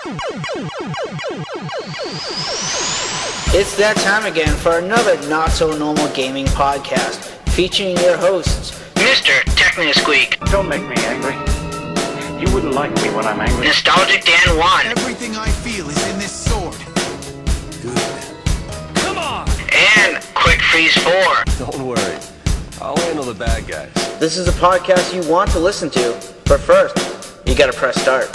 It's that time again for another not-so-normal gaming podcast, featuring your hosts, MrTechnoSqueek. Don't make me angry. You wouldn't like me when I'm angry. Nostalgic Dan 1. Everything I feel is in this sword. Good. Come on! And Quick Freeze 4. Don't worry. I'll handle the bad guys. This is a podcast you want to listen to, but first, you gotta press start.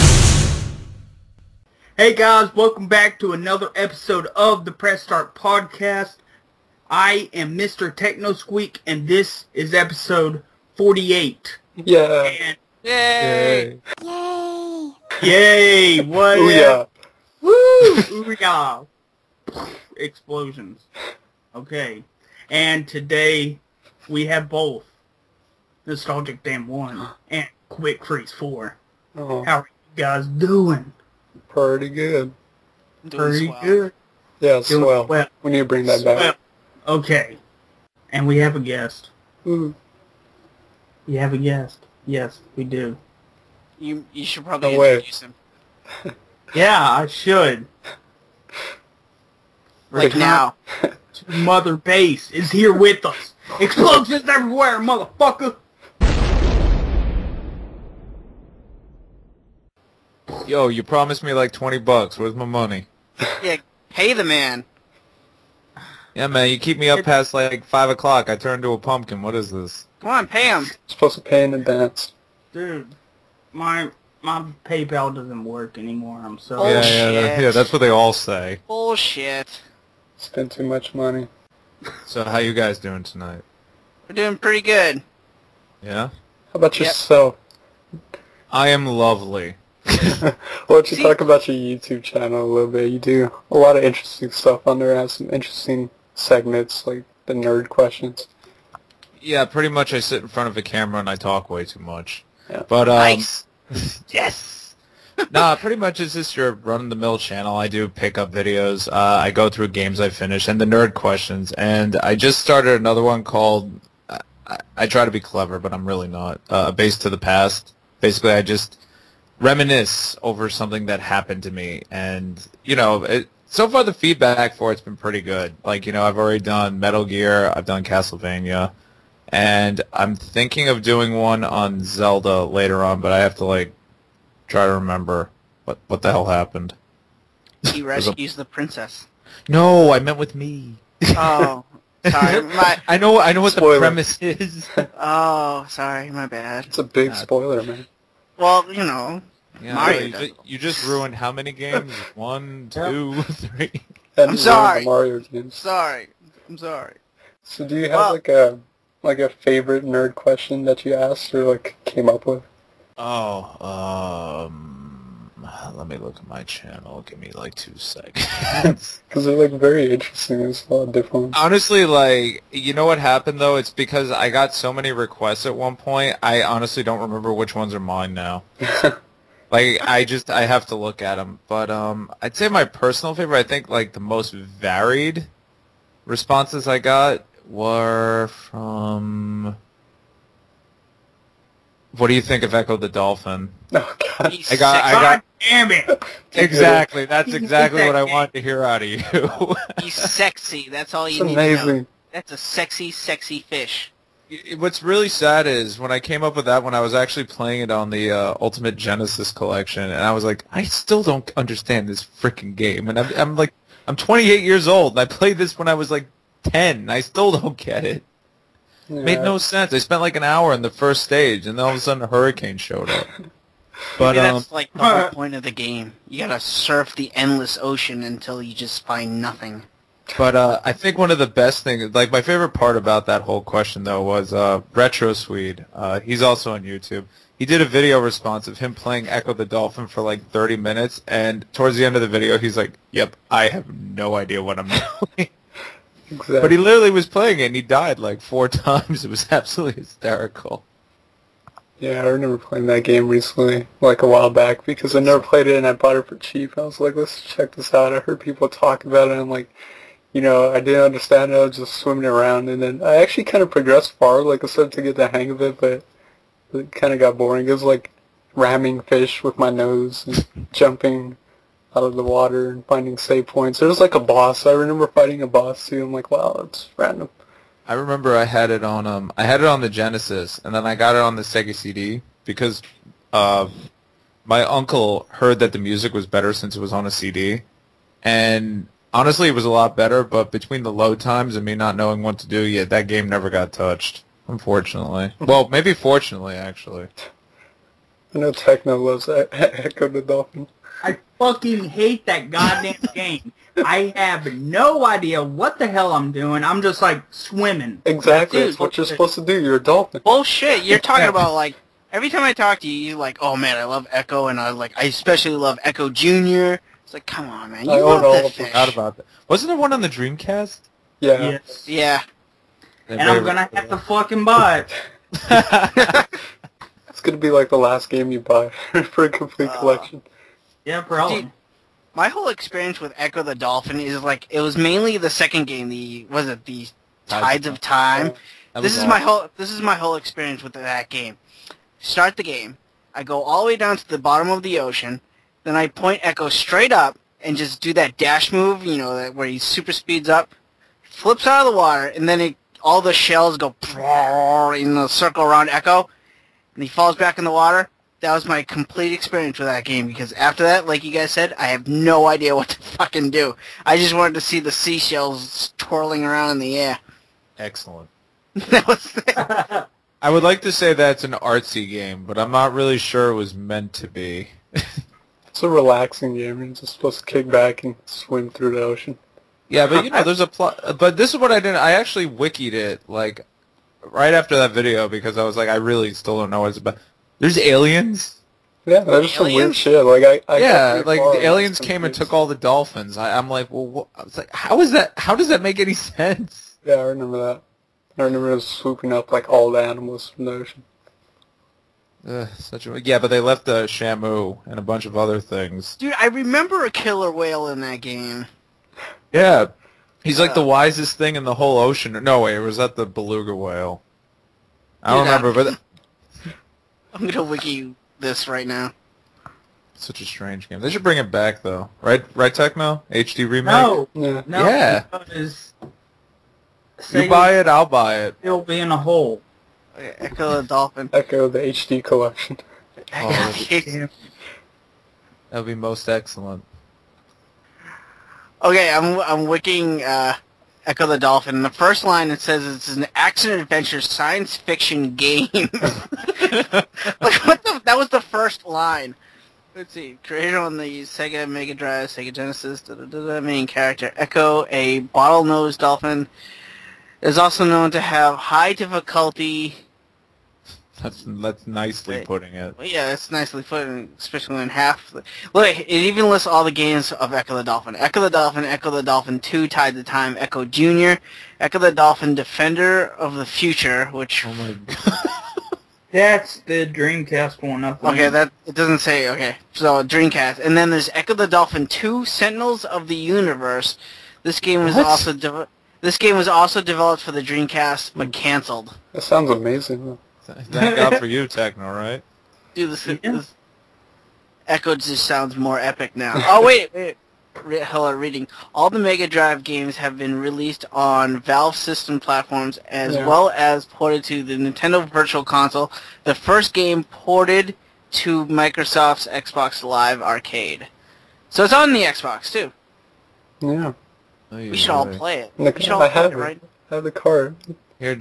Hey guys, welcome back to another episode of the Press Start Podcast. I am MrTechnoSqueek, and this is episode 48. Yeah. And Yay. yay! What? Quya. Woo! Quya. Explosions. Okay. And today we have both Nostalgic Dan 1 and Quick Freeze 4. Oh, How are you guys doing? pretty good. Pretty good. Yeah, Doing swell. well. We need to bring that back. Okay. And we have a guest. Ooh. We have a guest. Yes, we do. You should probably No way. introduce him. Yeah, I should. Like now. MotherBase is here with us. Explosions everywhere, motherfucker! Yo, you promised me like $20. Where's my money? Yeah, pay the man. Yeah, man, you keep me up past like 5 o'clock. I turn into a pumpkin. What is this? Come on, pay him. Supposed to pay in advance. Dude, my PayPal doesn't work anymore. I'm sorry. Bullshit. That's what they all say. Bullshit. Spend too much money. So how you guys doing tonight? We're doing pretty good. Yeah? How about Yep. yourself? I am lovely. Why don't you talk about your YouTube channel a little bit? You do a lot of interesting stuff on there. Have some interesting segments, like the nerd questions. Yeah, pretty much I sit in front of a camera and I talk way too much. Yeah. But, Nice. yes! Nah, pretty much it's just your run-of-the-mill channel. I do pick-up videos. I go through games I finish and the nerd questions. And I just started another one called, I try to be clever, but I'm really not, Base to the Past. Basically, I just reminisce over something that happened to me. And, you know, so far the feedback for it's been pretty good. Like, you know, I've already done Metal Gear, I've done Castlevania, and I'm thinking of doing one on Zelda later on, but I have to, like, try to remember what the hell happened. He rescues the princess. No, I meant with me. Oh, sorry. I know what Spoiler. the premise is. Oh, sorry. My bad. It's a big spoiler, man. Well, you know. Yeah, Mario you, does. you just ruined how many games? 1, 2, 3. And I'm sorry. The Mario games. Sorry. I'm sorry. So do you have like a favorite nerd question that you asked or like came up with? Oh, let me look at my channel. Give me like 2 seconds. Because they're like very interesting. There's a lot of different ones. Honestly, like, you know what happened though? It's because I got so many requests at one point, I honestly don't remember which ones are mine now. Like, I have to look at them. But, I'd say my personal favorite, I think, like, the most varied responses I got were from... What do you think of Ecco the Dolphin? Oh, God. He's I got... Damn it! Exactly, that's exactly what I wanted to hear out of you. He's sexy. That's all It's you need to know. amazing. That's a sexy, sexy fish. What's really sad is when I came up with that one, I was actually playing it on the Ultimate Genesis collection, and I was like, I still don't understand this freaking game. And I'm 28 years old, and I played this when I was like 10, and I still don't get it. Yeah. Made no sense. I spent like an hour in the first stage, and then all of a sudden a hurricane showed up. But Maybe that's like the whole point of the game. You gotta surf the endless ocean until you just find nothing. But I think one of the best things, like my favorite part about that whole question though was RetroSwede. He's also on YouTube. He did a video response of him playing Ecco the Dolphin for like 30 minutes, and towards the end of the video he's like, yep, I have no idea what I'm doing. Exactly. But he literally was playing it and he died like 4 times. It was absolutely hysterical. Yeah, I remember playing that game recently, like a while back, because I never played it and I bought it for cheap. I was like, let's check this out. I heard people talk about it and I'm like, you know, I didn't understand it. I was just swimming around, and then I actually kind of progressed far. Like I started to get the hang of it, but it kind of got boring. It was like ramming fish with my nose and jumping out of the water and finding save points. There was like a boss. I remember fighting a boss too. I'm like, wow, that's random. I remember I had it on the Genesis, and then I got it on the Sega CD because my uncle heard that the music was better since it was on a CD, and honestly, it was a lot better. But between the load times and me not knowing what to do, yeah, that game never got touched. Unfortunately, well, maybe fortunately, actually. I know Techno loves Ecco the Dolphin. I fucking hate that goddamn game. I have no idea what the hell I'm doing. I'm just like swimming. Exactly, Dude, that's what you're supposed to do. You're a dolphin. Bullshit. You're talking about, like, every time I talk to you, you're like, oh man, I love Echo, and I especially love Echo Jr. It's like, come on, man. You love that fish. Forgot about that. Wasn't there one on the Dreamcast? Yeah. Yes. Yeah. And I'm gonna have to fucking buy it. It's gonna be like the last game you buy for a complete collection. Yeah, probably. Dude, my whole experience with Ecco the Dolphin is like, it was mainly the second game, the Tides of Time. This is my whole experience with that game. Start the game, I go all the way down to the bottom of the ocean, then I point Echo straight up and just do that dash move, you know, where he super speeds up, flips out of the water, and then all the shells go in a circle around Echo, and he falls back in the water. That was my complete experience with that game, because after that, like you guys said, I have no idea what to fucking do. I just wanted to see the seashells twirling around in the air. Excellent. That was it. I would like to say that's an artsy game, but I'm not really sure it was meant to be. It's a relaxing game. You're just supposed to kick back and swim through the ocean. Yeah, but you know, there's a plot. But this is what I did. I actually wikied it, like, right after that video, because I was like, I really still don't know what it's about. There's aliens? Yeah, that's just some weird shit. Like, I yeah, like, the aliens came and took all the dolphins. I'm like, well, what? I was like, how does that make any sense? Yeah, I remember that. I remember it was swooping up, like, all the animals from the ocean. Yeah, but they left the Shamu and a bunch of other things. Dude, I remember a killer whale in that game. Yeah, he's like the wisest thing in the whole ocean. No, wait, was that the beluga whale? I don't remember, but... I'm gonna wiki this right now. Such a strange game. They should bring it back, though. Right, Techno? HD remake? No. Yeah. No. Yeah. Because You buy it, I'll buy it. It'll be in a hole. Ecco the Dolphin. Ecco the HD collection. Oh, that'd be most excellent. Okay, I'm wiking Ecco the Dolphin. In the first line, it says it's an action-adventure science fiction game. Like, what the? That was the first line. Let's see. Created on the Sega Mega Drive, Sega Genesis. Main character Echo, a bottlenose dolphin, is also known to have high difficulty. That's nicely putting it. Well, yeah, that's nicely put, especially in half. Look, it even lists all the games of Ecco the Dolphin. Ecco the Dolphin, Ecco the Dolphin 2, Tides of Time, Echo Jr., Ecco the Dolphin, Defender of the Future, which... Oh my god. That's the Dreamcast one. Okay, it doesn't say, okay. So, Dreamcast. And then there's Ecco the Dolphin 2, Sentinels of the Universe. This game was also developed for the Dreamcast, but canceled. That sounds amazing, though. Thank God for you, Techno, right? Dude, this Echo just sounds more epic now. Oh, wait. Hello, reading. All the Mega Drive games have been released on Valve system platforms as well as ported to the Nintendo Virtual Console. The first game ported to Microsoft's Xbox Live Arcade. So it's on the Xbox, too. Yeah. We should all play it. I have the card. Here,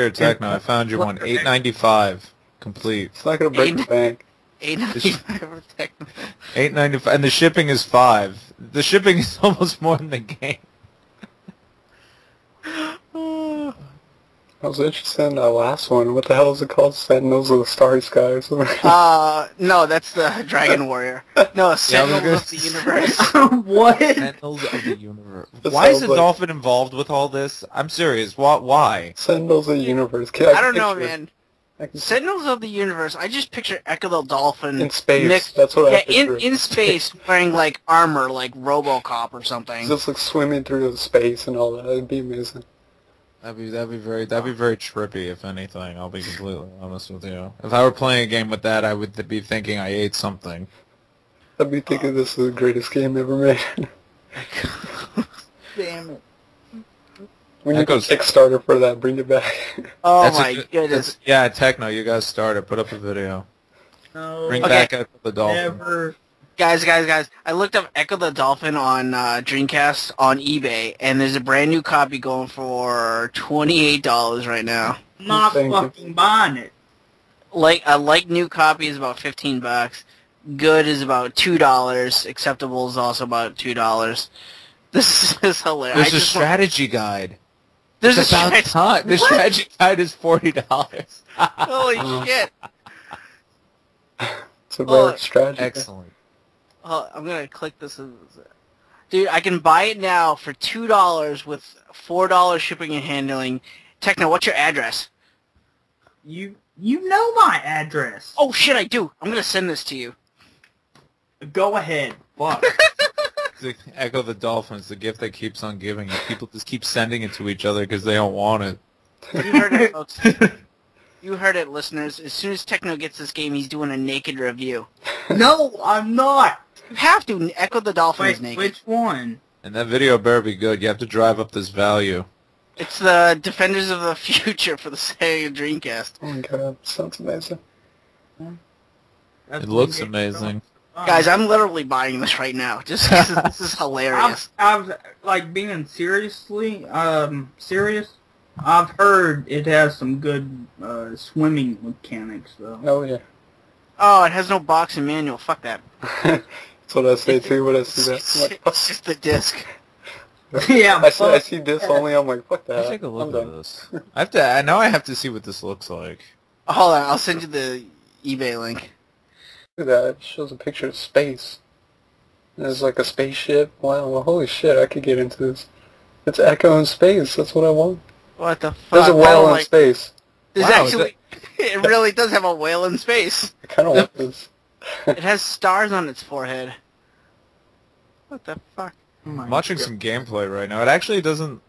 Techno, I found you one. $8.95 complete. It's not gonna break the bank. $8.95 for Techno. $8.95, and the shipping is $5. The shipping is almost more than the game. I was interested in that last one. What the hell is it called? Sentinels of the Starry Sky or something? No, that's the Dragon Warrior. No, Sentinels of the Universe. What? Sentinels of the Universe. Why is the dolphin involved with all this? I'm serious. Why? Sentinels of the Universe. I don't know, man. Sentinels of the Universe. I just picture Ecco the Dolphin in space. That's what I picture. in space, wearing like armor, like RoboCop or something. Just like swimming through the space and all that. It'd be amazing. That'd be very trippy, if anything. I'll be completely honest with you. If I were playing a game with that, I would be thinking I ate something. I'd be thinking this is the greatest game ever made. Damn it. We need a Kickstarter for that. Bring it back. Oh my goodness. Yeah, Techno, you guys started. Put up a video. No. Bring back Echo the Dolphin. Never. Guys. I looked up Ecco the Dolphin on Dreamcast on eBay, and there's a brand new copy going for $28 right now. I'm not fucking buying it. Like new copy is about $15. Good is about $2. Acceptable is also about $2. This is hilarious. There's a strategy guide. There's it's about time. The strategy guide is $40. Holy shit! It's a very strategy. Excellent. Oh, I'm gonna click this. Dude, I can buy it now for $2 with $4 shipping and handling. Techno, what's your address? You know my address. Oh shit, I do. I'm gonna send this to you. Go ahead. Fuck. Echo the Dolphin is the gift that keeps on giving. And people just keep sending it to each other because they don't want it. You heard it, folks. You heard it, listeners. As soon as Techno gets this game, he's doing a naked review. No, I'm not. You have to. Echo the Dolphin is naked. Which one? And that video better be good. You have to drive up this value. It's the Defenders of the Future for the Sega Dreamcast. Oh my god, sounds amazing. It looks amazing. Guys, I'm literally buying this right now. Just 'cause this is hilarious. I've like being serious. I've heard it has some good swimming mechanics though. Oh yeah. Oh, it has no box and manual. Fuck that. That's what I say too when I see that. It's just the disc. Yeah, I see this only. I'm like, fuck that. Let's take a look at this. I know I have to see what this looks like. Hold on, I'll send you the eBay link. Look at that. It shows a picture of space. There's like a spaceship. Wow, well, holy shit, I could get into this. It's Echo in space. That's what I want. What the fuck? There's a whale in space. There's actually... It really does have a whale in space. I kind of want this. It has stars on its forehead. What the fuck? I'm watching some gameplay right now. It actually doesn't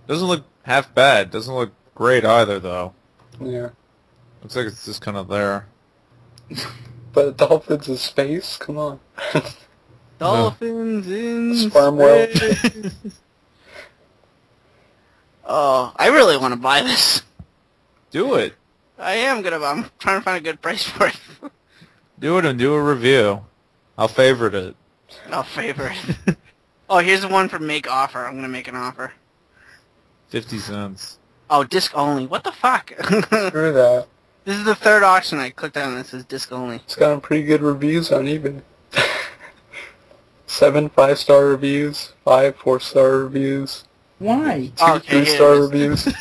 look half bad. Doesn't look great either, though. Yeah. Looks like it's just kind of there. But dolphins in space? Come on. Dolphins in Sperm whale. Oh, I really want to buy this. Do it. I'm trying to find a good price for it. Do it and do a review. I'll favorite it. I'll favorite it. Oh, here's the one for make offer. I'm gonna make an offer. 50 cents. Oh, disc only. What the fuck? Screw that. This is the third auction I clicked on. It says disc only. It's gotten pretty good reviews on eBay. 7 5-star reviews, 5 4-star reviews. Why? 2 3-star reviews.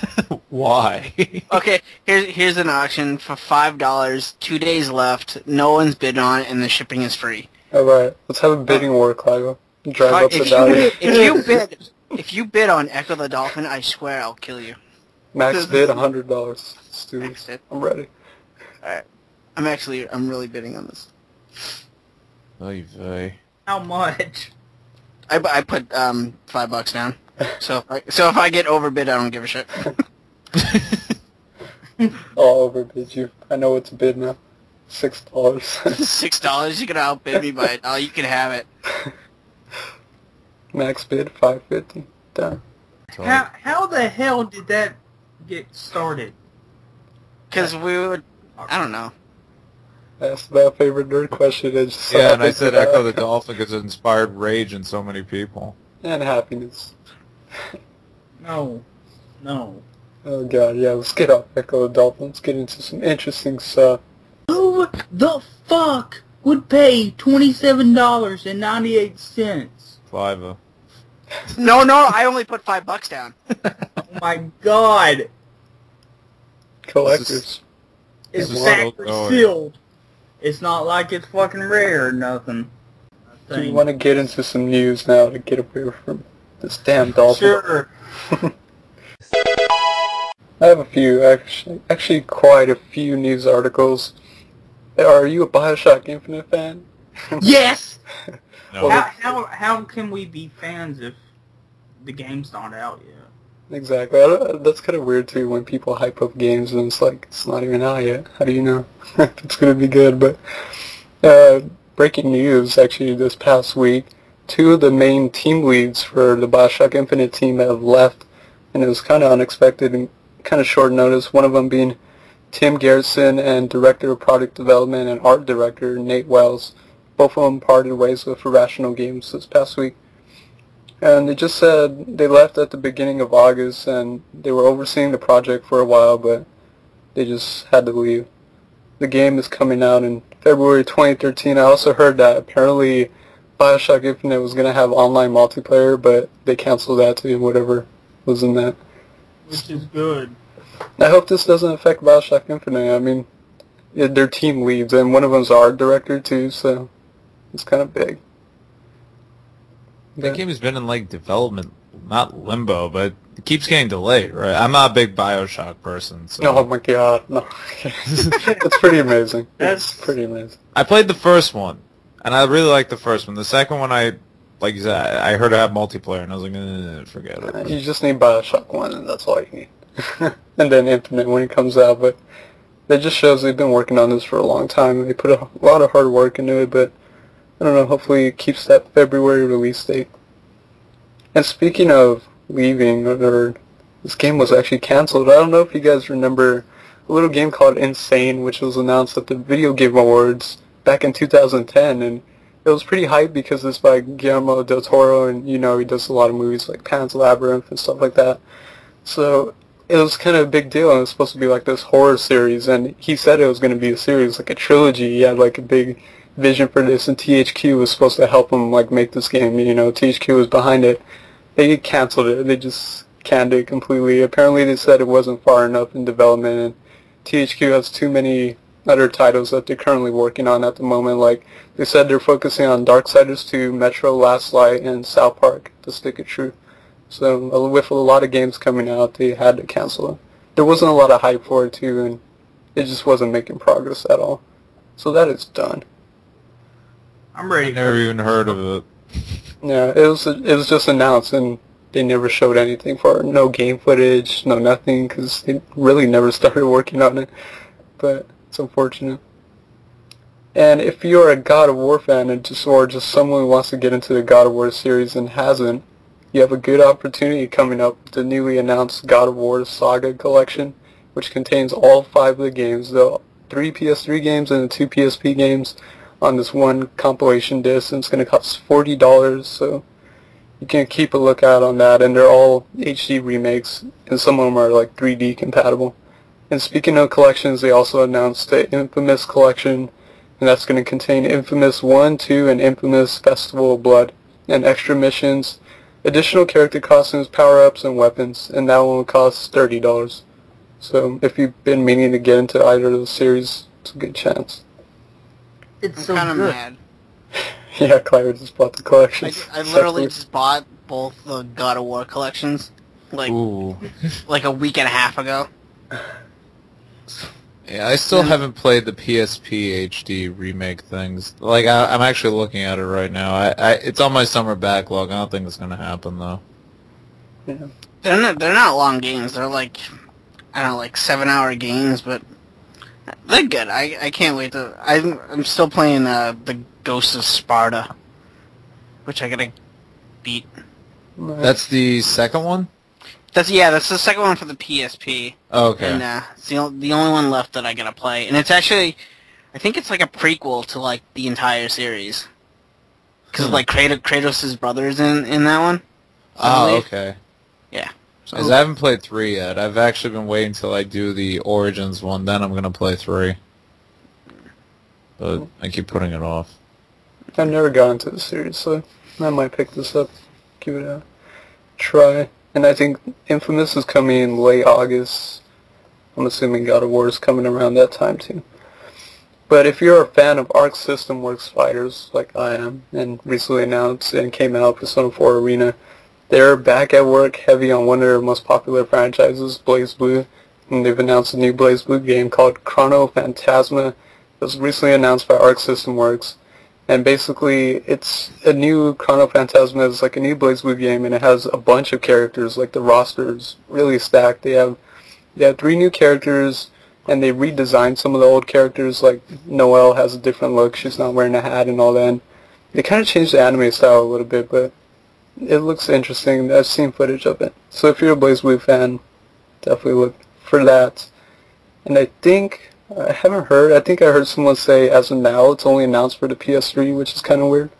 Why? Okay, here's an auction for $5. 2 days left. No one's bid on it, and the shipping is free. All right, let's have a bidding war, Cliva. Drive up the value. If you bid on Echo the Dolphin, I swear I'll kill you. Max bid $100. Students, I'm ready. Alright. I'm really bidding on this. Oy vey. How much? I put $5 down. So if I get overbid, I don't give a shit. I'll overbid you. I know it's a bid now. $6. $6? You can outbid me, but you can have it. Max bid $5.50. Done. How the hell did that get started? Because we would... I don't know. That's my favorite nerd question. And I said Echo the Dolphin because it inspired rage in so many people. And happiness. No. Oh god, yeah, let's get off Echo the Dolphin. Let's get into some interesting stuff. Who the fuck would pay $27.98? Cliva. No, I only put $5 down. Oh my god. Collectors. It's This is factory so sealed. It's not like it's fucking rare or nothing. Do you want to get into some news now to get away from this damn dolphin? Sure. I have a few, actually quite a few news articles. Are you a Bioshock Infinte fan? Yes! No. How can we be fans if the game's not out yet? Exactly. That's kind of weird too when people hype up games and it's like, it's not even out yet. How do you know if it's going to be good? But breaking news actually this past week. Two of the main team leads for the Bioshock Infinte team have left, and it was kind of unexpected and kind of short notice. One of them being Tim Garrison and Director of Product Development and Art Director Nate Wells. Both of them parted ways with Irrational Games this past week. And they just said they left at the beginning of August, and they were overseeing the project for a while, but they just had to leave. The game is coming out in February 2013. I also heard that apparently Bioshock Infinite was going to have online multiplayer, but they canceled that too, whatever was in that. Which is good. I hope this doesn't affect Bioshock Infinite. I mean, they're team leads, and one of them's art director too, so it's kind of big. That game has been in, like, development, not limbo, but it keeps getting delayed, right? I'm not a big Bioshock person, so... Oh my god, no. It's pretty amazing. It's pretty amazing. I played the first one, and I really liked the first one. The second one, like you said, I heard it had multiplayer, and I was like, forget it. You just need Bioshock 1, and that's all you need. And then Infinite when it comes out, but that just shows they've been working on this for a long time. They put a lot of hard work into it, but I don't know, hopefully it keeps that February release date. And speaking of leaving, this game was actually cancelled. I don't know if you guys remember a little game called Insane, which was announced at the Video Game Awards back in 2010, and it was pretty hyped because it's by Guillermo del Toro, and you know he does a lot of movies like Pan's Labyrinth and stuff like that. So it was kind of a big deal, and it was supposed to be like this horror series, and he said it was going to be a series, like a trilogy. He had like a big vision for this, and THQ was supposed to help him like make this game. You know, THQ was behind it. They canceled it. They just canned it completely. Apparently they said it wasn't far enough in development, and THQ has too many other titles that they're currently working on at the moment. Like they said, they're focusing on Darksiders 2, Metro Last Light, and South Park: The Stick of Truth. So with a lot of games coming out, they had to cancel it. There wasn't a lot of hype for it too, and it just wasn't making progress at all. So that is done. I'm ready. I never even heard of it. Yeah, it was just announced, and they never showed anything for it. No game footage, no nothing, because they really never started working on it. But it's unfortunate. And if you're a God of War fan, or just someone who wants to get into the God of War series and hasn't, you have a good opportunity coming up with the newly announced God of War Saga Collection, which contains all 5 of the games, the 3 PS3 games and the 2 PSP games, on this one compilation disc, and it's going to cost $40, so you can keep a lookout on that. And they're all HD remakes, and some of them are like 3D compatible. And speaking of collections, they also announced the Infamous collection, and that's going to contain Infamous 1, 2, and Infamous Festival of Blood, and extra missions, additional character costumes, power-ups, and weapons, and that one will cost $30. So if you've been meaning to get into either of those series, it's a good chance. It's I'm kind of mad. Yeah, Cliva just bought the collections. I literally just bought both the God of War collections, like a week and a half ago. Yeah, I still haven't played the PSP HD remake things. Like, I'm actually looking at it right now. It's on my summer backlog. I don't think it's gonna happen though. Yeah. They're not long games. They're like, I don't know, like 7-hour games, but they're good. I can't wait to... I'm still playing the Ghost of Sparta, which I gotta beat. That's the second one? That's the second one for the PSP. Oh, okay. And it's the only one left that I gotta play. And it's actually... I think it's like a prequel to like the entire series. Because like Kratos' brother's in that one. Oh, okay. Yeah. So, Because I haven't played 3 yet. I've actually been waiting till I do the Origins one, then I'm going to play 3. But I keep putting it off. I've never gotten to the series, so I might pick this up, give it a try. And I think Infamous is coming in late August. I'm assuming God of War is coming around that time too. But if you're a fan of Arc System Works fighters, like I am, and recently announced and came out Persona 4 Arena, they're back at work heavy on one of their most popular franchises, BlazBlue, and they've announced a new BlazBlue game called Chrono Phantasma. It was recently announced by Arc System Works, and basically it's a new Chrono Phantasma. It's like a new BlazBlue game, and it has a bunch of characters. Like the roster is really stacked. They have 3 new characters, and they redesigned some of the old characters. Like Noelle has a different look; she's not wearing a hat and all that. And they kind of changed the anime style a little bit, but it looks interesting. I've seen footage of it, so if you're a Blaze Blue fan, definitely look for that. And I think I haven't heard. I think I heard someone say as of now it's only announced for the PS3, which is kind of weird,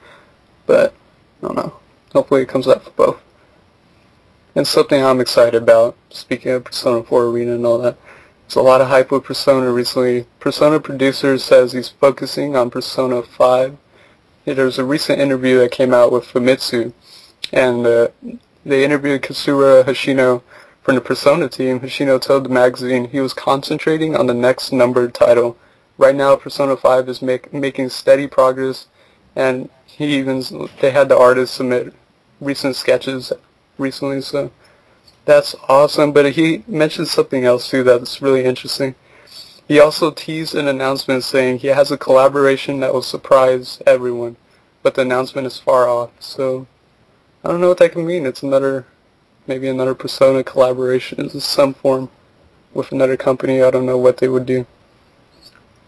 but I don't know. Hopefully it comes out for both. And something I'm excited about, speaking of Persona 4 Arena and all that, there's a lot of hype with Persona recently. Persona producer says he's focusing on Persona 5. There was a recent interview that came out with Famitsu, and they interviewed Katsura Hoshino from the Persona team. Hoshino told the magazine he was concentrating on the next numbered title. Right now, Persona 5 is making steady progress, and they had the artist submit recent sketches recently, so that's awesome. But he mentioned something else too that's really interesting. He also teased an announcement saying he has a collaboration that will surprise everyone, but the announcement is far off, so I don't know what that can mean. It's maybe another Persona collaboration in some form with another company. I don't know what they would do,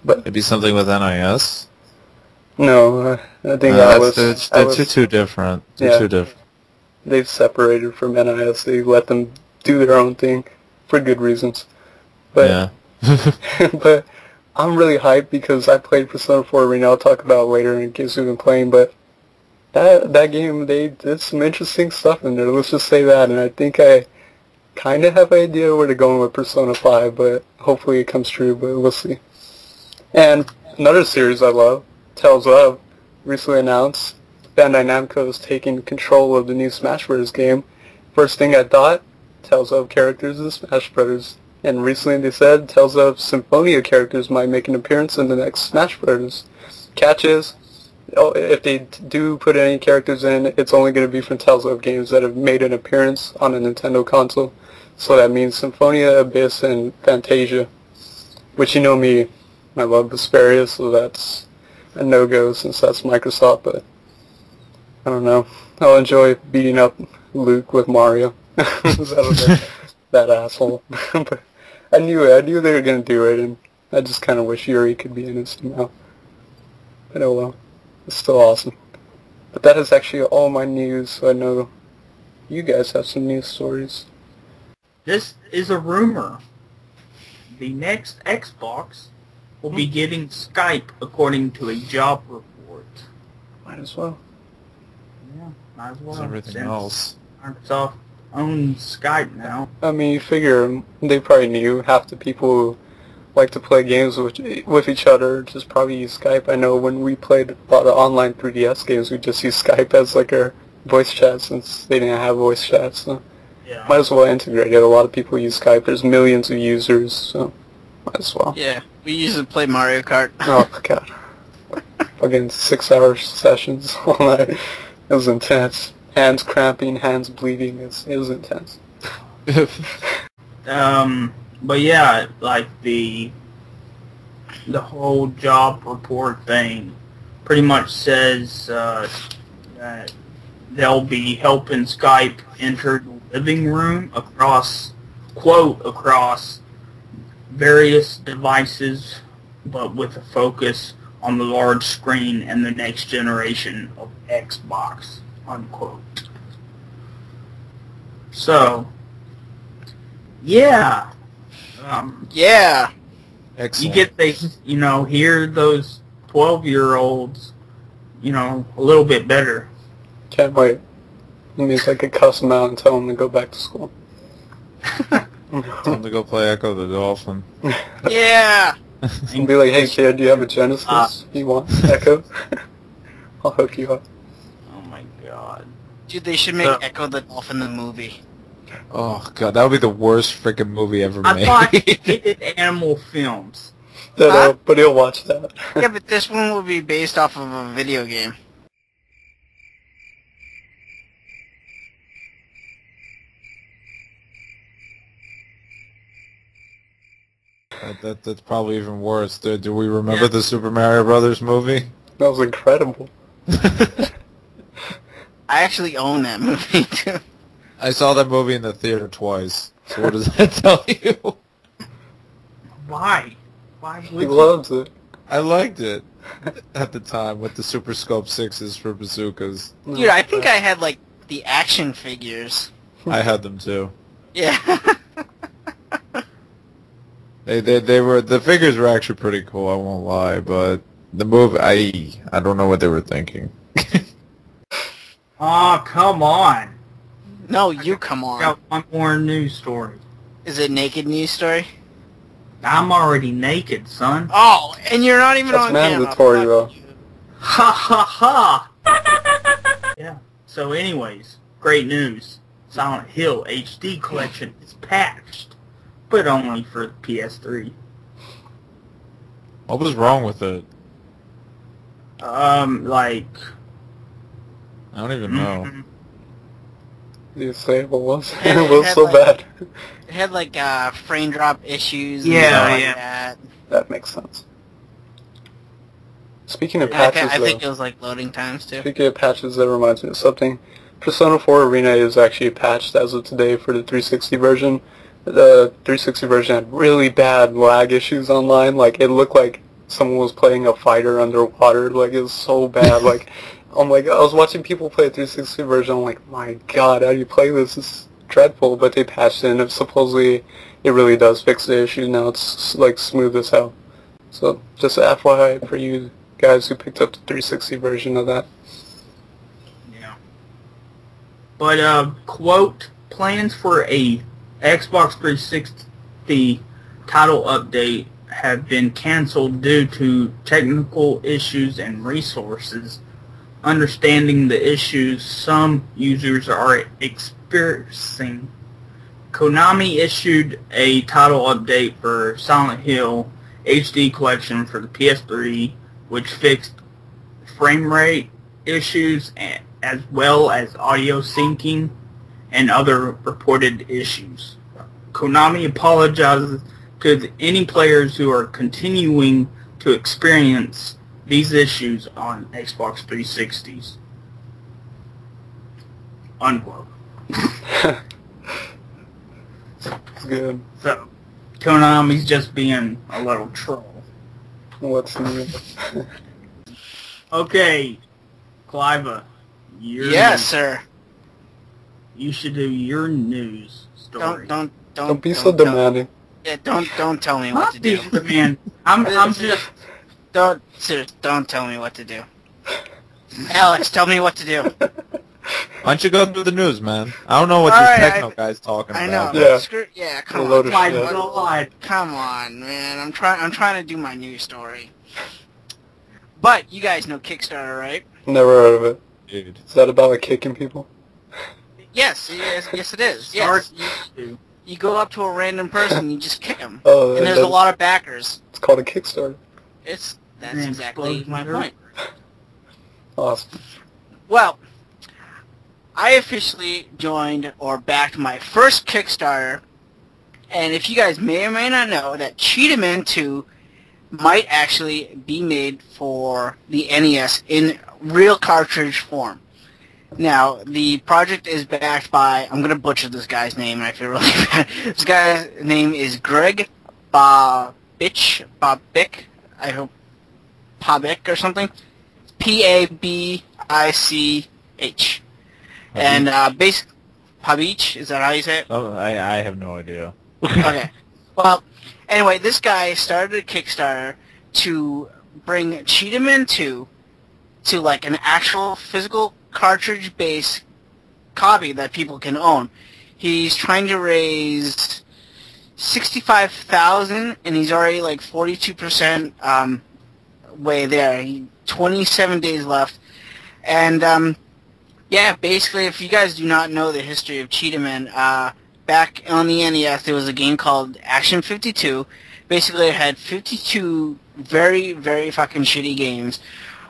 but Maybe something with NIS? no, I think They're too different. They're too different. They've separated from NIS. They let them do their own thing for good reasons. But Yeah. but I'm really hyped because I played Persona 4 Arena. I'll talk about it later in case we've been playing. But that game, they did some interesting stuff in there. Let's just say that. And I think I kind of have an idea where they're going with Persona 5. But hopefully it comes true. But we'll see. And another series I love, Tales of, recently announced. Bandai Namco is taking control of the new Smash Bros. Game. First thing I thought, Tales of characters in Smash Bros. And recently they said Tales of Symphonia characters might make an appearance in the next Smash Bros. Catch is, if they do put any characters in, it's only going to be from Tales of games that have made an appearance on a Nintendo console. So that means Symphonia, Abyss, and Fantasia. Which, you know me, I love Vesperia, so that's a no-go since that's Microsoft, but I don't know. I'll enjoy beating up Luke with Mario. That asshole. But I knew they were going to do it, and I just kind of wish Yuri could be in it somehow. But oh well. It's still awesome. But that is actually all my news, so I know you guys have some news stories. This is a rumor. The next Xbox will be getting Skype according to a job report. Might as well. Yeah, might as well. There's everything else. Microsoft owns Skype now. I mean, you figure they probably knew half the people who like to play games with each other just probably use Skype. I know when we played a lot of online 3DS games, we just used Skype as like our voice chat since they didn't have voice chat, so Yeah. might as well integrate it. A lot of people use Skype. There's millions of users, so might as well. Yeah, we used to play Mario Kart. Oh, God. Fucking 6-hour sessions all night. It was intense. Hands cramping, hands bleeding. It was intense. But yeah, like the whole job report thing pretty much says that they'll be helping Skype enter the living room across various devices, but with a focus on the large screen and the next generation of Xbox, unquote. So, yeah. Yeah. You Excellent. get to, hear those 12-year-olds, a little bit better. Can't wait. It means I could cuss them out and tell them to go back to school. Time to go play Echo the Dolphin. Yeah. And be like, hey kid, do you have a Genesis? You want Echo? I'll hook you up. Oh my god. Dude, they should make Echo the Dolphin the movie. Oh god, that would be the worst freaking movie ever I made. thought he did animal films. But he'll watch that. Yeah, but this one will be based off of a video game. That's probably even worse. Do we remember the Super Mario Brothers movie? That was incredible. I actually own that movie, too. I saw that movie in the theater twice. So what does that tell you? Why? Why would He you? loves it. I liked it at the time with the Super Scope 6s for bazookas. Dude, I think I had, like, the action figures. I had them too. Yeah. They were, the figures were actually pretty cool, I won't lie, but the move, I don't know what they were thinking. Oh, come on. No, you come I on. got one more news story. Is it naked news story? I'm already naked, son. Oh, and you're not even That's on camera. mandatory, Fuck though. you. Ha ha ha! Yeah. So anyways, great news. Silent Hill HD Collection is patched, but only for the PS3. What was wrong with it? Like... I don't even know. You say what was? It It was had, so like- bad. It had, like, frame drop issues and Yeah, stuff like yeah. that. That makes sense. Speaking of And I, patches, I think though, it was, like, loading times, too. speaking of patches, that reminds me of something. Persona 4 Arena is actually patched as of today for the 360 version. The 360 version had really bad lag issues online. Like, it looked like someone was playing a fighter underwater. Like, it was so bad. Like, oh my god, I was watching people play a 360 version. I'm like, my god, how do you play this? It's dreadful. But they patched it, and supposedly it really does fix the issue. Now it's, like, smooth as hell. So, just FYI for you guys who picked up the 360 version of that. Yeah. But, quote, plans for a Xbox 360 title update have been canceled due to technical issues and resources. Understanding the issues some users are experiencing, Konami issued a title update for Silent Hill HD Collection for the PS3, which fixed frame rate issues as well as audio syncing and other reported issues. Konami apologizes to any players who are continuing to experience these issues on Xbox 360s. Unquote. It's good. So, Konami's just being a little troll. What's new? Okay, Cliva, Yes, sir. you should do your news story. Don't be so demanding. Yeah, don't tell me what to do. Man, I'm just... Don't tell me what to do. Alex, tell me what to do. Why don't you go through the news, man? I don't know what Alright, this techno guy's talking I know. about. Yeah. Yeah, A come load on. of My shit. God. Come on, man. I'm trying to do my news story. But you guys know Kickstarter, right? Never heard of it. Dude. Is that about like kicking people? Yes, it is. Start Yes. to. You go up to a random person, and you just kick them. Oh, And there's a lot of backers. It's called a Kickstarter. That's Man, exactly explode my my point. Awesome. Well, I officially joined or backed my first Kickstarter, and if you guys may or may not know that Cheetaman II might actually be made for the NES in real cartridge form. Now, the project is backed by, I'm going to butcher this guy's name, and I feel really bad. This guy's name is Greg Bobic, I hope, Pabic or something. Pabich. And Pabich, is that how you say it? Oh, I have no idea. Okay. Well, anyway, this guy started a Kickstarter to bring Cheetaman II to like an actual physical cartridge-based copy that people can own. He's trying to raise $65,000, and he's already like 42% way there. 27 days left, and yeah, basically, if you guys do not know the history of Cheetaman, back on the NES, there was a game called Action 52. Basically, it had 52 very, very fucking shitty games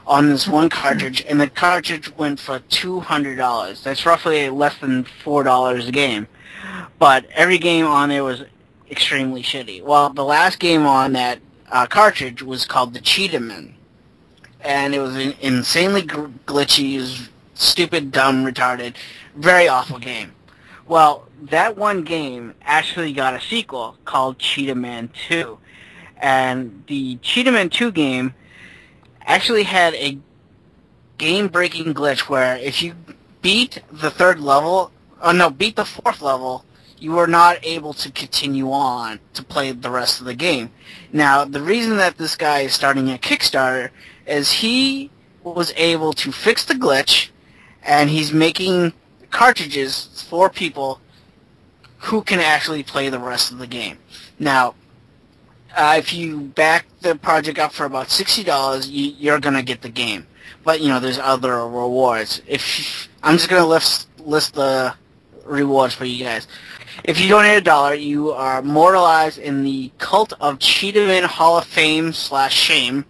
on this one cartridge, and the cartridge went for $200. That's roughly less than $4 a game. But every game on there was extremely shitty. Well, the last game on that cartridge was called the Cheetaman, and it was insanely glitchy. It was stupid, dumb, retarded, very awful game. Well, that one game actually got a sequel called Cheetaman II, And the Cheetahmen 2 game actually had a game-breaking glitch where if you beat the beat the fourth level, you were not able to continue on to play the rest of the game. Now, the reason that this guy is starting a Kickstarter is he was able to fix the glitch, and he's making cartridges for people who can actually play the rest of the game. Now, if you back the project up for about $60, you're going to get the game. But, there's other rewards. I'm just going to list the rewards for you guys. If you donate $1, you are immortalized in the Cult of Cheetahmen Hall of Fame / Shame,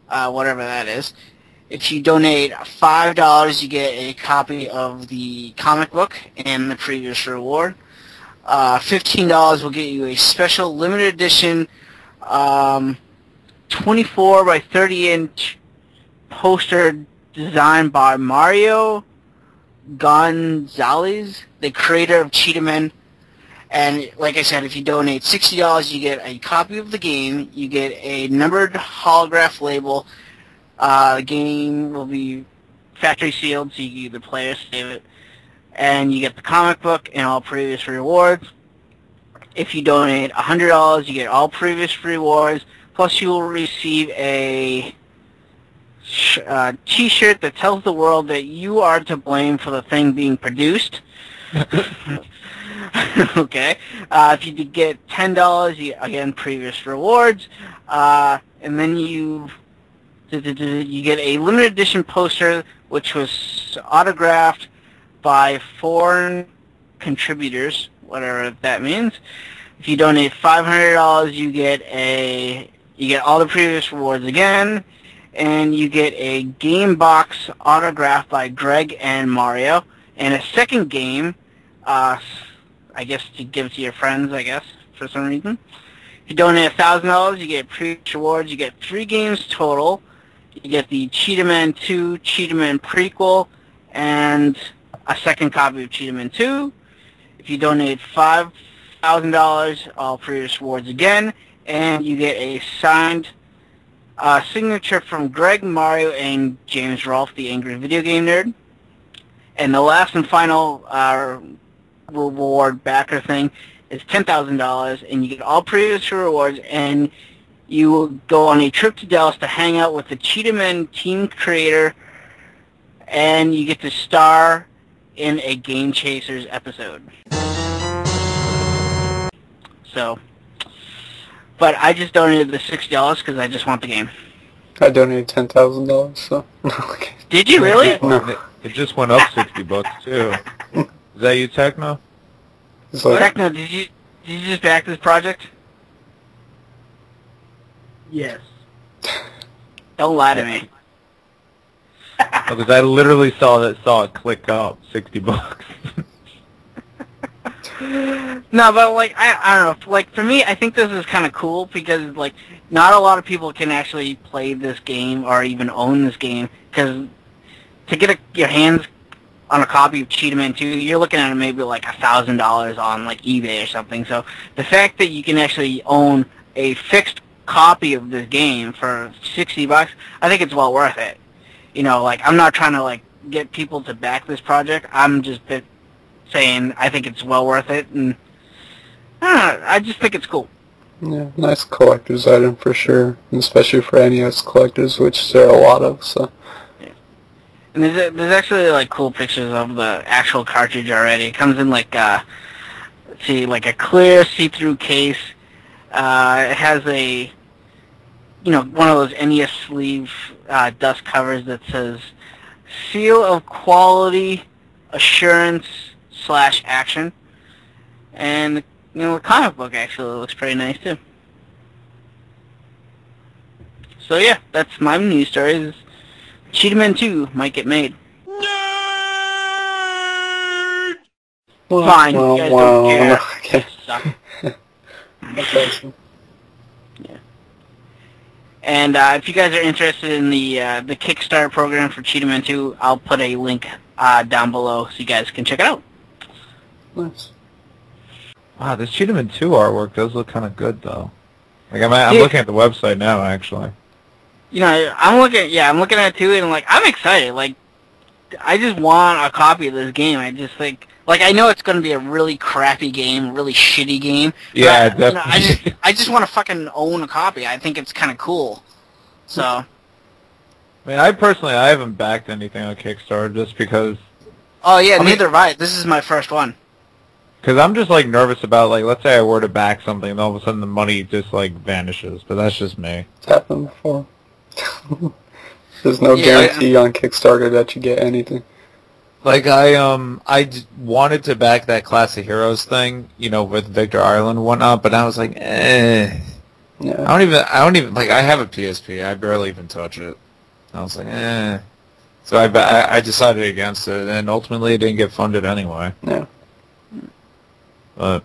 whatever that is. If you donate $5, you get a copy of the comic book and the previous reward. $15 will get you a special limited edition 24 by 30 inch poster designed by Mario Gonzalez, the creator of Cheetamen. And like I said, if you donate $60, you get a copy of the game, you get a numbered holograph label. The game will be factory sealed, so you can either play or save it. And you get the comic book and all previous rewards. If you donate $100, you get all previous rewards, plus you will receive a T-shirt that tells the world that you are to blame for the thing being produced. Okay. If you get $10, you again previous rewards, and then you get a limited edition poster which was autographed by foreign contributors, whatever that means. If you donate $500, you get all the previous rewards again, and you get a game box autographed by Greg and Mario, and a second game, I guess to give to your friends, I guess, for some reason. If you donate $1,000, you get previous rewards. You get 3 games total. You get the Cheetahmen II Cheetamen prequel, and a second copy of Cheetahmen II. If you donate $5,000, all previous rewards again, and you get a signed signature from Greg, Mario, and James Rolfe, the Angry Video Game Nerd. And the last and final reward backer thing is $10,000, and you get all previous rewards, and you will go on a trip to Dallas to hang out with the Cheetahmen team creator, and you get to star in a Game Chasers episode. So, but I just donated the $60 because I just want the game. I donated $10,000, so okay. Did you really? No. It just went up $60 too. Is that you, Techno? Techno, did you just back this project? Yes. Don't lie to me. Because I literally saw it click up $60. No, but like I don't know. Like for me, I think this is kind of cool because like not a lot of people can actually play this game or even own this game, because to get your hands on a copy of Cheetahmen 2, you're looking at maybe like $1,000 on like eBay or something. So the fact that you can actually own a fixed copy of this game for $60, I think it's well worth it. Like I'm not trying to like get people to back this project. I'm just saying I think it's well worth it, and I just think it's cool. Yeah, nice collector's item for sure, and especially for NES collectors, which there are a lot of. So. Yeah. And there's actually like cool pictures of the actual cartridge already. It comes in like like a clear see-through case. It has a one of those NES sleeve dust covers that says "Seal of Quality Assurance / Action," and the comic book actually looks pretty nice too. So yeah, that's my news stories. Cheetahmen 2 might get made. Nerd! Fine, you guys don't care. Okay. Suck. That's awesome. Yeah. And if you guys are interested in the Kickstarter program for Cheetahmen 2, I'll put a link down below so you guys can check it out. Nice. Wow, this Cheetahmen 2 artwork does look kind of good, though. Like I'm looking at the website now, actually. You know, I'm looking at it too, and like I'm excited. Like, I just want a copy of this game. I just think, like, I know it's going to be a really crappy game, really shitty game. Yeah, definitely. I just want to fucking own a copy. I think it's kind of cool. So. I mean, I haven't backed anything on Kickstarter just because. Oh yeah, neither have I. This is my first one. Because I'm just like nervous about, like, let's say I were to back something, and all of a sudden the money just like vanishes. But that's just me. It's happened before. There's no guarantee on Kickstarter that you get anything. Like I wanted to back that Class of Heroes thing, you know, with Victor Ireland and whatnot, but I was like, eh. Yeah. I don't even like. I have a PSP. I barely even touch it. I was like, eh. So I decided against it, and ultimately it didn't get funded anyway. Yeah. But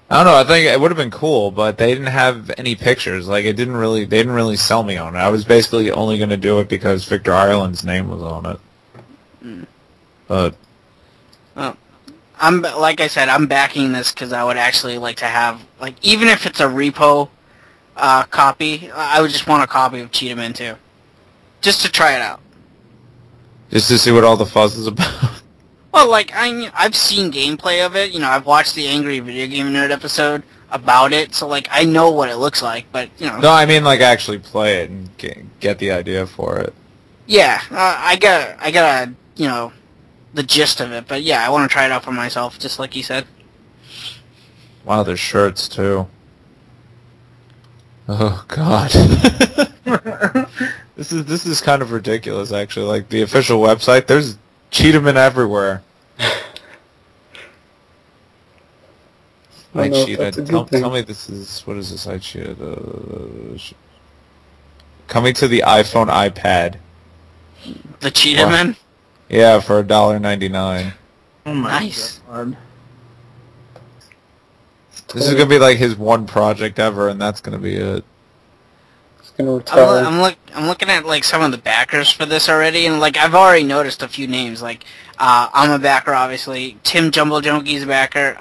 I don't know. I think it would have been cool, but they didn't have any pictures. Like they didn't really sell me on it. I was basically only going to do it because Victor Ireland's name was on it. But I'm like I said, I'm backing this because I would actually like to have, like, even if it's a repo copy, I would just want a copy of Cheetaman II, just to try it out. Just to see what all the fuss is about. Well, like, I've seen gameplay of it. You know, I've watched the Angry Video Game Nerd episode about it, so, like, I know what it looks like, but, you know. No, I mean, like, actually play it and get the idea for it. Yeah, I got you know, the gist of it, but yeah, I want to try it out for myself, just like you said. Wow, there's shirts, too. Oh, God. This is kind of ridiculous, actually. Like, the official website, there's Cheetamen everywhere. I cheated. Tell me this is... What is this? I cheated. Coming to the iPhone iPad. The Cheetaman? Yeah, for $1.99. Oh my nice. God. This is gonna be like his one project ever, and that's gonna be it. It's gonna retire. I'm looking at like some of the backers for this already, and like I've already noticed a few names. Like I'm a backer, obviously. Tim Jumbo Junkie's a backer.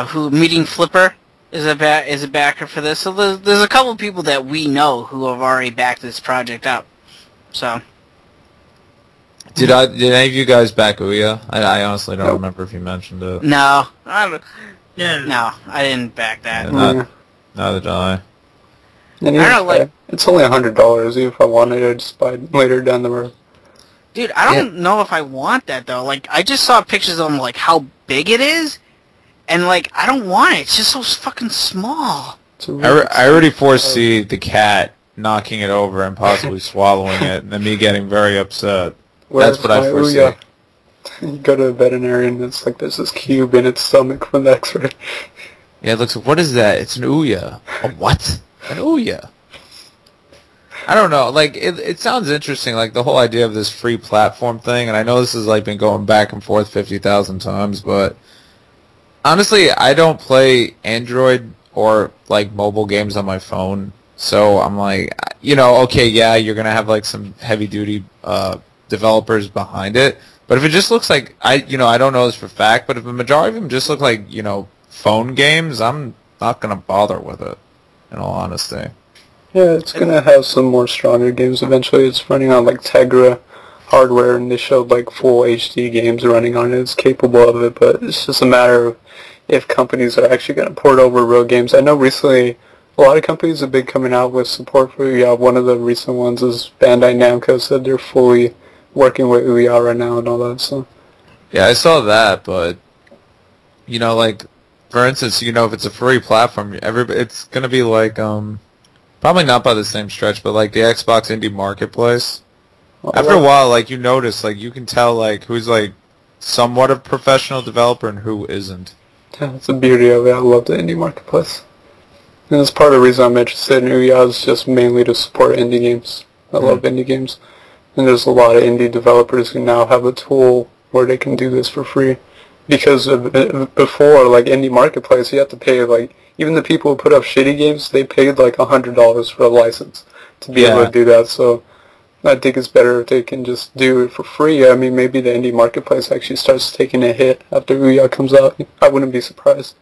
Who Meeting Flipper is a backer for this. So there's a couple people that we know who have already backed this project up. So. Did any of you guys back Quya? I honestly don't remember if you mentioned it. No, no, I didn't back that. Yeah, neither did I. And I don't know, like, it's only $100. If I wanted, I'd just buy it later down the road. Dude, I don't know if I want that though. Like, I just saw pictures of like how big it is, and like I don't want it. It's just so fucking small. I already foresee the cat knocking it over and possibly swallowing it, and then me getting very upset. That's what I foresee. Ouya? You go to a veterinarian and it's like there's this cube in its stomach from the x-ray. Yeah, it looks like, what is that? It's an Ouya. A what? An Ouya. I don't know. Like, it sounds interesting, like the whole idea of this free platform thing, and I know this has like been going back and forth 50,000 times, but honestly, I don't play Android or like mobile games on my phone, so I'm like, you know, okay, yeah, you're gonna have like some heavy-duty developers behind it, but if it just looks like, I don't know this for a fact, but if the majority of them just look like, you know, phone games, I'm not gonna bother with it, in all honesty. Yeah, it's gonna have some more stronger games eventually. It's running on like Tegra hardware, and they showed like full HD games running on it. It's capable of it, but it's just a matter of if companies are actually gonna port over real games. I know recently a lot of companies have been coming out with support for Ouya. One of the recent ones is Bandai Namco said they're fully working with Ouya right now and all that, so. Yeah, I saw that, but, you know, like, for instance, you know, if it's a free platform, it's going to be like, probably not by the same stretch, but like the Xbox Indie Marketplace. After a while, like, you notice, like, you can tell, like, who's, like, somewhat a professional developer and who isn't. Yeah, that's the beauty of it. I love the Indie Marketplace. And that's part of the reason I'm interested in Ouya is just mainly to support indie games. I love indie games. And there's a lot of indie developers who now have a tool where they can do this for free. Because before, like, Indie Marketplace, you have to pay, like, even the people who put up shitty games, they paid, like, $100 for a license to be able to do that. So I think it's better if they can just do it for free. I mean, maybe the Indie Marketplace actually starts taking a hit after Ouya comes out. I wouldn't be surprised.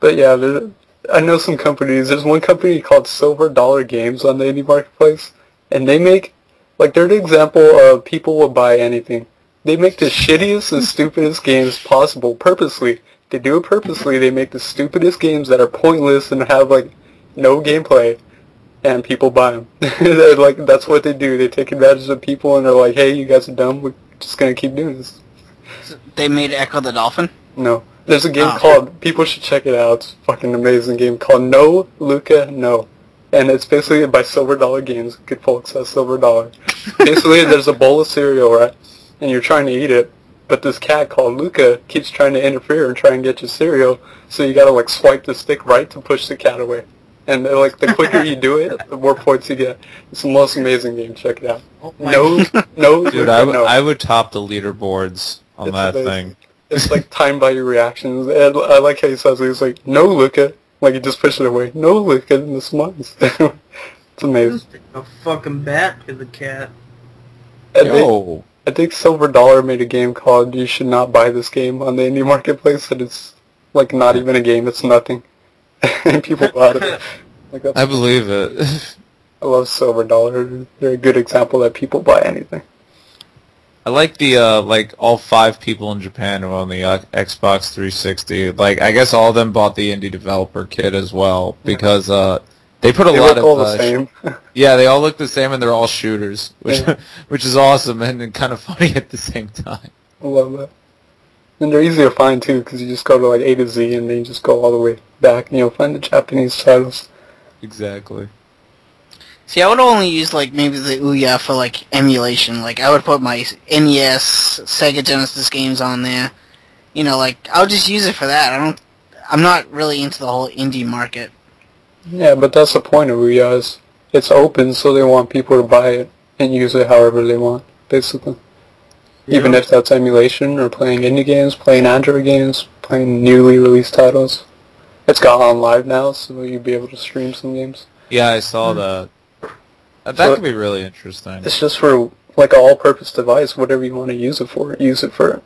But yeah, I know some companies. There's one company called Silver Dollar Games on the indie marketplace, and they make, like, they're the example of people will buy anything. They make the shittiest and stupidest games possible purposely. They do it purposely. They make the stupidest games that are pointless and have, like, no gameplay, and people buy them. Like, that's what they do. They take advantage of people, and they're like, hey, you guys are dumb. We're just going to keep doing this. They made Ecco the Dolphin? No. There's a game called, people should check it out, it's a fucking amazing game, called No, Luca, No. And it's basically by Silver Dollar Games, good folks at Silver Dollar. Basically, there's a bowl of cereal, right? And you're trying to eat it, but this cat called Luca keeps trying to interfere and try and get your cereal, so you gotta, like, swipe the stick right to push the cat away. And, like, the quicker you do it, the more points you get. It's the most amazing game, check it out. No, Dude, Luca, no. I would top the leaderboards on that thing. It's like timed by your reactions, and I like how he says it. He's like, no, Luca. Like, he just pushed it away. No, Luca, in the smiles. It's amazing. A fucking bat to the cat. I think Silver Dollar made a game called You Should Not Buy This Game on the indie marketplace, and it's, like, not even a game. It's nothing. And people bought it. Like, I believe it. I love Silver Dollar. They're a good example that people buy anything. I like the, like, all 5 people in Japan who own the Xbox 360. Like, I guess all of them bought the indie developer kit as well, because, they put a lot of... They look all the same. Yeah, they all look the same, and they're all shooters, which is awesome and kind of funny at the same time. I love that. And they're easy to find, too, because you just go to, like, A to Z, and then you just go all the way back, and you'll find the Japanese titles. Exactly. See, I would only use, like, maybe the Ouya for, like, emulation. Like, I would put my NES, Sega Genesis games on there. You know, like, I'll just use it for that. I'm not really into the whole indie market. Yeah, but that's the point of Ouya. It's open, so they want people to buy it and use it however they want, basically. Yeah. Even if that's emulation, or playing indie games, playing Android games, playing newly released titles. It's got on live now, so you'll be able to stream some games. Yeah, I saw that. That could be really interesting. It's just for, like, an all-purpose device. Whatever you want to use it for, use it for it.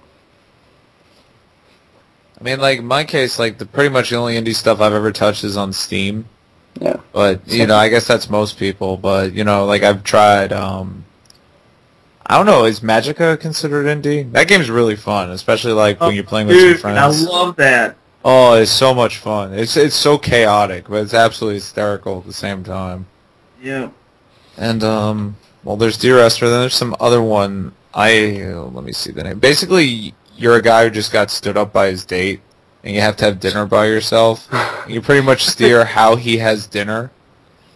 I mean, like, in my case, like, pretty much the only indie stuff I've ever touched is on Steam. Yeah. But, you know, I guess that's most people. But, you know, like, I've tried, I don't know, is Magica considered indie? That game's really fun, especially, like, when you're playing with some friends. I love that. Oh, it's so much fun. It's so chaotic, but it's absolutely hysterical at the same time. Yeah. And, well, there's Dear Esther, then there's some other one, let me see the name. Basically, you're a guy who just got stood up by his date, and you have to have dinner by yourself. You pretty much steer how he has dinner.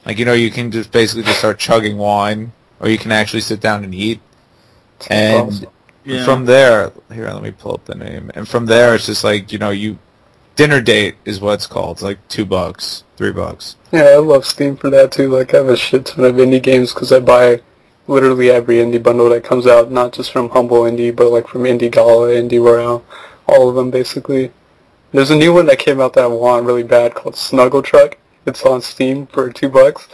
Like, you know, you can just basically just start chugging wine, or you can actually sit down and eat. And from there, here, let me pull up the name. And from there, it's just like, you know, dinner date is what it's called. It's like $2, $3. Yeah, I love Steam for that too. Like, I have a shit ton of indie games because I buy literally every indie bundle that comes out, not just from Humble Indie, but like from Indie Gala, Indie Royale, all of them basically. There's a new one that came out that I want really bad called Snuggle Truck. It's on Steam for $2.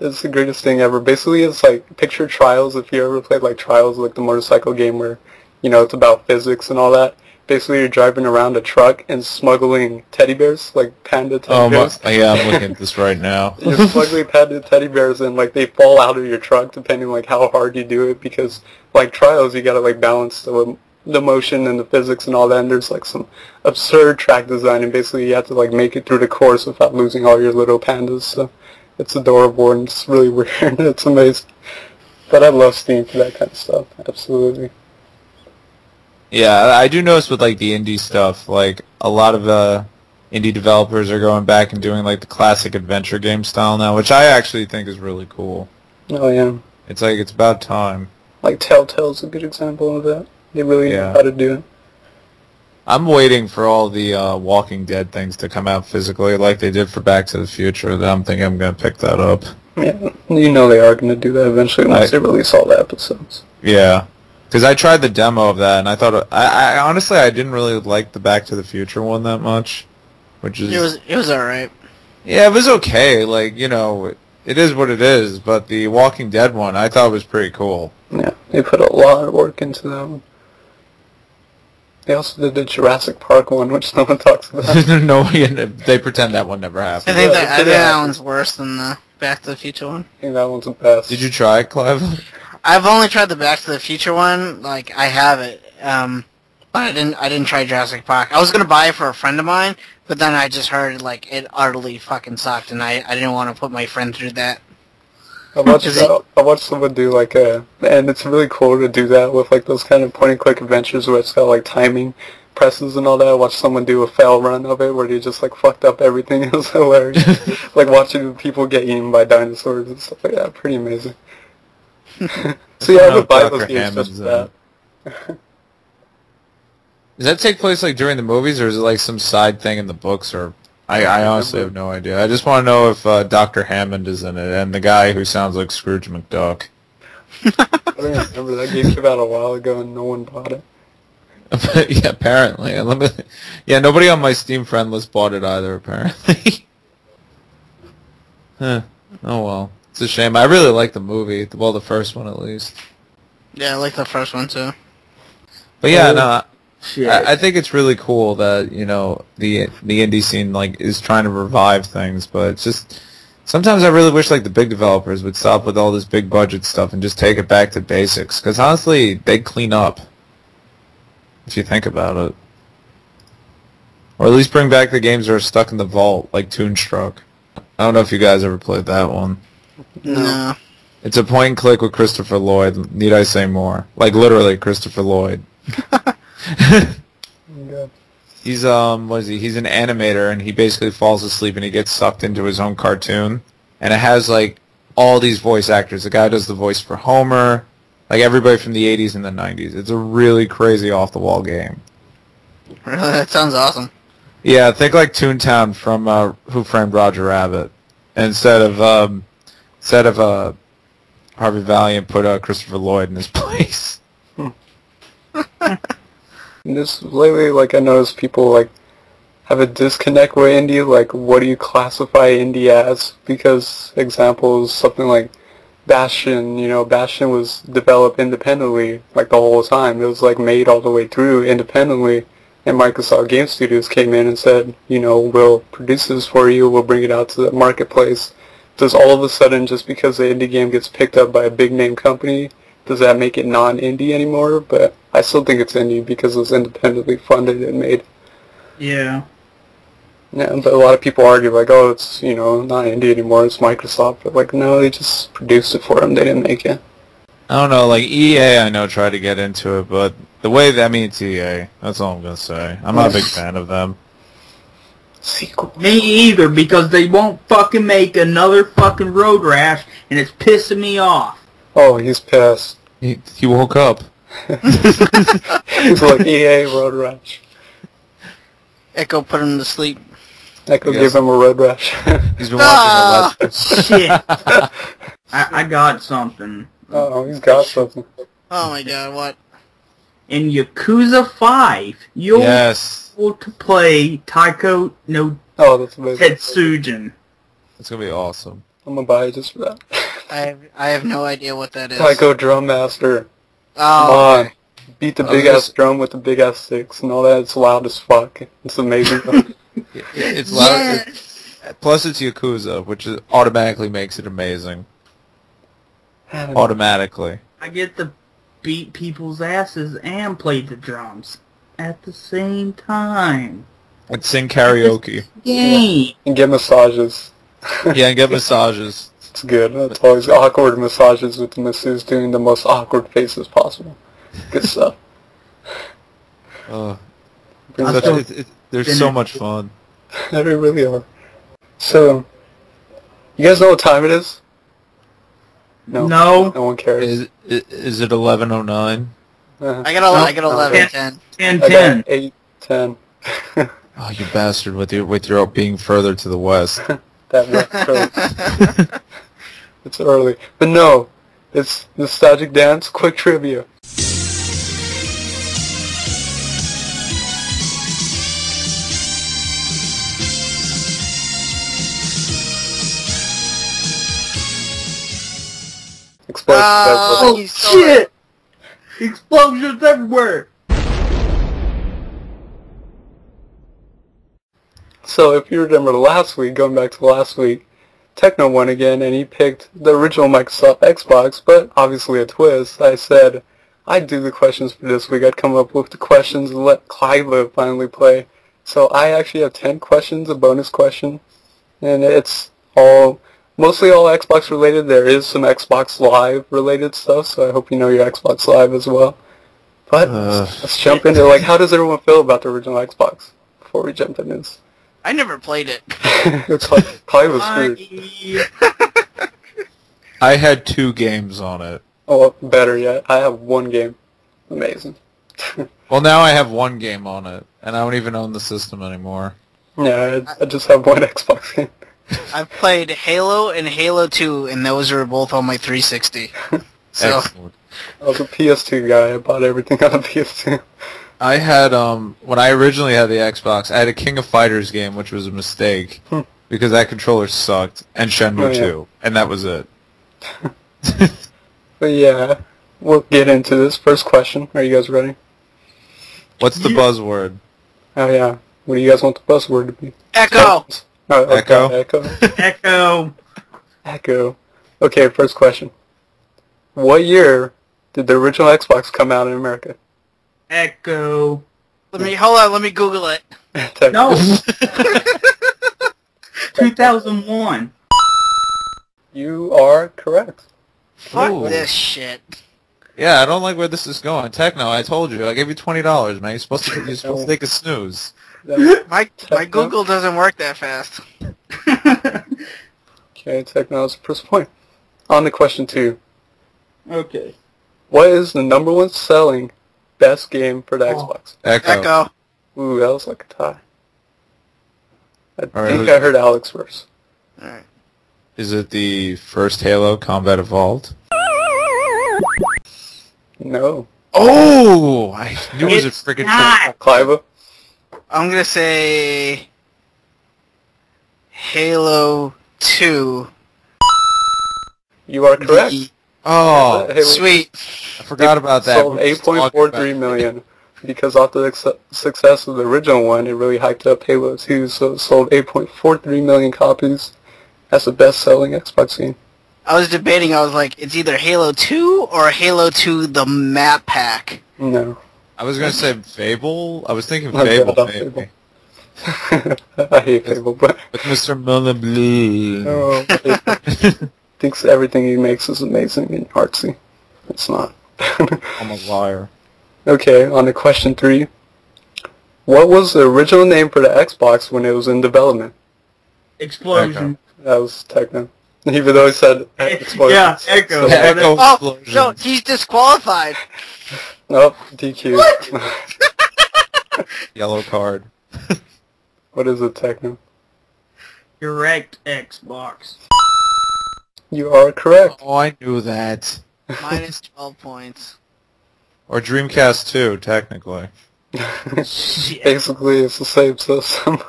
It's the greatest thing ever. Basically, it's like picture Trials. If you ever played like Trials, like the motorcycle game where, you know, it's about physics and all that. Basically, you're driving around a truck and smuggling teddy bears, like panda teddy bears. Yeah, I'm looking at this right now. You're smuggling panda teddy bears, and like they fall out of your truck depending like how hard you do it. Because like Trials, you gotta like balance the motion and the physics and all that. And there's like some absurd track design, and basically you have to like make it through the course without losing all your little pandas. So it's adorable and it's really weird. It's amazing. But I love Steam for that kind of stuff. Absolutely. Yeah, I do notice with like the indie stuff, like a lot of indie developers are going back and doing like the classic adventure game style now, which I actually think is really cool. Oh yeah. It's like, it's about time. Like Telltale's a good example of that. They really know how to do it. I'm waiting for all the Walking Dead things to come out physically, like they did for Back to the Future. That I'm thinking I'm going to pick that up. Yeah, you know they are going to do that eventually once they release all the episodes. Yeah. Because I tried the demo of that, and I thought, I honestly, I didn't really like the Back to the Future one that much, which is... It was alright. Yeah, it was okay, like, you know, it is what it is, but the Walking Dead one, I thought was pretty cool. Yeah, they put a lot of work into that one. They also did the Jurassic Park one, which no one talks about. No, they pretend that one never happened. I think that one's worse than the Back to the Future one. I think that one's the best. Did you try it, Cliva? I've only tried the Back to the Future one. Like, I have it, but I didn't try Jurassic Park. I was gonna buy it for a friend of mine, but then I just heard like it utterly fucking sucked, and I didn't want to put my friend through that. I watched someone do like and it's really cool to do that with like those kind of point-and-click adventures where it's got like timing presses and all that. I watched someone do a fail run of it where they just like fucked up everything. It was hilarious. Like watching people get eaten by dinosaurs and stuff like that. Pretty amazing. So yeah, I would buy those games just for that. Does that take place like during the movies, or is it like some side thing in the books? Or I honestly have no idea. I just want to know if Dr. Hammond is in it and the guy who sounds like Scrooge McDuck. I don't remember, that game came out a while ago and no one bought it. Yeah, apparently. Yeah, nobody on my Steam friend list bought it either, apparently. Huh. Oh well. It's a shame. I really like the movie. Well, the first one at least. Yeah, I like the first one too. But yeah, no, I think it's really cool that, you know, the indie scene like is trying to revive things, but it's just sometimes I really wish like the big developers would stop with all this big budget stuff and just take it back to basics, because honestly, they'd clean up if you think about it. Or at least bring back the games that are stuck in the vault, like Toonstruck. I don't know if you guys ever played that one. No. It's a point and click with Christopher Lloyd. Need I say more? Like literally Christopher Lloyd. He's what is he? He's an animator, and he basically falls asleep and he gets sucked into his own cartoon. And it has like all these voice actors. The guy does the voice for Homer, like everybody from the 80s and the 90s. It's a really crazy off the wall game. Really, that sounds awesome. Yeah, think like Toontown from Who Framed Roger Rabbit. And instead of Harvey Valiant, put Christopher Lloyd in his place. This lately, like I noticed people like have a disconnect with indie. Like, what do you classify indie as? Because examples, something like Bastion. You know, Bastion was developed independently like the whole time. It was like made all the way through independently, and Microsoft Game Studios came in and said, you know, we'll produce this for you. We'll bring it out to the marketplace. Does all of a sudden, just because the indie game gets picked up by a big name company, does that make it non-indie anymore? But I still think it's indie because it was independently funded and made. Yeah. Yeah, but a lot of people argue like, oh, it's, you know, not indie anymore, it's Microsoft. But like, no, they just produced it for them, they didn't make it. I don't know, like EA I know tried to get into it, but the way that, I mean, it's EA, that's all I'm going to say. I'm not a big fan of them. Sequel. Me either, because they won't fucking make another fucking Road Rash, and it's pissing me off. Oh, he's pissed. He woke up. He's like, EA, Road Rash. Echo put him to sleep. Echo gave him a Road Rash. He's been watching the Let's Shit. I got something. Oh, he's got something. Oh my god, what? In Yakuza 5, you'll be able to play Taiko no that's amazing. Tetsujin. It's going to be awesome. I'm going to buy it just for that. I have no idea what that is. Taiko Drum Master. Oh. Come on. Beat the big-ass drum with the big-ass sticks and all that. It's loud as fuck. It's amazing. It's loud. Plus it's Yakuza, which automatically makes it amazing. Automatically. I get to beat people's asses and play the drums at the same time. And sing karaoke. Yay! And get massages. Yeah, and get massages. It's good. It's always awkward massages with the masseuse doing the most awkward faces possible. Good stuff. They're so much fun. They really are. So, you guys know what time it is? No. No one cares. Is it 11:09? I got 11:10. 10:10. 8:10. Oh, you bastard! With your being further to the west. It's early, but no, it's Nostalgic Dance. Quick trivia. Oh shit! Explosions everywhere! So if you remember last week, going back to last week, Techno won again, and he picked the original Microsoft Xbox, but obviously a twist. I said I'd do the questions for this week. I'd come up with the questions and let Cliva finally play. So I actually have 10 questions, a bonus question, and it's mostly all Xbox related. There is some Xbox Live related stuff, so I hope you know your Xbox Live as well. But let's jump into, like, how does everyone feel about the original Xbox before we jump into this? I never played it. It's like Cliva's screwed. I had 2 games on it. Oh, better yet, I have 1 game. Amazing. Well, now I have 1 game on it, and I don't even own the system anymore. Yeah, I just have 1 Xbox game. I've played Halo and Halo 2, and those were both on my 360. So Excellent. I was a PS2 guy. I bought everything on the PS2. I had, when I originally had the Xbox, I had a King of Fighters game, which was a mistake, because that controller sucked, and Shenmue 2, and that was it. But yeah, we'll get into this. First question. Are you guys ready? What's the buzzword? Oh yeah. What do you guys want the buzzword to be? Echo. Oh, okay. Echo. Echo. Echo. Okay, first question. What year did the original Xbox come out in America? Echo. Let me Google it. No. 2001. You are correct. Fuck Ooh. this shit. Yeah, I don't like where this is going. Techno, I told you. I gave you $20, man. You're supposed to take a snooze. My Google doesn't work that fast. Okay, Techno is the first point. On to question 2. Okay. What is the #1 selling best game for the Xbox? Echo. Ooh, that was like a tie. I All right, think I heard Alex first. Alright. Is it the first Halo Combat Evolved? No. Oh! I knew it was a It's freaking... not. Cliva? I'm gonna say Halo 2. You are correct. Oh, Halo Sweet. I forgot about that. sold 8.43 million because after the success of the original one, it really hyped up Halo 2, so it sold 8.43 million copies. That's the best-selling Xbox game. I was debating, I was like, it's either Halo 2 or Halo 2 the map pack. No. I was going to say Fable. I was thinking Oh, Fable, God, maybe. I hate Fable, but... With Mr. Mullenblue. Oh, thinks everything he makes is amazing and artsy. It's not. I'm a liar. Okay, on to question 3. What was the original name for the Xbox when it was in development? Explosion. That was Techno. Even though he said explosion. Yeah, Echo. So, Echo Oh, explosion. no, he's disqualified. nope, DQ. Yellow card. What is it, Techno? Direct Xbox. You are correct. Oh, I knew that. Minus 12 points. Or Dreamcast 2, technically. Basically, it's the same system.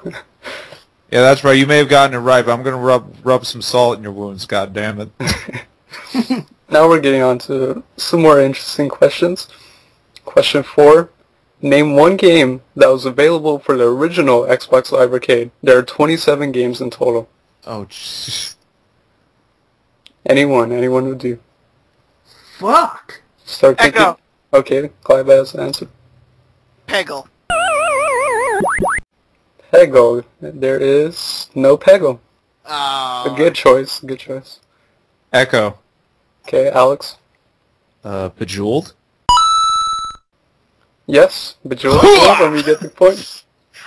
Yeah, that's right. You may have gotten it right, but I'm going to rub some salt in your wounds, God damn it. Now we're getting on to some more interesting questions. Question 4. Name one game that was available for the original Xbox Live Arcade. There are 27 games in total. Oh, jeez. Anyone would do. Fuck. Start thinking. Echo. Okay, Clive has the answer. Peggle. Peggle. There is no Peggle. Oh. A good choice. Good choice. Echo. Okay, Alex. Bejeweled? Yes, Bejeweled. Let me get the points.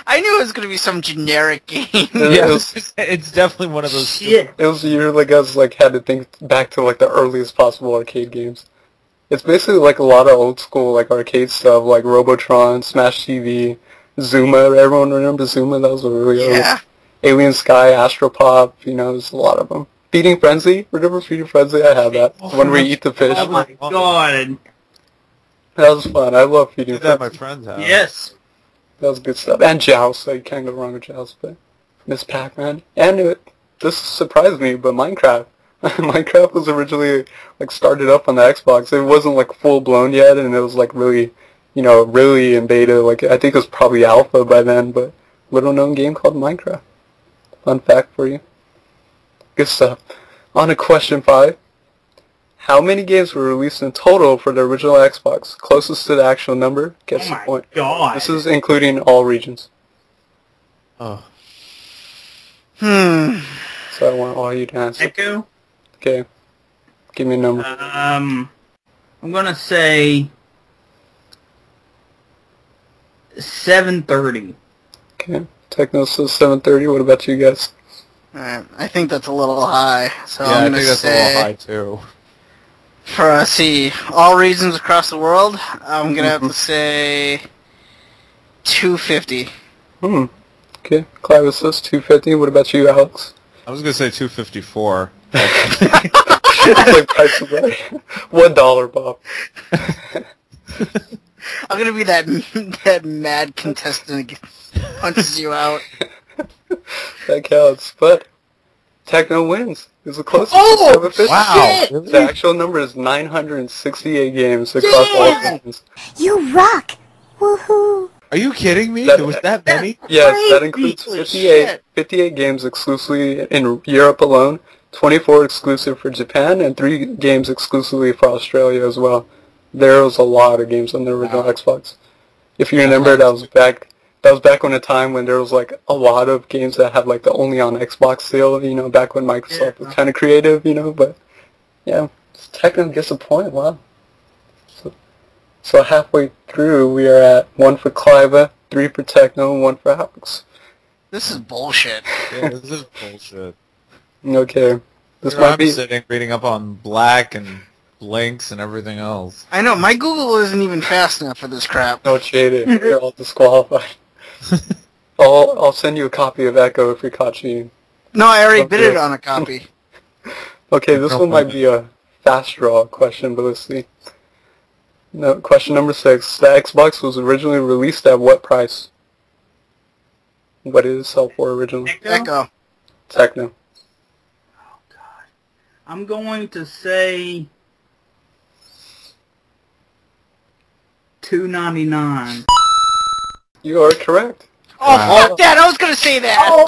I knew it was going to be some generic game. It's definitely one of those... Shit. It was you like us had to think back to like the earliest possible arcade games. It's basically like a lot of old school like arcade stuff like Robotron, Smash TV, Zuma. Everyone remember Zuma? That was a really early. Alien Sky, Astropop. You know, there's a lot of them. Feeding Frenzy. Remember Feeding Frenzy? I have that. When we eat the fish. Oh my god. That was fun. I love Feeding Did that at Frenzy. my friend's house. Yes. That was good stuff. And Joust. So you can't go wrong with Joust. But Miss Pac-Man. And this surprised me, but Minecraft. Minecraft was originally like started up on the Xbox. It wasn't like full blown yet, and it was like really, really in beta. Like I think it was probably alpha by then, but little known game called Minecraft. Fun fact for you. Good stuff. On to question 5. How many games were released in total for the original Xbox? Closest to the actual number gets the point. God. This is including all regions. Oh. So I want all you to answer. Echo? Okay. Give me a number. I'm gonna say 7:30. Okay. Techno says 7:30. What about you guys? Alright, I think that's a little high. So Yeah, I'm I gonna think that's a say, little high too. for see, all regions across the world, I'm gonna have to say 250. Okay. Cliva says 250. What about you, Alex? I was gonna say 254. Like price of right. $1, Bob. I'm gonna be that mad contestant that punches you out. That counts. But Techno wins. It's the closest. Oh, 750. Wow. shit! The actual number is 968 games across all regions. You rock! Woohoo! Are you kidding me? That- There was that many? Yes, that Crazy. includes Holy 58 games exclusively in Europe alone, 24 exclusive for Japan, and 3 games exclusively for Australia as well. There was a lot of games on the original Xbox. If you remember, that was back in a time when there was like a lot of games that had like the only on Xbox sale, you know, back when Microsoft was kind of creative, you know, but yeah, Techno gets a point. Wow. So halfway through, we are at 1 for Cliva, 3 for Techno, and 1 for Alex. This is bullshit. Yeah, this is bullshit. Okay. This You know, might I'm be... sitting reading up on Black and Blinks and everything else. I know, my Google isn't even fast enough for this crap. No cheating. You're all disqualified. I'll send you a copy of Echo if you're caught cheating. No, I already bid it on a copy. Okay, this one might be a fast draw question, but let's see. No, question number 6. The Xbox was originally released at what price? What did it sell for originally? Echo. Techno. Oh God. I'm going to say $2.99. You are correct. Oh, Wow. fuck that! I was gonna say that! Oh,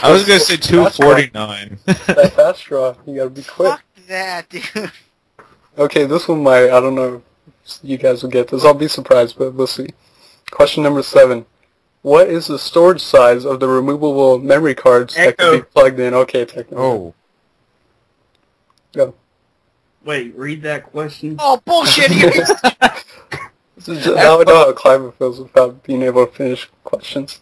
I was gonna say 249. That fast draw. You gotta be quick. Fuck that, dude. Okay, this one might, I don't know if you guys will get this. I'll be surprised, but we'll see. Question number 7. What is the storage size of the removable memory cards that can be plugged in? Okay, Techno. Oh. Go. wait, read that question. Oh, bullshit! This is just, now I know how Cliva feels about being able to finish questions.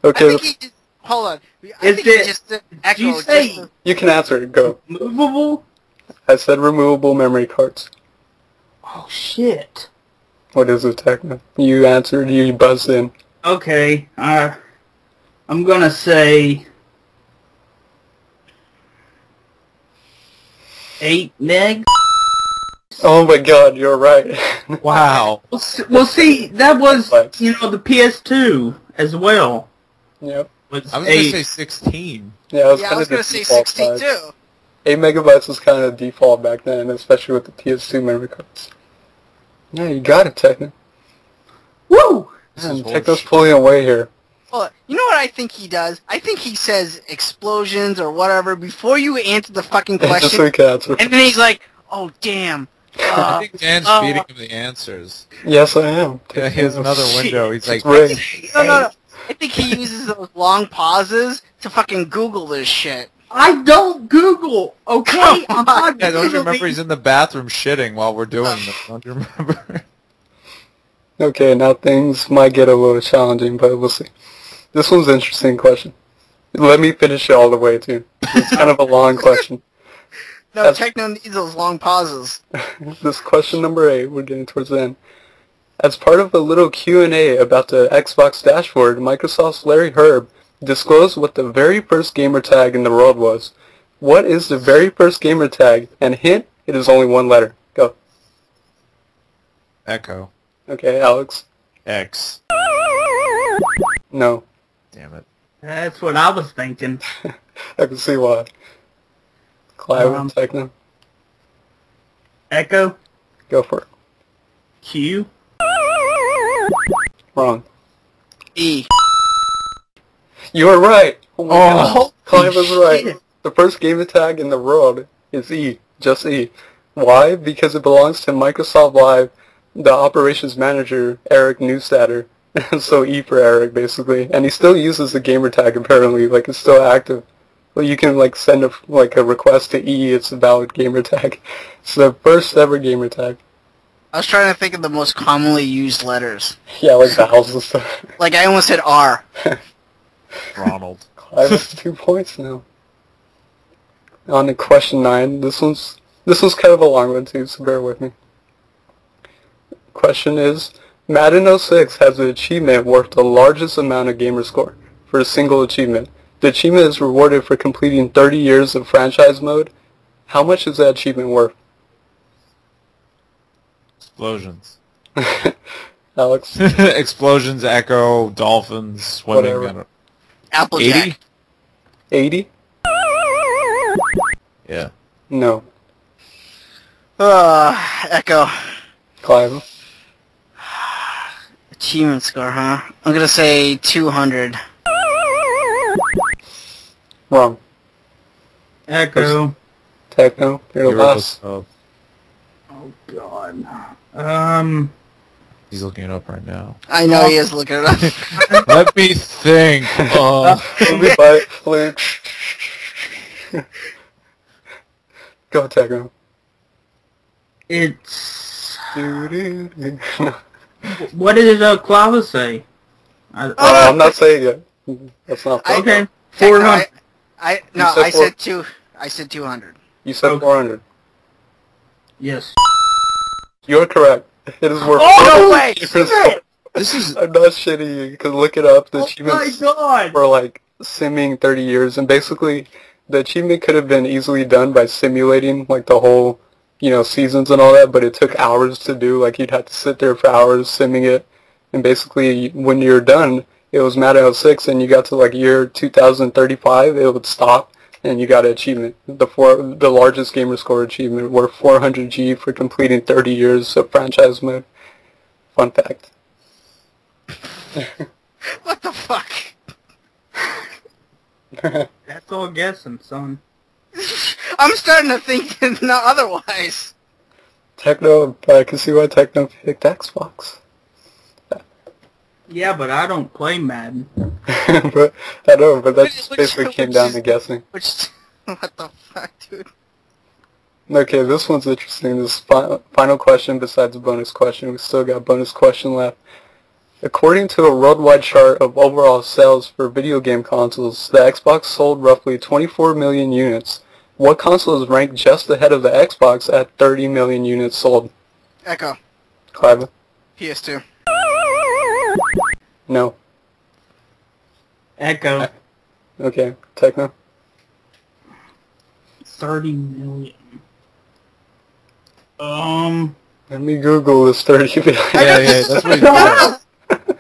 Okay, I think he just... Hold on. I Is think it- he just... Echo, you say- just... you can answer it. Go. Movable? I said removable memory cards. Oh shit. What is it, Techno? You answered, you buzzed in. Okay, I'm gonna say 8 meg. Oh my god, you're right. Wow. Well, see, that was, you know, the PS2 as well. Yep. Was I was 8. gonna say 16. Yeah, it was Yeah, I kind was of the gonna say default 16 size. too. 8 megabytes was kind of default back then, especially with the PS2 memory cards. Yeah, you got it, Techno. Woo! Man, Techno's pulling away here. Well, you know what I think he does? I think he says explosions or whatever before you answer the fucking Just so question, you can answer. and then he's like, "Oh damn." I think Dan's feeding him the answers. Yes, I am. Yeah, he has another window. He's like, Ring. No. I think he uses those long pauses to fucking Google this shit. I don't Google, okay? I'm not yeah, don't you Googling. remember he's in the bathroom shitting while we're doing this? Don't you remember? Okay, now things might get a little challenging, but we'll see. This one's an interesting question. Let me finish it all the way, too. It's kind of a long question. No, Techno needs those long pauses. This question number 8, we're getting towards the end. As part of a little Q&A about the Xbox dashboard, Microsoft's Larry Herb disclosed what the very first gamer tag in the world was. What is the very first gamer tag? And hint, it is only one letter. Go. Echo. Okay, Alex. X. No. Damn it. That's what I was thinking. I can see why. Clive, Techno. Echo, Go for it. Q. Wrong. E. You are right. Oh my God. Clive was right. shit. The first gamer tag in the world is E. Just E. Why? Because it belongs to Microsoft Live, the operations manager, Eric Newstatter. So E for Eric, basically. And he still uses the gamer tag, apparently. Like, it's still active. Well, you can, like, send a request to E. It's a valid gamer tag. It's the first ever gamer tag. I was trying to think of the most commonly used letters. Yeah, like vowels and stuff. Like, I almost said R. Ronald. Clive has 2 points now. On to question 9. This one's kind of a long one too, so bear with me. Question is, Madden 06 has an achievement worth the largest amount of gamer score for a single achievement. The achievement is rewarded for completing 30 years of franchise mode. How much is that achievement worth? Explosions. Alex? Explosions, Echo, dolphins, swimming. Whatever. Applejack. 80? Yeah. No. Echo. Clive? Achievement score, huh? I'm gonna say 200. Wrong. Echo. Techno? You're the last. Oh God. He's looking it up right now. I know he is looking it up. Let me think. Let me buy it, please. Go, Techno. It's... No. What did Cliva say? I'm not saying it. That's not fair. Okay. Techno, 400. I said 200. You said 400. Yes. You're correct. It is worth Oh, no way! This is... I'm not shitty. You can look it up. The achievements God! for, like, simming 30 years. And basically, the achievement could have been easily done by simulating, like, the whole, seasons and all that. But it took hours to do. Like, you'd have to sit there for hours simming it. And basically, when you're done, it was Madden 06, and you got to, like, year 2035, it would stop. And you got an achievement, the largest gamer score achievement, worth 400 G for completing 30 years of franchise mode. Fun fact. What the fuck? That's all guessing, son. I'm starting to think no otherwise. Techno, I can see why Techno picked Xbox. Yeah, but I don't play Madden. But that just basically came down to guessing. What the fuck, dude? Okay, this one's interesting. This final question besides a bonus question. We still got a bonus question left. According to a worldwide chart of overall sales for video game consoles, the Xbox sold roughly 24 million units. What console is ranked just ahead of the Xbox at 30 million units sold? Echo. Clive? PS2. No. Echo. Okay, Techno? 30 million. Let me Google this 30 million. Yeah, that's what he does.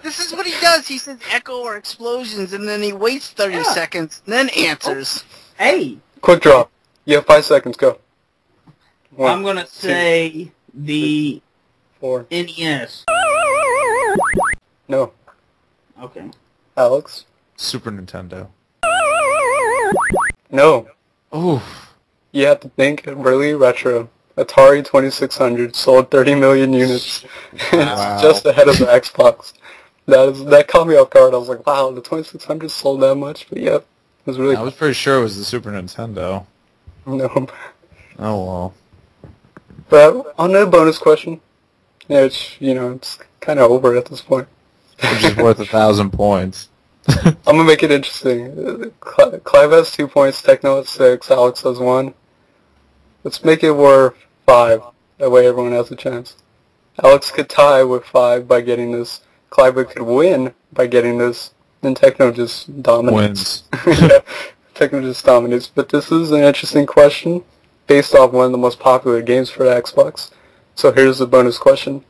This is what he does. He says echo or explosions, and then he waits 30 seconds, and then answers. Hey! Quick draw. You have 5 seconds, go. 1, I'm gonna say the 4. NES. No. Okay. Alex? Super Nintendo. No. Oof. You have to think really retro. Atari 2600 sold 30 million units. Wow. It's just ahead of the Xbox. That caught me off guard. I was like, wow, the 2600 sold that much? But yep, it was really I was pretty sure it was the Super Nintendo. No. Oh, well. But on the bonus question, yeah, it's kind of over at this point. Which is worth 1,000 points. I'm going to make it interesting. Clive has 2 points, Techno has 6, Alex has 1. Let's make it worth 5. That way everyone has a chance. Alex could tie with 5 by getting this. Clive could win by getting this. And Techno just dominates. Wins. Yeah, Techno just dominates. But this is an interesting question based off one of the most popular games for the Xbox. So here's the bonus question.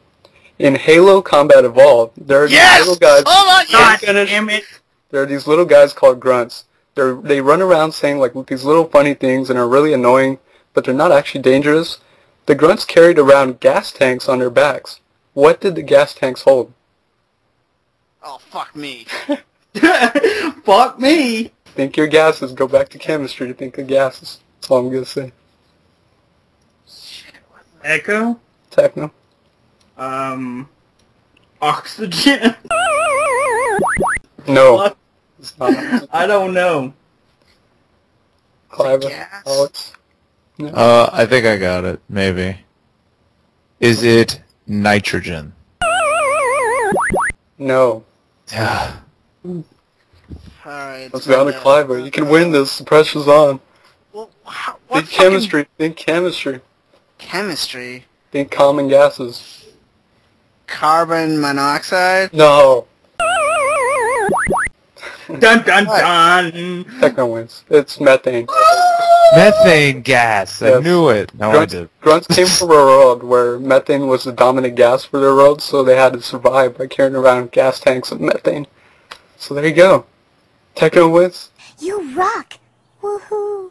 In Halo Combat Evolved, there are these little guys. Oh my God! Damn it! There are these little guys called grunts. They run around saying like these little funny things and are really annoying, but they're not actually dangerous. The grunts carried around gas tanks on their backs. What did the gas tanks hold? Oh, fuck me. Fuck me. Think your gases. Go back to chemistry. Think of gases. That's all I'm gonna say. Echo? Techno. Oxygen? No. What? It's not. I don't know. Cliva. gas? Alex. I think I got it. Maybe. Is it nitrogen? No. Yeah. Alright. Let's go to Cliva. You can win this. The pressure's on. Well, Think what chemistry. Think chemistry. Chemistry? Think common gases. Carbon monoxide? No. Dun dun dun! Techno wins. It's methane. Methane gas. I Yes. knew it. No, I did. Grunts came from a world where methane was the dominant gas for their world, so they had to survive by carrying around gas tanks of methane. So there you go. Techno wins. You rock! Woohoo!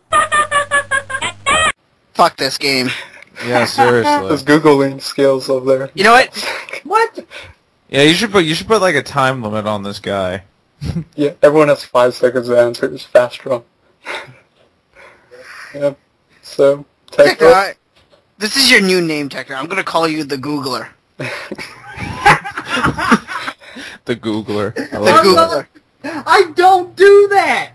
Fuck this game. Yeah, seriously. Those Googling skills over there. You know what? What? Yeah, you should put like a time limit on this guy. Yeah, everyone has 5 seconds to answer. It's fast draw. Yeah. So, Techno. Techno, this is your new name, Techno. I'm gonna call you the Googler. The Googler. I The like Googler. I don't do that!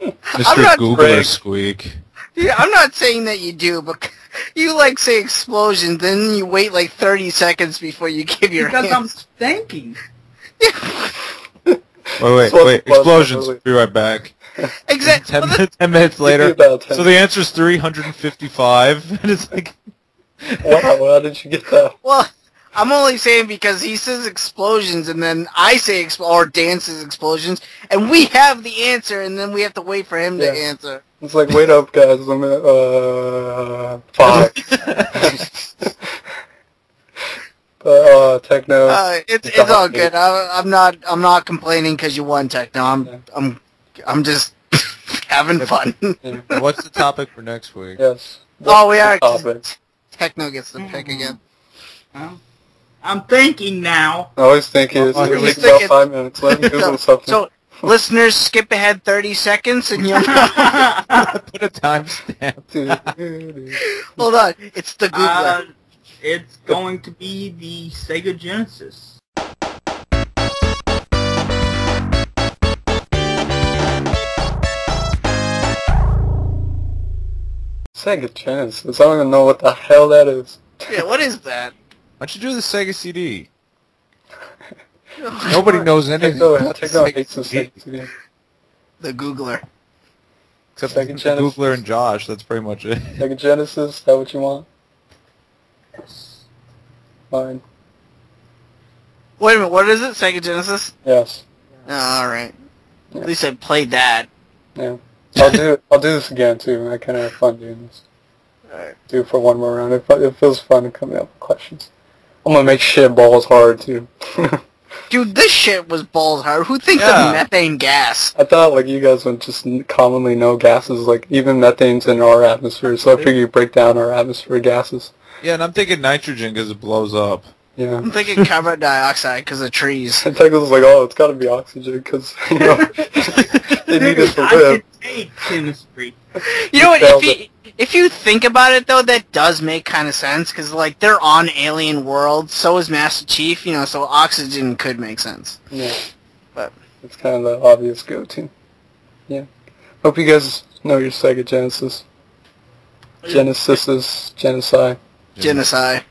Mr. not Googler Greg. Squeak. Yeah, I'm not saying that you do, but you like say explosions, then you wait like 30 seconds before you give your Because I'm answer. thinking. Wait. Explosions. Be right back. Exactly. 10 minutes later. About 10. So the answer's 355. And it's like... Wow, how did you get that? Well, I'm only saying because he says explosions, and then I say or Dan says explosions, and we have the answer, and then we have to wait for him to Yeah. answer. It's like, wait up, guys. I'm fuck. But, Techno. It's all good. I'm not complaining because you won, Techno. I'm just having fun. Yeah. What's the topic for next week? Yes. Oh, we are. Topic. Techno gets the pick again. Well, I'm thinking now. I always think it's Oh, going to he's take about thinking- 5 minutes. Let me Google something. So, listeners, skip ahead 30 seconds, and you'll Put a timestamp. hold on. It's the Googler. It's going to be the Sega Genesis. Sega Genesis. I don't even know what the hell that is. Yeah, what is that? Why don't you do the Sega CD? Nobody knows anything Techno about the Techno Sega hates the CD. Sega CD. The Googler. Except Sega Genesis. Googler and Josh. That's pretty much it. Sega Genesis, is that what you want? Yes. Fine. Wait a minute, what is it? Sega Genesis? Yes. Oh, alright. Yeah. At least I played that. Yeah. I'll do this again too. I kind of have fun doing this. Alright. Do it for one more round. It feels fun coming up with questions. I'm gonna make shit balls hard too. Dude, this shit was balls hard. Who thinks Yeah. of methane gas? I thought like you guys would just commonly know gases, like even methane's in our atmosphere, so I figured you break down our atmosphere gases. Yeah, and I'm thinking nitrogen because it blows up. Yeah. I'm thinking carbon dioxide because of trees. And Techno's like, oh, it's gotta be oxygen, because, you know, they need it to I live. can take chemistry. You know what? Nailed If you think about it, though, that does make kind of sense because, like, they're on alien worlds. So is Master Chief, you know. So oxygen could make sense. Yeah. But It's kind of the obvious go-to. Yeah. Hope you guys know your Sega Genesis. Genesises. Genocide. genocide.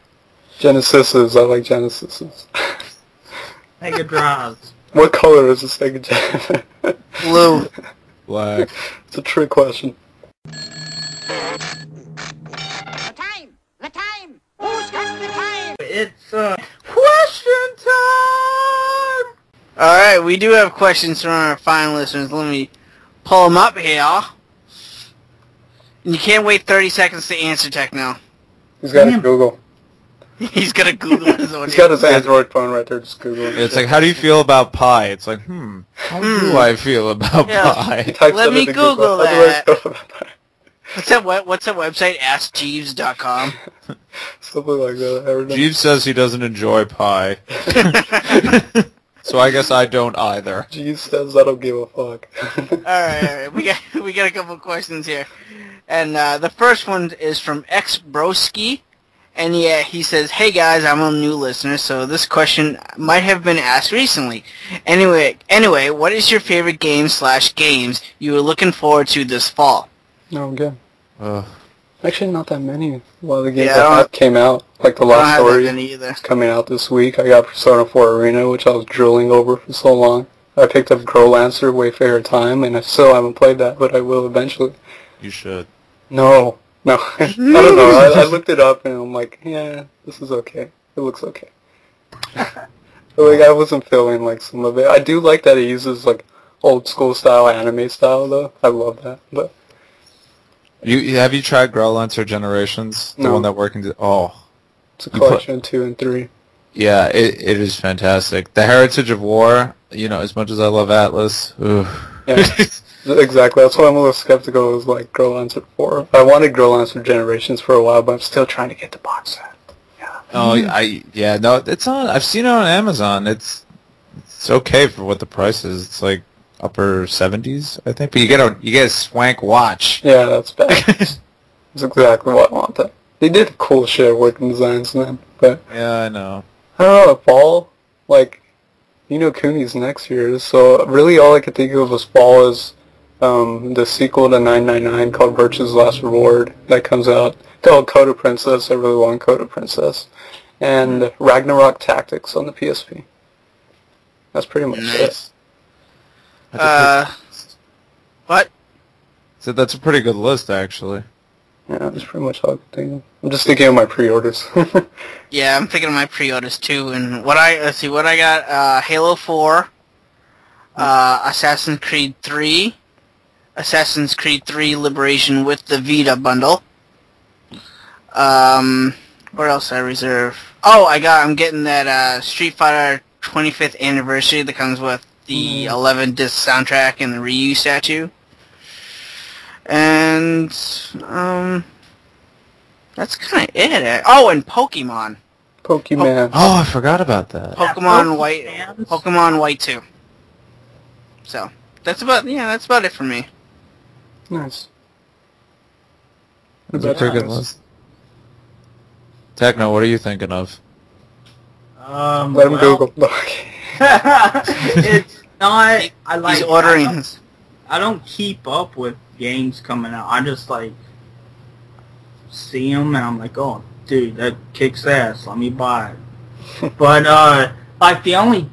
Genesises. I like Genesises. Mega Drives. What color is the Sega Genesis? Blue. Black. It's a trick question. The time! Who's got the time? It's question time. All right, we do have questions from our fine listeners. Let me pull them up here. And you can't wait 30 seconds to answer, Techno. He's got his Google. He's gonna Google his own. He's got his Android phone right there, just Google it. It's like, how do you feel about pie? It's like, how do I feel about Yeah. pie? Types Let that me into Google How do I that. feel about pie? What's that website? AskJeeves.com. Something like that. I remember. Jeeves says he doesn't enjoy pie. So I guess I don't either. G says I don't give a fuck. Alright, we got a couple questions here. And the first one is from XBroski. And yeah, he says, "Hey guys, I'm a new listener, so this question might have been asked recently. Anyway, what is your favorite game/games you were looking forward to this fall?" No, I'm good. Actually, not that many. A lot of the games Yeah, that came out, like The Lost Story, either. is coming out this week. I got Persona 4 Arena, which I was drooling over for so long. I picked up Growlancer, Wayfarer Time, and I still haven't played that, but I will eventually. You should. No, I don't know. I looked it up, and I'm like, yeah, this is okay. It looks okay. Like, I wasn't feeling like some of it. I do like that it uses like old school style anime style, though. I love that, but. Have you tried Growlancer Generations? The one that working it's a collection 2 and 3. Yeah, it is fantastic. The Heritage of War, as much as I love Atlas, Yeah, exactly. That's why I'm a little skeptical. It was like Growlancer 4. I wanted Growlancer Generations for a while, but I'm still trying to get the box set. Yeah. Oh, it's on. I've seen it on Amazon. It's okay for what the price is. It's like upper 70s, I think. But you get a swank watch. Yeah, that's bad. That's exactly what I wanted. They did cool shit working designs then, but yeah, I know. I don't know. Fall, like, Kuni's next year, so really all I could think of was Fall is the sequel to 999 called Virtue's Last Reward that comes out. Called Coda Princess. I really want Coda Princess, and Ragnarok Tactics on the PSP. That's pretty much it. What? So that's a pretty good list, actually. Yeah, that's pretty much all I can think of. I'm just thinking of my pre-orders. Yeah, I'm thinking of my pre-orders too, and what I got: Halo 4, Assassin's Creed 3, Assassin's Creed 3 Liberation with the Vita bundle. What else I reserve? Oh, I'm getting that Street Fighter 25th anniversary that comes with the 11-disc soundtrack and the Ryu statue. And, that's kind of it. Oh, and Pokemon. Pokemon. Oh, I forgot about that. Pokemon White 2. So, that's about it for me. Nice. That's a pretty good list. Techno, what are you thinking of? Let him Google. It's not. He's ordering. I don't keep up with games coming out. I just see them and I'm like, oh, dude, that kicks ass. Let me buy it. But the only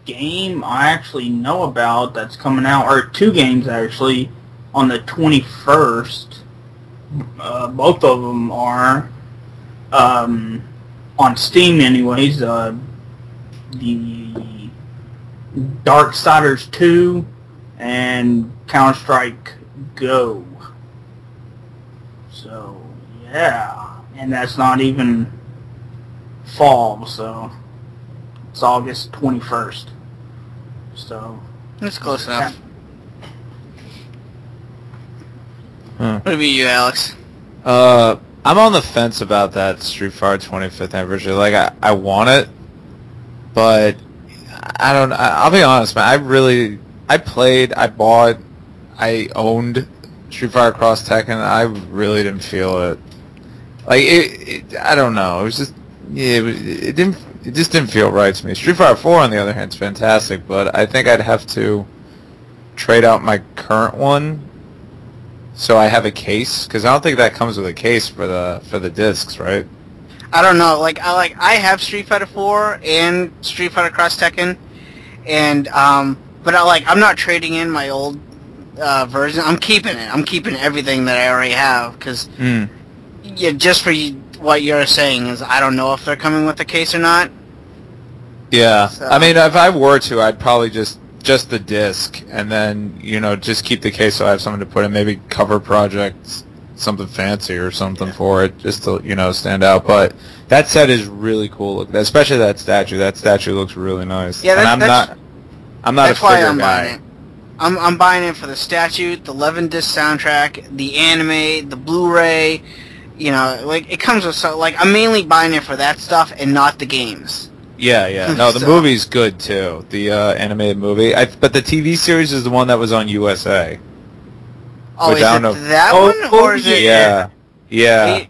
game I actually know about that's coming out, or 2 games actually, on the 21st. Both of them are on Steam, anyways. The Darksiders 2 and Counter-Strike Go. So, yeah. And that's not even fall, so it's August 21st. So, that's close enough. What about you, Alex? I'm on the fence about that Street Fighter 25th anniversary. Like, I want it, but I don't. I'll be honest, man. I played, I bought, I owned Street Fighter Cross Tekken. I really didn't feel it. Like I don't know. It was just, it just didn't feel right to me. Street Fighter 4, on the other hand, is fantastic, but I think I'd have to trade out my current one so I have a case, because I don't think that comes with a case for the discs, right? I don't know. I have Street Fighter 4 and Street Fighter Cross Tekken, and but I'm not trading in my old version. I'm keeping it. I'm keeping everything that I already have, because just for what you're saying is I don't know if they're coming with a case or not. Yeah, so. I mean, if I were to, I'd probably just the disc, and then just keep the case so I have something to put in, maybe cover projects, something fancy or something for it, just to stand out. But that set is really cool, especially that statue. That statue looks really nice. Yeah, I'm not that's a figure why I'm guy. buying it. I'm buying it for the statue, the 11-disc soundtrack, the anime, the Blu-ray. It comes with I'm mainly buying it for that stuff and not the games. Yeah. No, the movie's good too. The animated movie. But the TV series is the one that was on USA. Oh, is it that one, or is it? Yeah.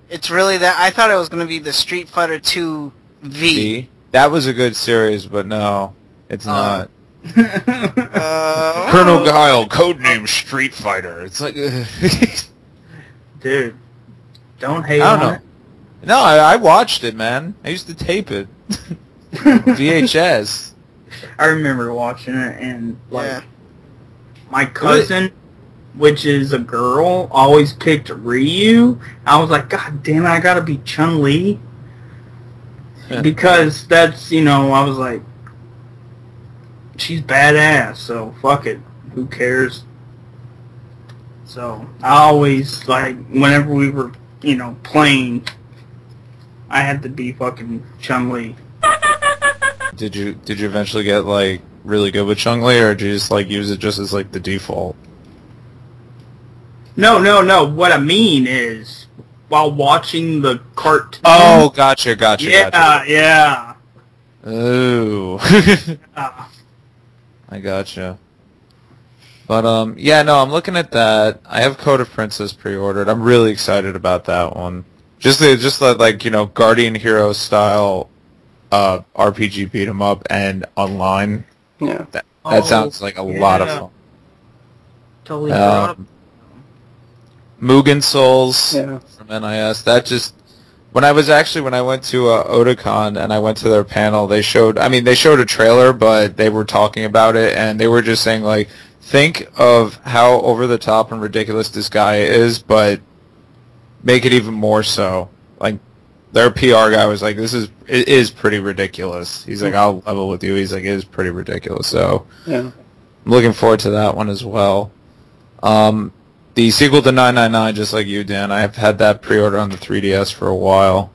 It's really that. I thought it was going to be the Street Fighter 2 V. That was a good series, but no, it's not. Colonel Guile, codename Street Fighter. It's like, dude, don't hate on it. No, I watched it, man. I used to tape it. VHS. I remember watching it, and my cousin, which is a girl, always picked Ryu. I was like, God damn it, I gotta be Chun-Li. Because that's, I was like, she's badass, so fuck it. Who cares? So, I always, whenever we were, playing, I had to be fucking Chun-Li. Did you eventually get, really good with Chun-Li, or did you just, use it just as, the default? No. What I mean is, while watching the cartoon... Oh, gotcha. Yeah. Ooh. I gotcha. But, I'm looking at that. I have Code of Princess pre-ordered. I'm really excited about that one. Just that, Guardian Hero style RPG beat 'em up and online. Yeah. That sounds like a lot of fun. Totally. Mugen Souls from NIS. That just... When I went to Otakon and I went to their panel, they showed a trailer, but they were talking about it, and they were just saying, think of how over the top and ridiculous this guy is, but make it even more so. Their PR guy was like, it is pretty ridiculous. He's like, I'll level with you. He's like, it is pretty ridiculous. So, I'm looking forward to that one as well. The sequel to 999, just like you, Dan, I've had that pre-order on the 3DS for a while.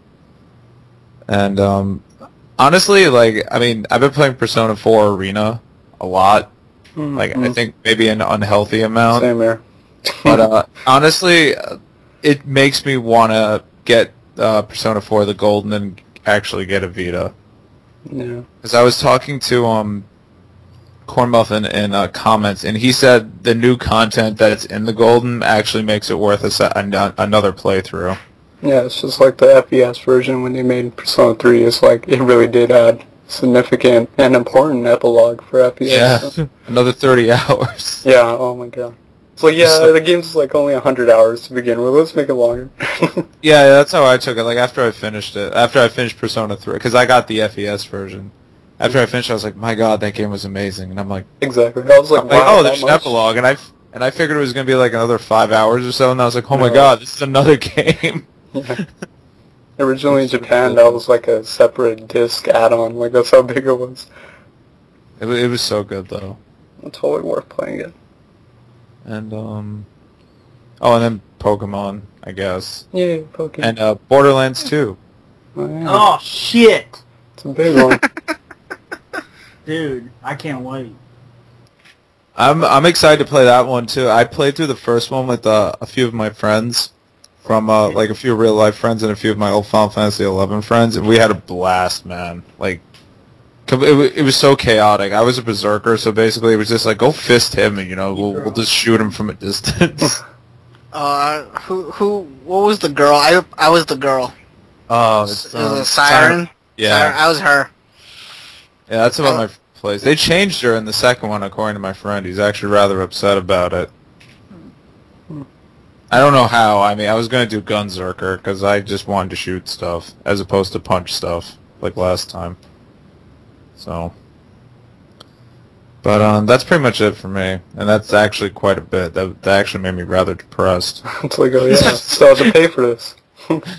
And, honestly, I've been playing Persona 4 Arena a lot. I think maybe an unhealthy amount. Same here. But, honestly, it makes me want to get Persona 4 the Golden and actually get a Vita. Yeah. Because I was talking to, Cornmuffin in comments, and he said the new content that's in the Golden actually makes it worth another playthrough. Yeah, it's just like the FES version when they made Persona 3. It's like it really did add significant and important epilogue for FES. Yeah, so. Another 30 hours. Yeah, oh my god. It's like, the game's only 100 hours to begin with. Let's make it longer. Yeah, that's how I took it. After I finished Persona 3, because I got the FES version. After I finished, I was like, my god, that game was amazing. And I'm like... Exactly. I was like, wow, there's an epilogue. And I figured it was going to be another 5 hours or so, and I was like, oh my god, this is another game. Yeah. Originally in Japan, that was a separate disc add-on. That's how big it was. It was so good, though. It's totally worth playing it. And, and then Pokemon, I guess. Yeah, Pokemon. And, Borderlands 2. Oh, yeah. Oh, shit! It's a big one. Dude, I can't wait. I'm excited to play that one too. I played through the first one with a few of my friends, from a few real life friends and a few of my old Final Fantasy 11 friends, and we had a blast, man. It was so chaotic. I was a berserker, so basically it was just go fist him, and we'll just shoot him from a distance. What was the girl? I was the girl. Oh, it was a Siren. Yeah, Siren. I was her. Yeah, that's about my place. They changed her in the second one, according to my friend. He's actually rather upset about it. I don't know how. I was going to do Gunzerker, because I just wanted to shoot stuff, as opposed to punch stuff, like last time. So. But, that's pretty much it for me. And that's actually quite a bit. That actually made me rather depressed. It's like, oh yeah, still have to pay for this.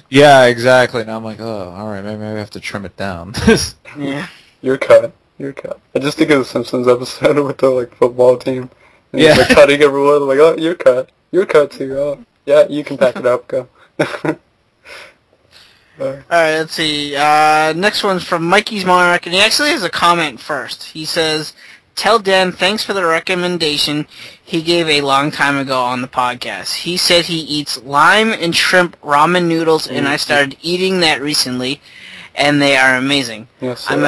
Yeah, exactly. Now I'm like, oh, alright, maybe I have to trim it down. Yeah. You're cut. I just think of the Simpsons episode with the football team. And yeah. He's cutting everyone. Like, oh, you're cut. You're cut too. Oh, yeah, you can pack it up. Go. Alright, let's see. Next one's from Mikey's Monarch, and he actually has a comment first. He says, "Tell Dan thanks for the recommendation he gave a long time ago on the podcast. He said he eats lime and shrimp ramen noodles, and I started eating that recently. and they are amazing. Yes, I'm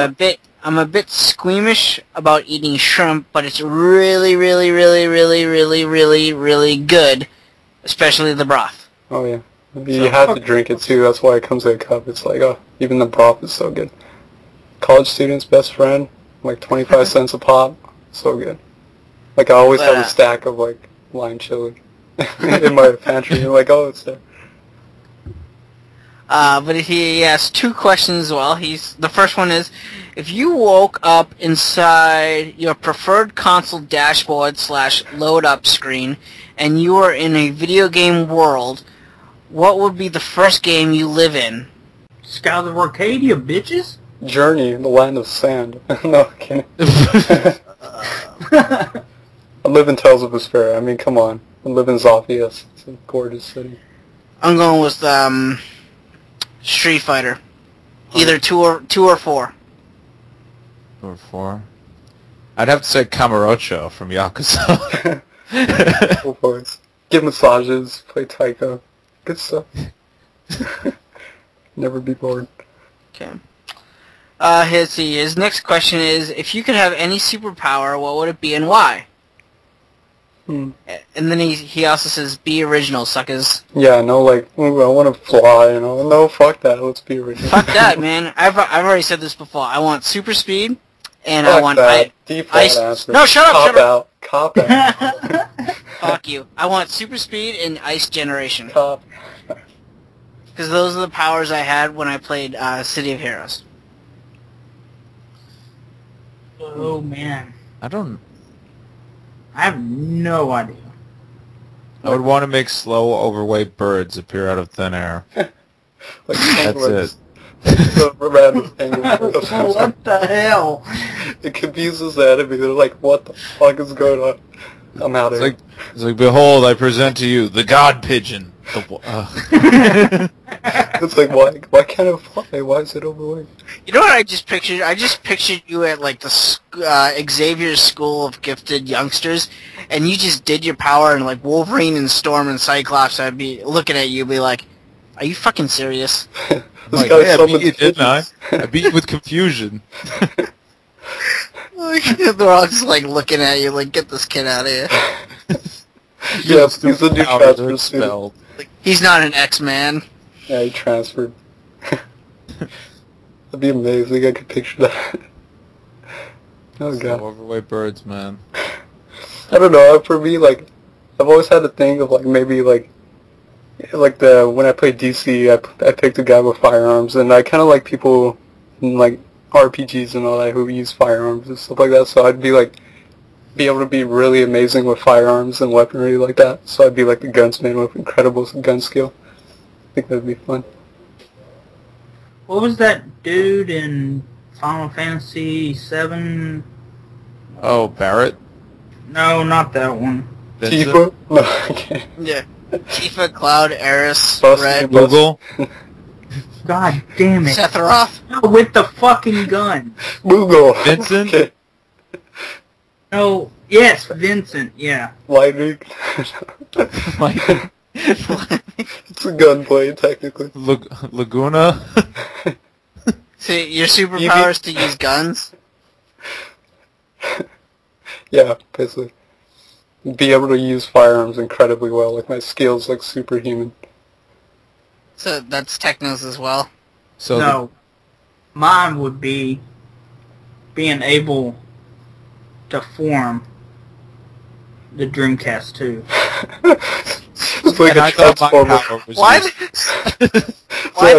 a bit squeamish about eating shrimp, but it's really, really, really, really, really, really, really good, especially the broth. Oh yeah, you have to drink it too. That's why it comes in a cup. It's like, oh, even the broth is so good. College student's best friend, like 25 cents a pop. So good. Like I always have a stack of like lime chili in my pantry. You're like, oh, it's there. But he asked 2 questions as well. The first one is, if you woke up inside your preferred console dashboard / load up screen, and you were in a video game world, what would be the first game you live in? Skies of Arcadia, bitches. Journey, the land of sand. No, I can't. I live in Tales of Vesperia. I mean, come on. I live in Zophius. It's a gorgeous city. I'm going with Street Fighter. Either 2 or 4. 2 or 4. I'd have to say Kamurocho from Yakuza. Cool boys. Give massages, play taiko. Good stuff. Never be bored. Okay. His next question is, if you could have any superpower, what would it be and why? And then he also says, be original, suckers. Yeah, no, like, ooh, I want to fly, you know. No, fuck that. Let's be original. Fuck that, man. I've already said this before. I want super speed, and I want ice. No, shut up. Cop out. Fuck you. I want super speed and ice generation. Cop. Because those are the powers I had when I played City of Heroes. Oh man, I have no idea. I would want to make slow, overweight birds appear out of thin air. That's it. What the hell? It confuses the enemy. They're like, what the fuck is going on? I'm out of here. It's like, behold, I present to you the god pigeon. It's like, why can't it fly? Why is it overweight? You know what I just pictured? I just pictured you at like the Xavier's School of Gifted Youngsters, and you just did your power, and like Wolverine and Storm and Cyclops, I'd be looking at you, be like, "Are you fucking serious?" Like, hey, I beat you, didn't I? I beat you with confusion. They're all just like looking at you, like, "Get this kid out of here." Yeah, he's a new transfer student. He's not an X-Man. Yeah, he transferred. That'd be amazing. I could picture that. Oh god. So overweight birds, man. I don't know. For me, like, I've always had a thing of like maybe like when I played DC, I picked a guy with firearms, and I kind of like people in like RPGs and all that who use firearms and stuff like that. So I'd be able to be really amazing with firearms and weaponry like that. So I'd be like the gunsman with incredible gun skill. I think that'd be fun. What was that dude in Final Fantasy VII? Oh, Barrett? No, not that one. Tifa? No, I can't. Yeah. Tifa, Cloud, Eris, Red. Moogle? God damn it. Sephiroth? No, with the fucking gun. Moogle. Vincent? Okay. No, yes, Vincent, yeah. Lightning. It's a gunplay, technically. Laguna? So your superpower is to use guns? Yeah, basically. Be able to use firearms incredibly well. Like, my skills, like, superhuman. So that's Techno's as well? So no. Mine would be being able to form the Dreamcast 2. It's like a transformer. Why the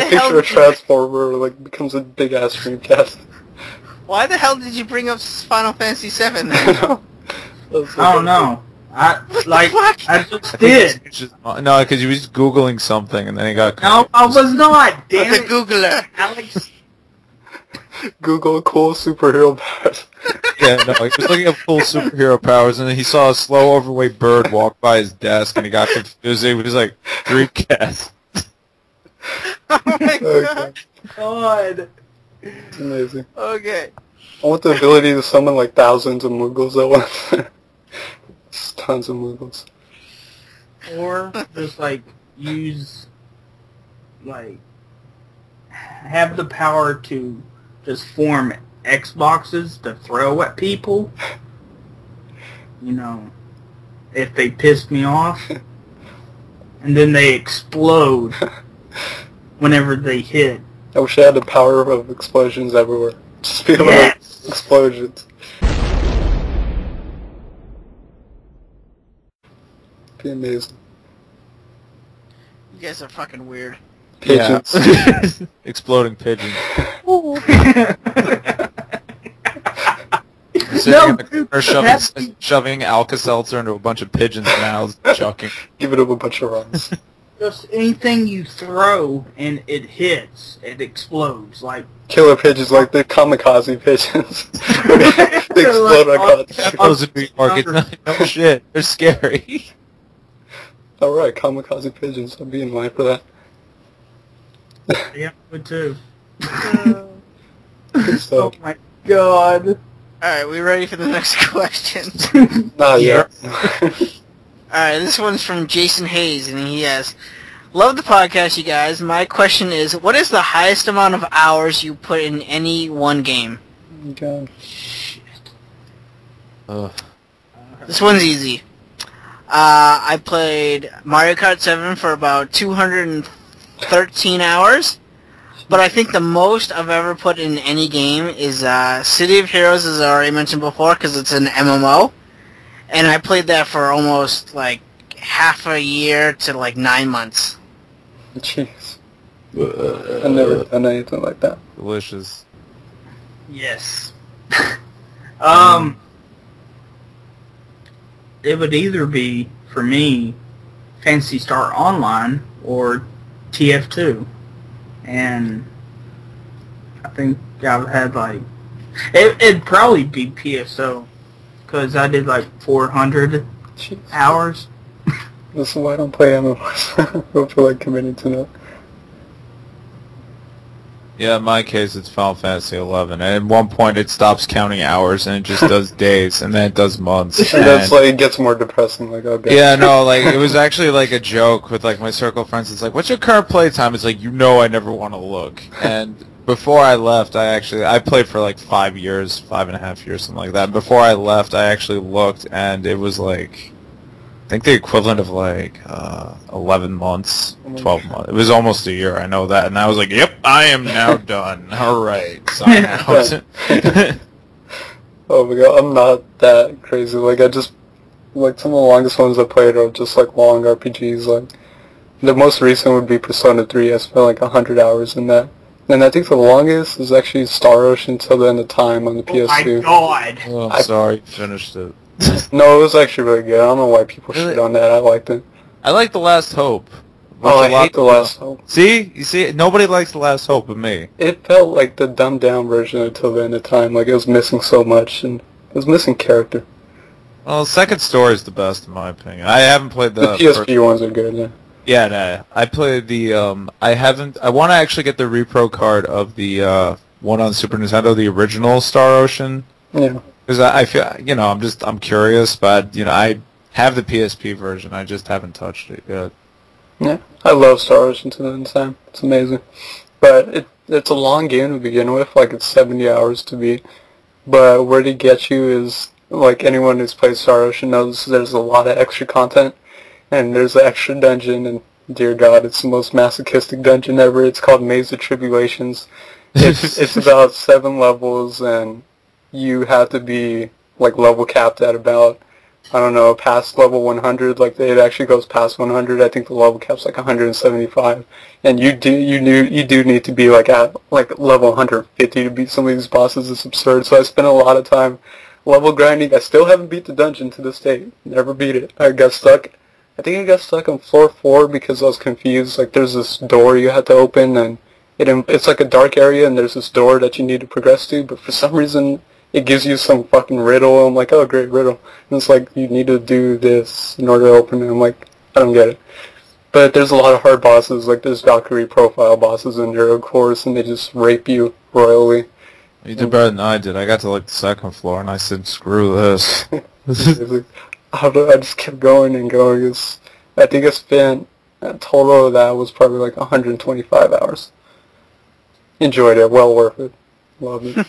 hell picture a transformer like becomes a big ass Dreamcast. Why the hell did you bring up Final Fantasy VII then? I don't know. I just did. No, because he was Googling something and then he got... No, I was not, damn it. The Googler. Alex. Google cool superhero powers. Yeah, no, he was looking at full superhero powers and then he saw a slow, overweight bird walk by his desk and he got confused. He was like, Dreamcast. Oh my god. God. It's amazing. Okay. I want the ability to summon like thousands of Moogles at once. Just tons of Moogles. Or just like use like have the power to just form Xboxes to throw at people. You know, if they piss me off. And then they explode whenever they hit. I wish I had the power of explosions everywhere. Just be like explosions. Be amazing. You guys are fucking weird. Pigeons. Yeah. Exploding pigeons. Sitting in the corner shoving Alka-Seltzer into a bunch of pigeons' mouths, chucking. Give it up a bunch of runs. Just anything you throw and it hits, it explodes. Like killer pigeons, like the kamikaze pigeons. They explode on God. Those in New York, no shit. They're scary. Alright, kamikaze pigeons. I'll be in line for that. Yeah, me too. So, oh my god. Alright, we ready for the next question? not yet. Alright, this one's from Jason Hayes, and he has, love the podcast, you guys. My question is, what is the highest amount of hours you put in any one game? Oh god. Shit. This one's easy. I played Mario Kart 7 for about 213 hours. But I think the most I've ever put in any game is City of Heroes, as I already mentioned before, because it's an MMO. And I played that for almost, like, half a year to, like, 9 months. Jeez. I've never done anything like that. Delicious. Yes. It would either be, for me, Phantasy Star Online or TF2. And I think I've had, like... It'd probably be PSO. Because I did, like, 400 hours. This is why I don't play MMOs. I don't feel like committing to that. Yeah, in my case, it's Final Fantasy 11. And at one point, it stops counting hours, and it just does days, and then it does months. And that's like, it gets more depressing, like, okay. Yeah, no, like, it was actually, like, a joke with, like, my circle of friends. It's like, what's your current playtime? It's like, you know I never want to look. And before I left, I played for, like, 5 years, 5.5 years, something like that. Before I left, I actually looked, and it was, like, I think the equivalent of, like, 11 months, 12 months. It was almost a year, I know that. And I was like, yep, I am now done. All right, sign out. Oh my god, I'm not that crazy. Like, I just, like, some of the longest ones I played are just, like, long RPGs. Like, the most recent would be Persona 3. I spent, like, 100 hours in that. And I think the longest is actually Star Ocean Till the End of Time on the PS2. Oh my god! Oh, I'm sorry, you finished it. No, it was actually really good. I don't know why people shit on that. I liked it. I like The Last Hope. I hate The Last Hope. See? You see? Nobody likes The Last Hope but me. It felt like the dumbed down version of Till the End of Time. Like, it was missing so much, and it was missing character. Well, Second Story is the best, in my opinion. I haven't played the PSP ones are good, yeah. Yeah, no. I played the, I want to actually get the repro card of the, one on Super Nintendo, the original Star Ocean. Yeah. Because I feel, you know, I'm curious, but, you know, I have the PSP version, I just haven't touched it yet. Yeah, I love Star Ocean Till the End of Time. It's amazing. But it's a long game to begin with, like, it's 70 hours to beat. But where to get you is, like, anyone who's played Star Ocean knows there's a lot of extra content. And there's an extra dungeon, and dear God, it's the most masochistic dungeon ever. It's called Maze of Tribulations. It's about 7 levels, and you have to be, like, level capped at about, I don't know, past level 100. Like, it actually goes past 100. I think the level cap's like 175. And you do need to be, like, at, like, level 150 to beat some of these bosses. It's absurd. So I spent a lot of time level grinding. I still haven't beat the dungeon to this date. Never beat it. I got stuck. I think I got stuck on floor 4 because I was confused. Like, there's this door you had to open, and it's like a dark area, and there's this door that you need to progress to, but for some reason, it gives you some fucking riddle. I'm like, oh, great, riddle. And it's like, you need to do this in order to open it. I'm like, I don't get it. But there's a lot of hard bosses. Like, there's Valkyrie profile bosses in there, of course, and they just rape you royally. You did better than I did. I got to, like, the 2nd floor, and I said, screw this. I just kept going and going. I think I spent, a total of that was probably like 125 hours. Enjoyed it. Well worth it. Loved it.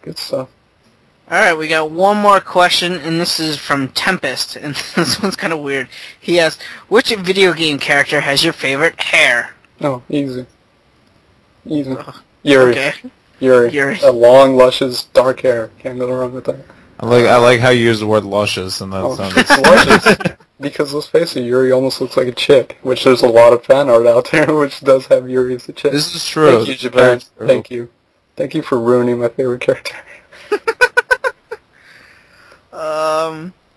Good stuff. Alright, we got one more question, and this is from Tempest, and this one's kind of weird. He asked, which video game character has your favorite hair? Oh, easy. Easy. Yuri. Okay. Yuri. A long, luscious, dark hair. Can't go wrong with that. I like how you use the word luscious, and that sounds... It's luscious. Because let's face it, Yuri almost looks like a chick, which there's a lot of fan art out there which does have Yuri as a chick. This is true. Thank you, Japan. Thank you. Thank you for ruining my favorite character.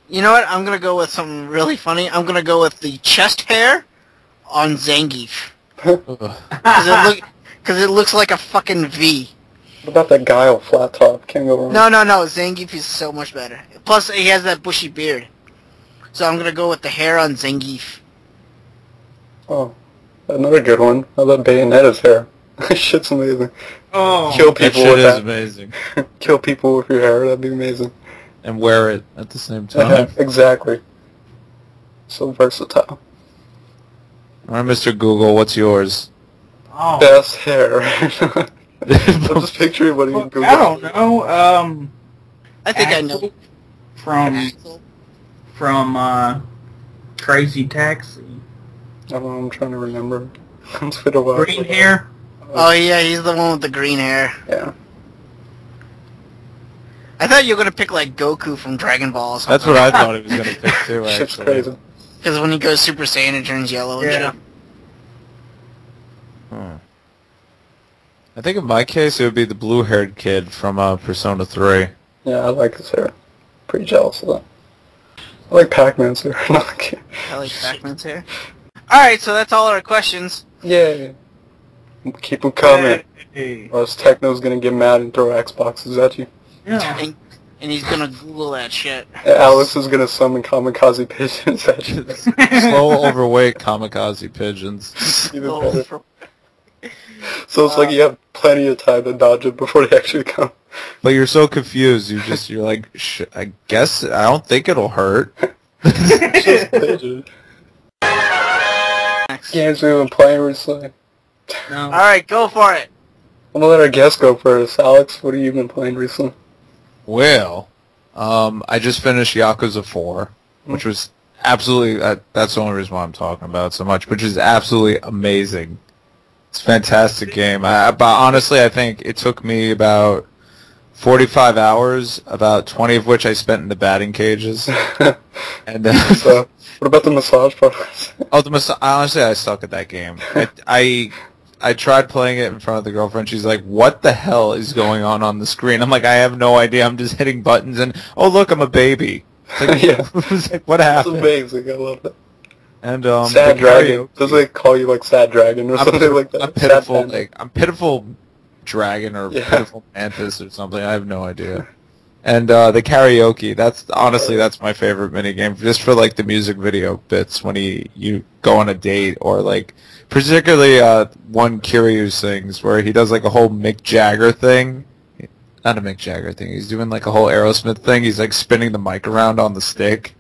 You know what? I'm gonna go with something really funny. I'm gonna go with the chest hair on Zangief. Because it looks like a fucking V. What about that Guile flat top? Can't go wrong. No. Zangief is so much better. Plus, he has that bushy beard. So I'm gonna go with the hair on Zangief. Oh, another good one. How about Bayonetta's hair? Shit's amazing. Oh, kill people that shit with is that. Amazing. Kill people with your hair. That'd be amazing. And wear it at the same time. Exactly. So versatile. Alright, Mr. Google, what's yours? Oh. Best hair. I'm just picturing what he Google. I don't know. I think I know. From Crazy Taxi. I don't know, I'm trying to remember. It's been a while. Green hair. Oh yeah, he's the one with the green hair. Yeah. I thought you were gonna pick like Goku from Dragon Ball or something. That's what I thought he was gonna pick too, actually. Shit's crazy. Because when he goes Super Saiyan, it turns yellow and shit. I think in my case it would be the blue-haired kid from Persona 3. Yeah, I like his hair. Pretty jealous of that. I like Pac-Man's hair. I like Pac-Man's hair. Alright, so that's all our questions. Yay. Keep them coming. Hey. Or else Techno's gonna get mad and throw Xboxes at you. Yeah. And he's gonna Google that shit. Alex is gonna summon kamikaze pigeons at you. Slow, overweight kamikaze pigeons. Even better. So it's like you have plenty of time to dodge it before they actually come. But you're so confused. You're like, I guess I don't think it'll hurt. Just pigeons. Games we've been playing recently. No. Alright, go for it. I'm gonna let our guest go first. Alex, what have you been playing recently? Well, I just finished Yakuza 4, which was absolutely, that's the only reason why I'm talking about it so much, which is absolutely amazing. It's a fantastic game. But honestly, I think it took me about 45 hours, about 20 of which I spent in the batting cages. And So, what about the massage parlors? honestly, I suck at that game. I tried playing it in front of the girlfriend. She's like, what the hell is going on the screen? I'm like, I have no idea. I'm just hitting buttons and, oh, look, I'm a baby. It's like, Yeah. It's like, what happened? It's amazing. I love that. And Sad Dragon. Does they call you like Sad Dragon or something like that? I'm Pitiful Dragon or Pitiful Mantis or something. I have no idea. And the karaoke, that's my favorite minigame, just for like the music video bits when you go on a date, or like particularly one Kiryu sings where he does like a whole Mick Jagger thing. Not a Mick Jagger thing, he's doing like a whole Aerosmith thing. He's like spinning the mic around on the stick.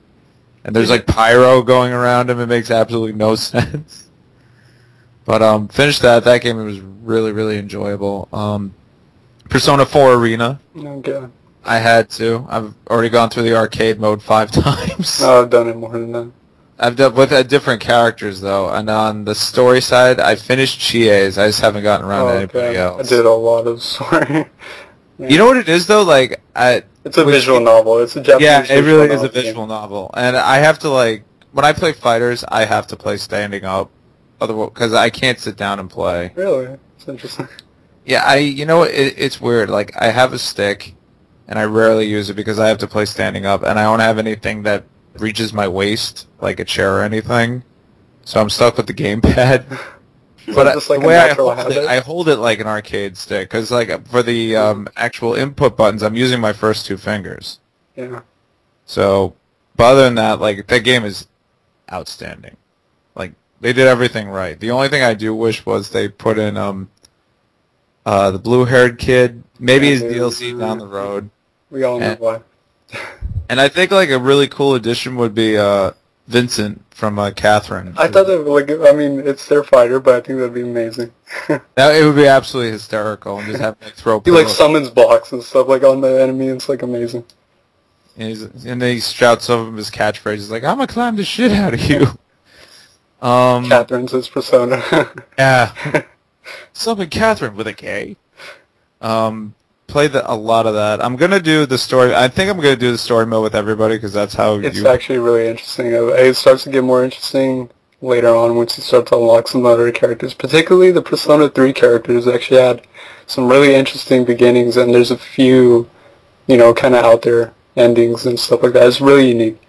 And there's like pyro going around him. It makes absolutely no sense. But finished that. That game was really, really enjoyable. Persona 4 Arena. Okay. I had to. I've already gone through the arcade mode 5 times. No, I've done it more than that. I've done with different characters though, and on the story side, I finished Chie's. I just haven't gotten around to anybody else. I did a lot of story. Yeah. You know what it is though? Like it's a visual novel. It's a Japanese. Yeah, it really is a visual novel, and I have to like when I play fighters, I have to play standing up, otherwise because I can't sit down and play. Really, it's interesting. Yeah, you know it's weird. Like I have a stick, and I rarely use it because I have to play standing up, and I don't have anything that reaches my waist, like a chair or anything. So I'm stuck with the gamepad. But like the way I hold it like an arcade stick, because like for the actual input buttons, I'm using my first 2 fingers. Yeah. So, but other than that, like that game is outstanding. Like they did everything right. The only thing I do wish was they put in the blue-haired kid, maybe his DLC down the road. We all know why. And I think like a really cool addition would be Vincent from Catherine. I thought that, like, I mean, it's their fighter, but I think that'd be amazing. It would be absolutely hysterical, and just have like throw. He like summons blocks and stuff like on the enemy. It's like amazing. And then he shouts some of his catchphrases like, "I'm gonna climb the shit out of you." Catherine's his persona. Yeah. Summon Catherine with a K. Played a lot of that. I'm gonna do the story. I think I'm gonna do the story mode with everybody because that's how it's actually really interesting. It starts to get more interesting later on once you start to unlock some other characters. Particularly the Persona 3 characters actually had some really interesting beginnings, and there's a few, you know, kind of out there endings and stuff like that. It's really unique.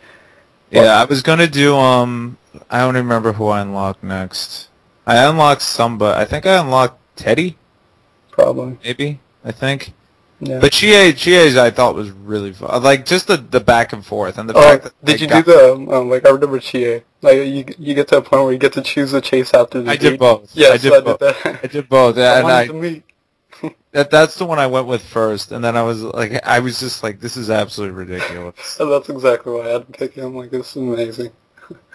Yeah, I was gonna do I don't remember who I unlocked next. I unlocked but I think I unlocked Teddy. Probably. Maybe. I think. Yeah. But Chia's I thought was really fun. Like just the back and forth and the fact that did you do the like I remember Chia. Like you get to a point where you get to choose a chase after the I did both. Yeah, I did both. I did both. I wanted to meet. That's the one I went with first, and then I was just like, this is absolutely ridiculous. And that's exactly why I had to pick him. Like, this is amazing.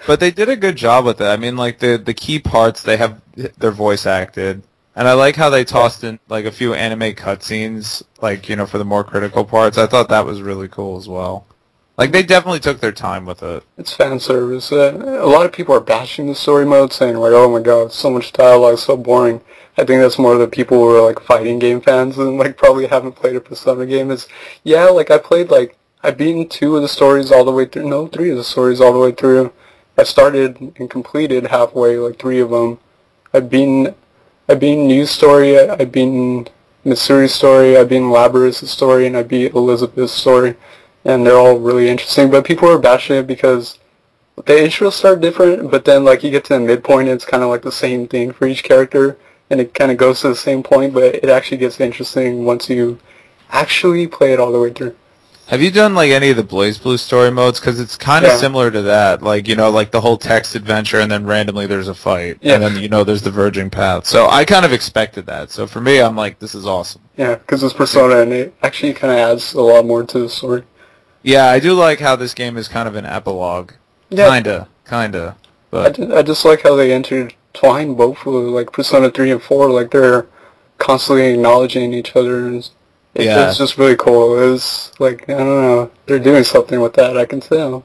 But they did a good job with it. I mean, like the key parts, they're voice acted. And I like how they tossed in like a few anime cutscenes, like, you know, for the more critical parts. I thought that was really cool as well. Like, they definitely took their time with it. It's fan service. A lot of people are bashing the story mode, saying, like, oh my god, so much dialogue, so boring. I think that's more the people who are, like, fighting game fans and, like, probably haven't played a Persona game. Yeah, like, I've beaten 2 of the stories all the way through. No, 3 of the stories all the way through. I started and completed halfway, like, 3 of them. I've beaten New's story, I've beaten Mitsuri's story, I've beaten Labrys' story, and I beat Elizabeth's story. And they're all really interesting, but people are bashing it because the intros start different, but then like you get to the midpoint and it's kind of like the same thing for each character, and it kind of goes to the same point, but it actually gets interesting once you actually play it all the way through. Have you done like any of the BlazBlue story modes? Because it's kind of similar to that, like, you know, like the whole text adventure, and then randomly there's a fight, and then, you know, there's the verging path. So I kind of expected that. So for me, I'm like, this is awesome. Yeah, because it's Persona, and it actually kind of adds a lot more to the story. Yeah, I do like how this game is kind of an epilogue. Yeah. Kinda. But I just like how they intertwine both of like Persona 3 and 4, like they're constantly acknowledging each other, and it's just really cool. It's like, I don't know, they're doing something with that, I can tell.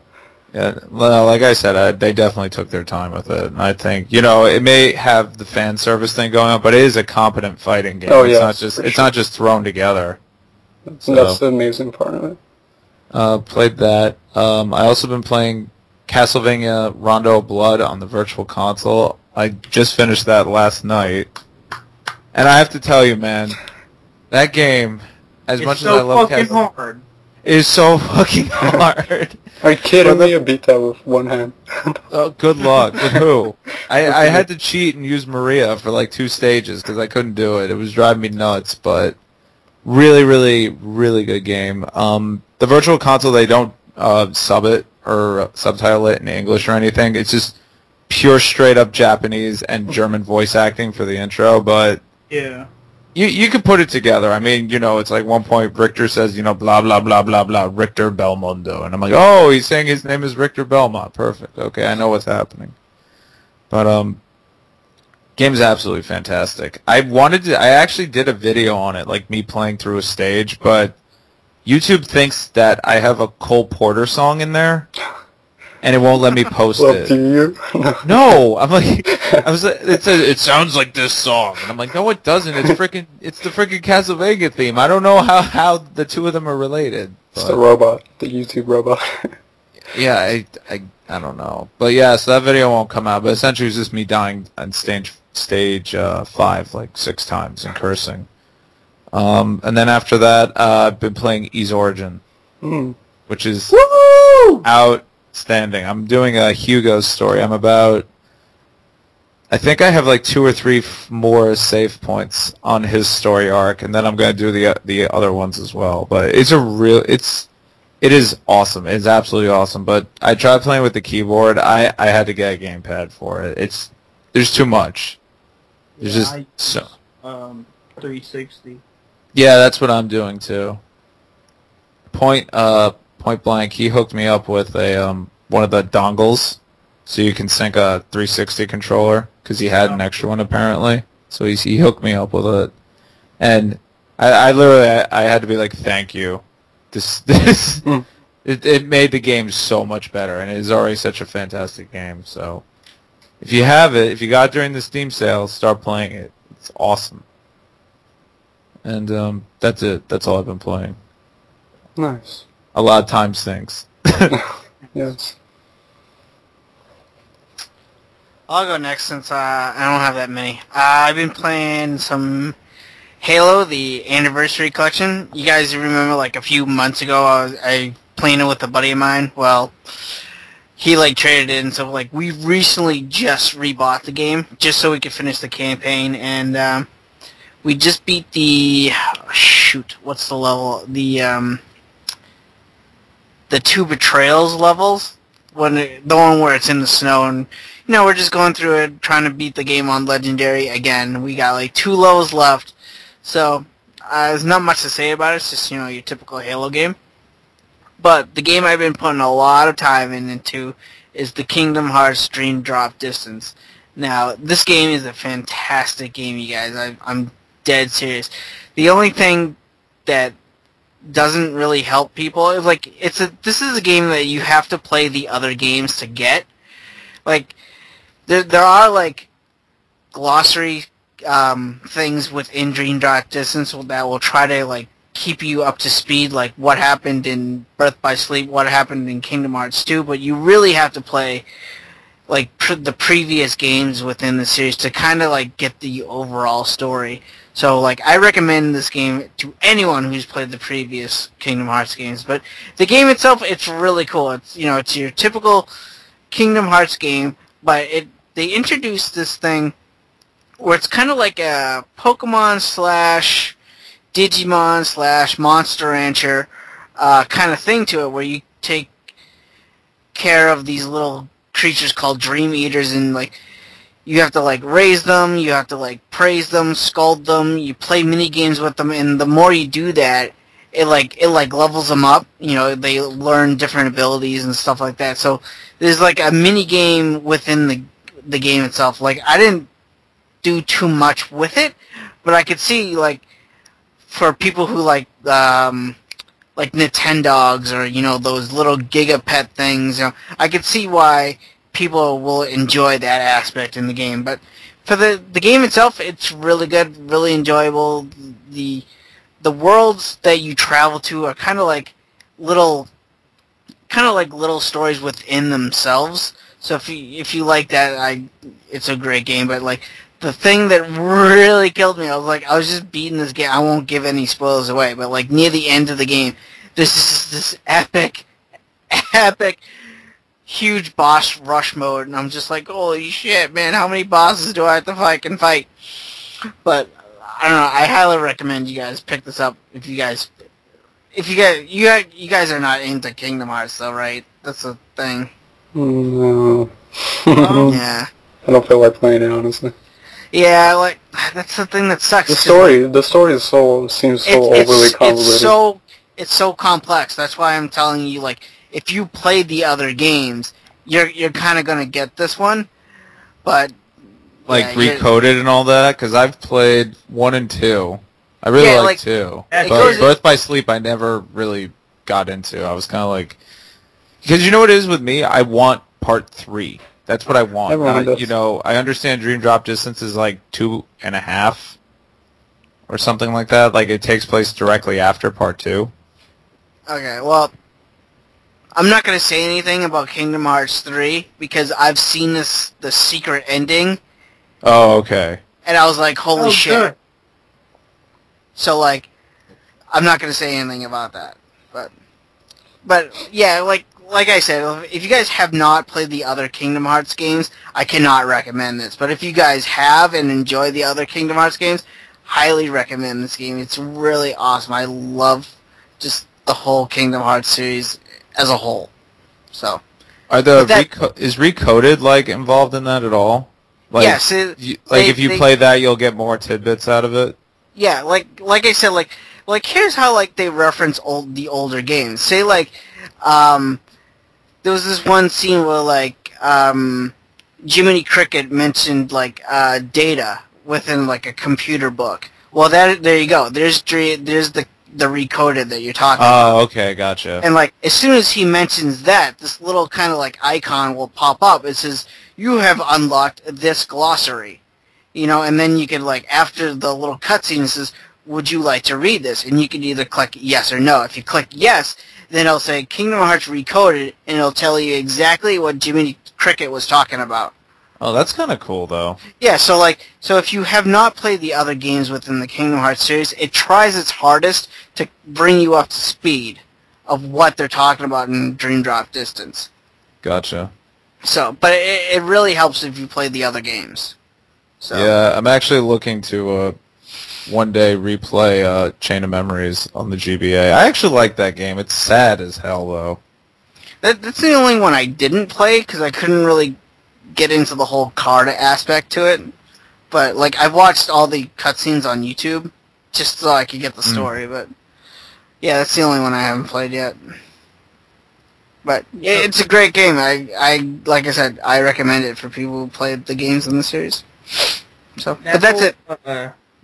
Yeah, well, like I said, they definitely took their time with it. And I think, you know, it may have the fan service thing going on, but it is a competent fighting game. It's not just thrown together. So. That's the amazing part of it. Played that. I also been playing Castlevania Rondo of Blood on the Virtual Console. I just finished that last night. And I have to tell you, man, that game, as much as I love Castlevania, is so fucking hard. Are you kidding me? I beat that with one hand. Oh, good luck. With who? I had to cheat and use Maria for like 2 stages because I couldn't do it. It was driving me nuts, but really, really, really good game. The Virtual Console, they don't sub it or subtitle it in English or anything. It's just pure straight up Japanese and German voice acting for the intro, but yeah. You could put it together. I mean, you know, it's like one point Richter says, you know, blah, blah, blah, blah, blah, Richter Belmondo. And I'm like, oh, he's saying his name is Richter Belmont. Perfect. Okay, I know what's happening. But, game's absolutely fantastic. I actually did a video on it, like me playing through a stage, but YouTube thinks that I have a Cole Porter song in there, and it won't let me post it. Do you? No, I'm like, it sounds like this song, and I'm like, no, it doesn't. It's the freaking Castlevania theme. I don't know how the two of them are related. But it's the robot, the YouTube robot. Yeah, I don't know, but yeah, so that video won't come out. But essentially, it's just me dying on stage 5 like 6 times and cursing. And then after that, I've been playing Ys Origin, which is outstanding. I'm doing a Hugo's story. I think I have like 2 or 3 more save points on his story arc, and then I'm going to do the other ones as well. But it is awesome. It's absolutely awesome. But I tried playing with the keyboard. I had to get a gamepad for it. There's too much. There's just so 360. Yeah, that's what I'm doing too. Point blank, he hooked me up with a one of the dongles so you can sync a 360 controller, because he had an extra one apparently. So he hooked me up with it, and I literally I had to be like, thank you. It made the game so much better, and it is already such a fantastic game. So if you have it, if you got it during the Steam sale, start playing it. It's awesome. And that's it. That's all I've been playing. Nice. A lot of time sinks. Yes. I'll go next since I don't have that many. I've been playing some Halo, the Anniversary Collection. You guys remember, like, a few months ago, I playing it with a buddy of mine? Well, he, like, traded it in, so, like, we recently just rebought the game, just so we could finish the campaign, and, we just beat the... shoot, what's the level? The 2 Betrayals levels. The one where it's in the snow, and, you know, we're just going through it, trying to beat the game on Legendary again. We got, like, 2 levels left, so there's not much to say about it. It's just, you know, your typical Halo game. But the game I've been putting a lot of time into is the Kingdom Hearts Dream Drop Distance. Now, this game is a fantastic game, you guys. I'm dead serious. The only thing that doesn't really help people is, like, this is a game that you have to play the other games to get. Like, there are, like, glossary things within Dream Drop Distance that will try to, like, keep you up to speed, like what happened in Birth by Sleep, what happened in Kingdom Hearts 2, but you really have to play, like, the previous games within the series to kind of, like, get the overall story. So, like, I recommend this game to anyone who's played the previous Kingdom Hearts games. But the game itself, it's really cool. It's, you know, it's your typical Kingdom Hearts game, but they introduced this thing where it's kind of like a Pokemon slash Digimon slash Monster Rancher kind of thing to it, where you take care of these little creatures called Dream Eaters, and, like, you have to, like, raise them, you have to, like, praise them, scold them, you play mini games with them, and the more you do that, it levels them up. You know, they learn different abilities and stuff like that. So there's, like, a mini game within the game itself. Like, I didn't do too much with it, but I could see, like, for people who like Nintendogs or, you know, those little Gigapet things, you know, I could see why people will enjoy that aspect in the game. But for the game itself, it's really good, really enjoyable. The worlds that you travel to are kind of like little stories within themselves. So if you like that, it's a great game. But, like, the thing that really killed me, I was just beating this game. I won't give any spoilers away, but, like, near the end of the game, this epic, huge boss rush mode, and I'm just like, holy shit, man, how many bosses do I have to fight? But I don't know. I highly recommend you guys pick this up if you guys are not into Kingdom Hearts, though, right? That's the thing. No. Yeah. I don't feel like playing it, honestly. Yeah, like, that's the thing that sucks. The story seems so overly convoluted. It's so complex. That's why I'm telling you, like, if you played the other games, you're kind of gonna get this one, but like, recoded and all that, because I've played 1 and 2. I really like 2. But Birth by Sleep I never really got into. I was kind of like, because you know what it is with me? I want part 3. That's what I want. You know, I understand Dream Drop Distance is like 2.5 or something like that. Like, it takes place directly after part 2. Okay, well, I'm not going to say anything about Kingdom Hearts 3 because I've seen the secret ending. Oh, okay. And I was like, holy shit. Good. So, like, I'm not going to say anything about that. But yeah, like I said, if you guys have not played the other Kingdom Hearts games, I cannot recommend this. But if you guys have and enjoy the other Kingdom Hearts games, highly recommend this game. It's really awesome. I love just the whole Kingdom Hearts series as a whole. So, is Recoded, like, involved in that at all? Like, yes. If you play that, you'll get more tidbits out of it? Yeah, like I said, like here's how, like, they reference the older games. Say, like, there was this one scene where, like, Jiminy Cricket mentioned like data within like a computer book. Well, there you go. There's the recoded that you're talking about. Oh, okay, gotcha. And like as soon as he mentions that, this little kind of like icon will pop up. It says you have unlocked this glossary, and then you can like after the little cutscene it says, would you like to read this? And you can either click yes or no. If you click yes, then it'll say Kingdom Hearts Recoded, and it'll tell you exactly what Jiminy Cricket was talking about. Oh, that's kind of cool, though. Yeah, so if you have not played the other games within the Kingdom Hearts series, it tries its hardest to bring you up to speed of what they're talking about in Dream Drop Distance. Gotcha. So, but it really helps if you play the other games. So. Yeah, I'm actually looking to one day replay Chain of Memories on the GBA. I actually like that game. It's sad as hell, though. That's the only one I didn't play, because I couldn't really get into the whole card aspect to it. But, like, I've watched all the cutscenes on YouTube, just so I could get the story, but... Yeah, that's the only one I haven't played yet. But, it's a great game. Like I said, I recommend it for people who play the games in the series. So, but that's it.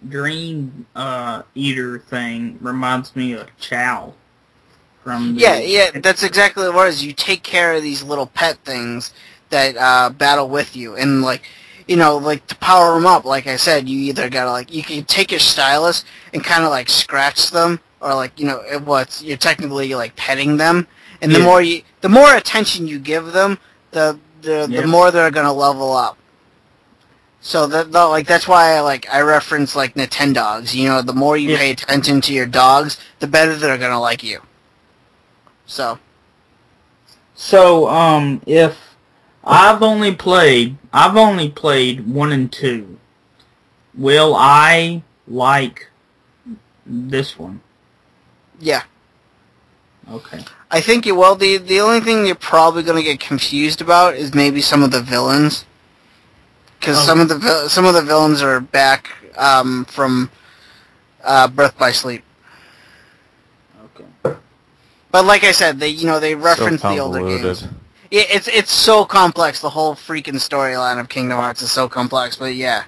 Dream Eater thing reminds me of Chow. From Yeah, that's exactly what it was. You take care of these little pet things that battle with you, and like to power them up, like I said, you either gotta like you can take your stylus and kind of like scratch them, or like you're technically like petting them, and the more attention you give them, the more they're gonna level up. So that's why I reference like Nintendogs. The more you pay attention to your dogs, the better they're gonna like you. So if I've only played 1 and 2, will I like this one? Yeah. Okay. I think you will. The only thing you're probably gonna get confused about is maybe some of the villains. Because some of the villains are back from Birth by Sleep. Okay. But like I said, they reference the older games. Yeah, it's so complex. The whole freaking storyline of Kingdom Hearts is so complex. But yeah.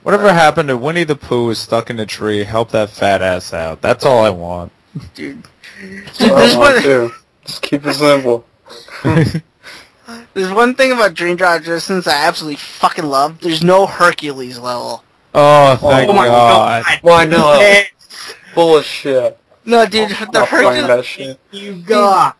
Whatever happened to Winnie the Pooh is stuck in a tree? Help that fat ass out. That's all I want. Dude. I want to. Just keep it simple. There's one thing about Dream Drop Distance I absolutely fucking love. There's no Hercules level. Oh, thank God. Why not? Bullshit. No, dude, the Hercules... that shit. You got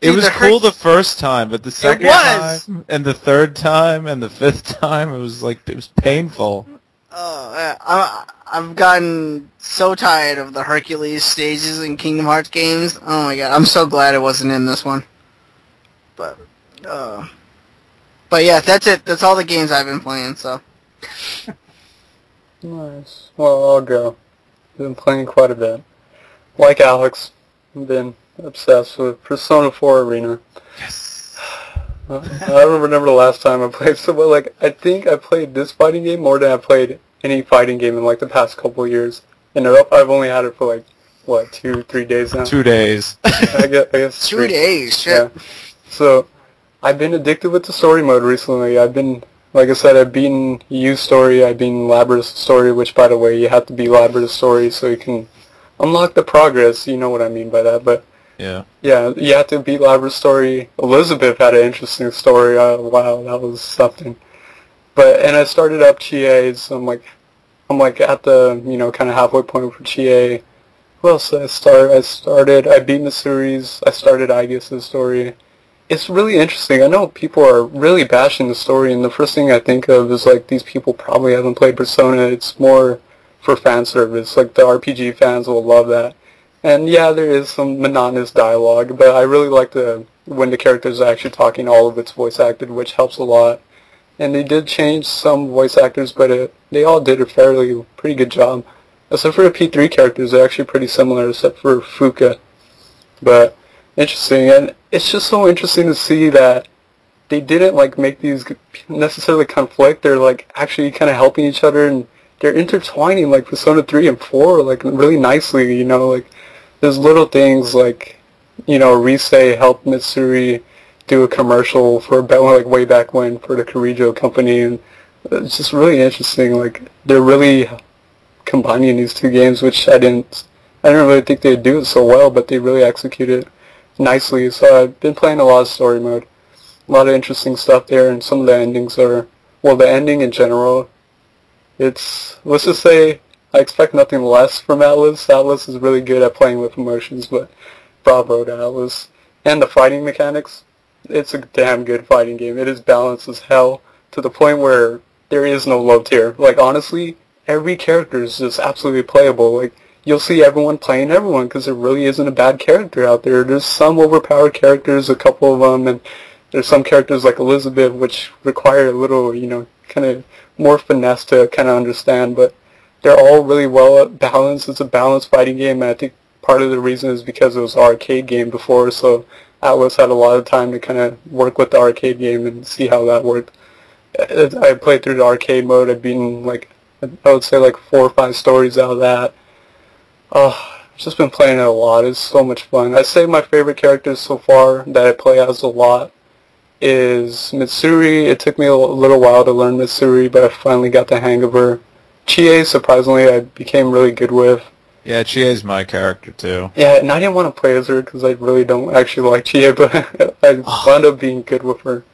it was cool the first time, but the second time, and the third time, and the fifth time, it was painful. Oh, I've gotten so tired of the Hercules stages in Kingdom Hearts games. Oh my god, I'm so glad it wasn't in this one. But yeah, that's it. That's all the games I've been playing, so. Nice. Well, I'll go. I've been playing quite a bit. Like Alex, I've been obsessed with Persona 4 Arena. Yes. I don't remember the last time I played so, but I think I played this fighting game more than I played any fighting game in the past couple of years. And I've only had it for 2-3 days now. 2 days. I guess 2 days. Shit. Yeah. So I've been addicted with the story mode recently. I've been, like I said, I've beaten Yu's story. I've beaten Labra's story, which, by the way, you have to beat Labra's story so you can unlock the progress. You know what I mean by that, but yeah, you have to beat Labra's story. Elizabeth had an interesting story. Wow, that was something. And I started up Chie, so I'm at the kind of halfway point for Chie. What else did I beat the series. I started Aegis' story. It's really interesting. I know people are really bashing the story, and the first thing I think of is these people probably haven't played Persona. It's more for fan service. The RPG fans will love that. And yeah, there is some monotonous dialogue, but I really like when the characters are actually talking. All of it's voice acted, which helps a lot. And they did change some voice actors, but they all did a pretty good job. Except for the P3 characters, they're actually pretty similar, except for Fuka. But interesting, and it's just so interesting to see that they didn't make these necessarily conflict. They're actually kind of helping each other, and they're intertwining Persona 3 and 4 really nicely. There's little things Rise helped Mitsuri do a commercial for like way back when for the Karijo company, and it's just really interesting. Like they're really combining these two games, which I didn't really think they'd do it so well, but they really executed it nicely. So I've been playing a lot of story mode, a lot of interesting stuff there, and some of the endings are, well, the ending in general, it's, let's just say, I expect nothing less from Atlas. Atlas is really good at playing with emotions, but bravo to Atlas. And the fighting mechanics, it's a damn good fighting game. It is balanced as hell, to the point where there is no low tier. Like, honestly, every character is just absolutely playable. Like, you'll see everyone playing everyone, because there really isn't a bad character out there. There's some overpowered characters, a couple of them, and there's some characters like Elizabeth, which require a little, you know, kind of more finesse to kind of understand, but they're all really well balanced. It's a balanced fighting game, and I think part of the reason is because it was an arcade game before, so Atlas had a lot of time to kind of work with the arcade game and see how that worked. I played through the arcade mode. I've beaten, like, I would say like 4 or 5 stories out of that. I've just been playing it a lot. It's so much fun. I'd say my favorite characters so far that I play as a lot is Mitsuri. It took me a little while to learn Mitsuri, but I finally got the hang of her. Chie, surprisingly, I became really good with. Yeah, Chie's my character too. Yeah, and I didn't want to play as her because I really don't actually like Chie, but I wound up being good with her.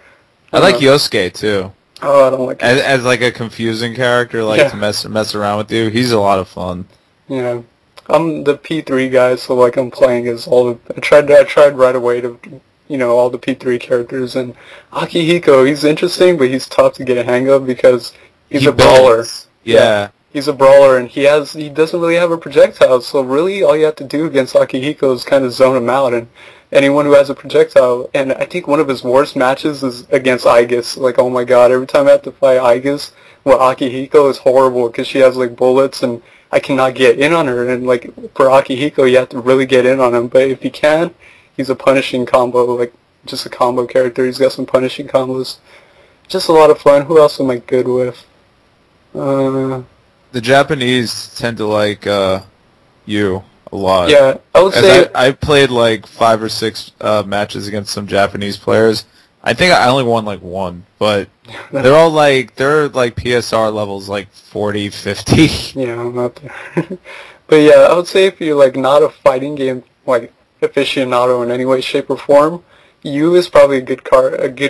I like Yosuke too. Oh, I don't like him. As like a confusing character, like to mess around with you. He's a lot of fun. Yeah. I'm the P3 guy, so like I'm playing as all the... I tried right away to, you know, all the P3 characters, and Akihiko, he's interesting, but he's tough to get a hang of because he's a brawler. Yeah. He's a brawler, and he doesn't really have a projectile, so really all you have to do against Akihiko is kind of zone him out, and anyone who has a projectile, and I think one of his worst matches is against Aegis. Like, oh my god, every time I have to fight Aegis, well, Akihiko is horrible because she has like bullets, and I cannot get in on her, and like for Akihiko you have to really get in on him, but if you can, he's a punishing combo, like just a combo character. He's got some punishing combos. Just a lot of fun. Who else am I good with? The Japanese tend to like you a lot. Yeah, I would say I played like 5 or 6 matches against some Japanese players. I think I only won like 1, but they're like PSR levels like 40, 50. Yeah, I'm not there. But yeah, I would say if you're like not a fighting game like aficionado in any way, shape, or form, Yu is probably a good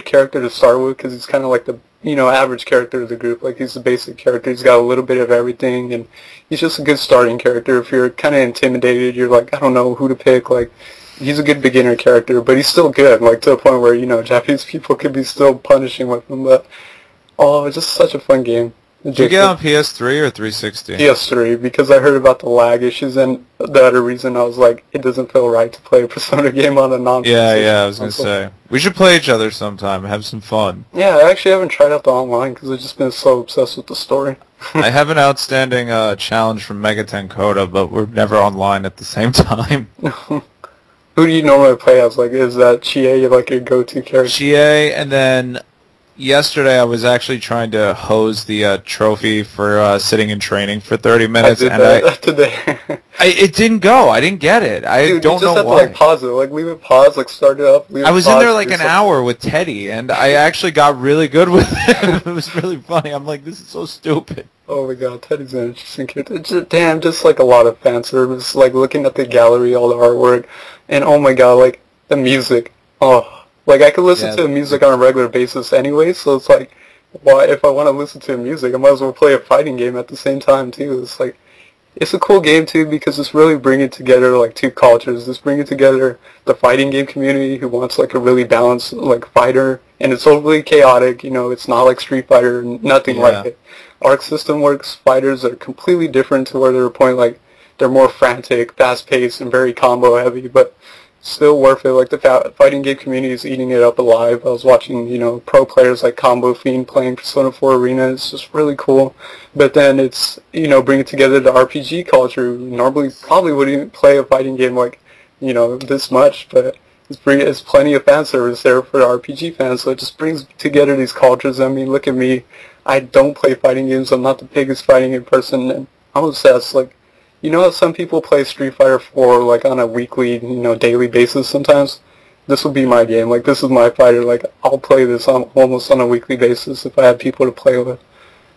character to start with because he's kind of like the, you know, average character of the group. Like he's the basic character. He's got a little bit of everything, and he's just a good starting character. If you're kind of intimidated, you're like, I don't know who to pick. Like, he's a good beginner character, but he's still good. Like to the point where, you know, Japanese people could be still punishing with him. But it's just such a fun game. Did you get on PS3 or 360? PS3, because I heard about the lag issues, and the other reason I was like, it doesn't feel right to play a Persona game on a non-PlayStation. Yeah, I was going to say. We should play each other sometime and have some fun. Yeah, I actually haven't tried out the online because I've just been so obsessed with the story. I have an outstanding challenge from Megaten Coda, but we're never online at the same time. Who do you normally play as? Like, is that Chie like your go-to character? Chie, and then yesterday I was actually trying to hose the trophy for sitting in training for 30 minutes. I did that today. It didn't go. I didn't get it. Dude, don't know why. You just have to like pause it. Like leave it pause, like start it up, leave it I was pause, in there like an hour with Teddy, and I actually got really good with him. It was really funny. I'm like, this is so stupid. Oh my god, Teddy's an interesting character. Just like a lot of fan service, like looking at the gallery, all the artwork, and oh my god, like the music. Oh. Like, I could listen to music on a regular basis anyway, so it's like, why, if I want to listen to music, I might as well play a fighting game at the same time, too. It's like, it's a cool game, too, because it's really bringing together, like, 2 cultures. It's bringing together the fighting game community who wants, like, a really balanced, like, fighter, and it's overly chaotic, you know, it's not like Street Fighter, nothing like it. Arc System Works fighters are completely different to where they're a point, like, they're more frantic, fast-paced, and very combo-heavy, but still worth it. Like, the fighting game community is eating it up alive. I was watching, you know, pro players like Combo Fiend playing Persona 4 Arena. It's just really cool. But then it's, you know, bringing together the RPG culture. Normally probably wouldn't play a fighting game like, you know, this much, but it's plenty of fan service there for the RPG fans. So it just brings together these cultures. I mean, look at me. I don't play fighting games. I'm not the biggest fighting game person, and I'm obsessed. Like, you know how some people play Street Fighter 4 like on a weekly, you know, daily basis sometimes? this will be my game. Like, this is my fighter. Like, I'll play this almost on a weekly basis if I have people to play with.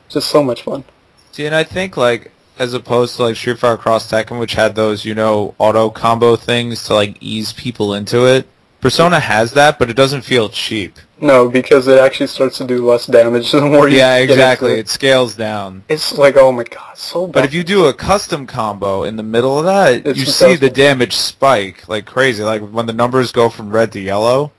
Just so much fun. See, and I think, like, as opposed to, like, Street Fighter Cross Tekken, which had those, you know, auto combo things to, like, ease people into it, Persona has that, but it doesn't feel cheap. No, because it actually starts to do less damage the more you get exactly. into It scales down. It's like, oh my god, so bad. But if you do a custom combo in the middle of that, It's you successful. see the damage spike like crazy. Like when the numbers go from red to yellow,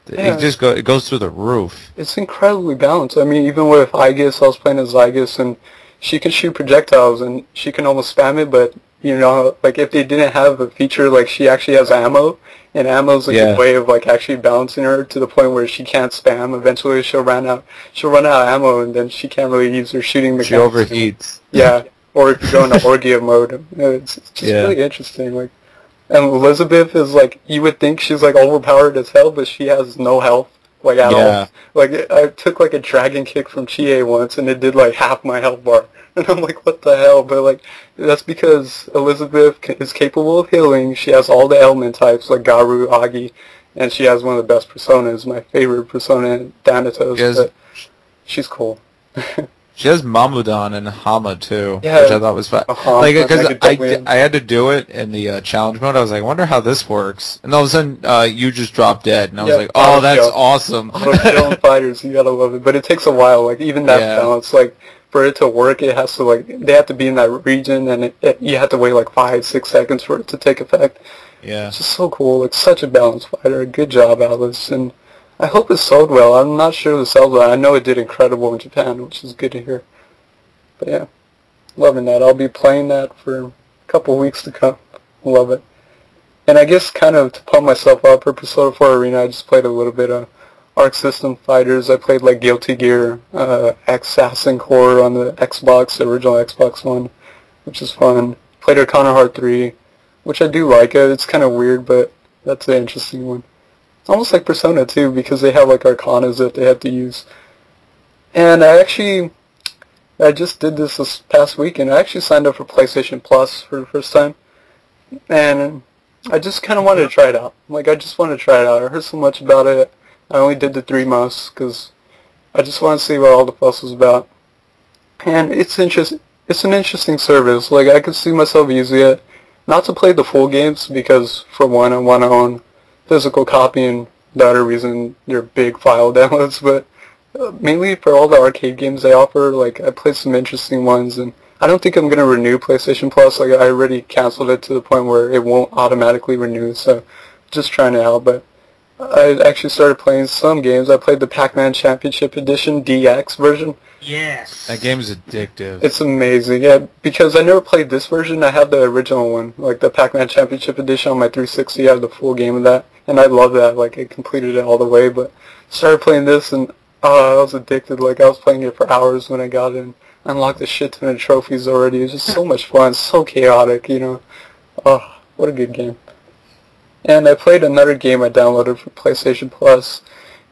Yeah. it goes through the roof. It's incredibly balanced. I mean, even with Aegis, I was playing as Aegis, and she can shoot projectiles, and she can almost spam it, but, you know, like, if they didn't have a feature, like, she actually has ammo, and ammo's a good way of, like, actually balancing her to the point where she can't spam. Eventually, she'll run out of ammo, and then she can't really use her shooting mechanics. She overheats. Yeah, or if you go into Orgia mode. It's just really interesting, like. And Elizabeth is, like, you would think she's, like, overpowered as hell, but she has no health, like, at all. Like, I took, like, a dragon kick from Chie once, and it did, like, half my health bar. And I'm like, what the hell? But, like, that's because Elizabeth is capable of healing. She has all the element types, like Garu, Agi, and she has one of the best personas. My favorite persona, Thanatos, but she's cool. She has Mamudan and Hama too, which Yeah. I thought was fun. Like, because I had to do it in the challenge mode. I was like, I wonder how this works. And all of a sudden, you just dropped dead, and I was like, oh, that's awesome. Auto-killing fighters, you gotta love it. But it takes a while. Like, even that balance, like, for it to work, it has to, like, they have to be in that region, and you have to wait, like, 5-6 seconds for it to take effect. Yeah. It's just so cool. It's such a balanced fighter. Good job, Alice. And I hope it sold well. I'm not sure if it sold well. I know it did incredible in Japan, which is good to hear. But yeah, loving that. I'll be playing that for a couple weeks to come. Love it. And I guess kind of to pump myself up for Persona 4 Arena, I just played a little bit of Arc System Fighters. I played like Guilty Gear, Assassin Core on the Xbox, the original Xbox One, which is fun. Played Arcana Heart 3, which I do like. It's kind of weird, but that's an interesting one. Almost like Persona 2, because they have like arcanas that they have to use. And I just did this past weekend. I actually signed up for PlayStation Plus for the first time. And I just kind of wanted to try it out. Like, I just wanted to try it out. I heard so much about it. I only did the 3 months, because I just wanted to see what all the fuss was about. And it's an interesting service. Like, I could see myself using it. Not to play the full games, because, for one, I want to own physical copy, and the other reason they're big file downloads, but mainly for all the arcade games they offer. Like, I played some interesting ones, and I don't think I'm going to renew PlayStation Plus. Like, I already canceled it to the point where it won't automatically renew, so just trying it out. But I actually started playing some games. I played the Pac-Man Championship Edition DX version. Yes. That game is addictive. It's amazing, yeah, because I never played this version. I have the original one, like the Pac-Man Championship Edition on my 360. I have the full game of that, and I love that. Like, I completed it all the way, but started playing this, and I was addicted. Like, I was playing it for hours when I got in. Unlocked a shit ton of trophies already. It was just so much fun, so chaotic, you know. Oh, what a good game. And I played another game I downloaded for PlayStation Plus.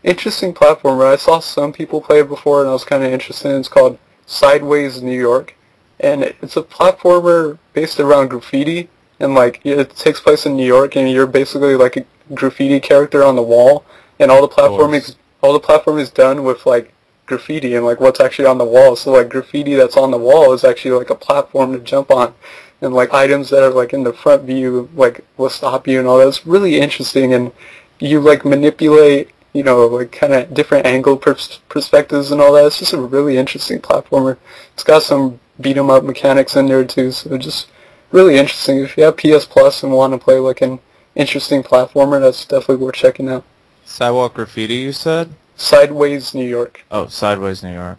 Interesting platformer. I saw some people play it before, and I was kind of interested. It's called Sideways New York, and it's a platformer based around graffiti, and like it takes place in New York, and you're basically like a graffiti character on the wall, and all the platforming is done with like graffiti and like what's actually on the wall. So like graffiti that's on the wall is actually like a platform to jump on, and like items that are like in the front view like will stop you and all that. It's really interesting, and you like manipulate, you know, like kind of different angle perspectives and all that. It's just a really interesting platformer. It's got some beat 'em up mechanics in there too, so just really interesting. If you have PS Plus and want to play like an interesting platformer, that's definitely worth checking out. Sidewalk Graffiti, you said? Sideways New York. Oh, Sideways New York.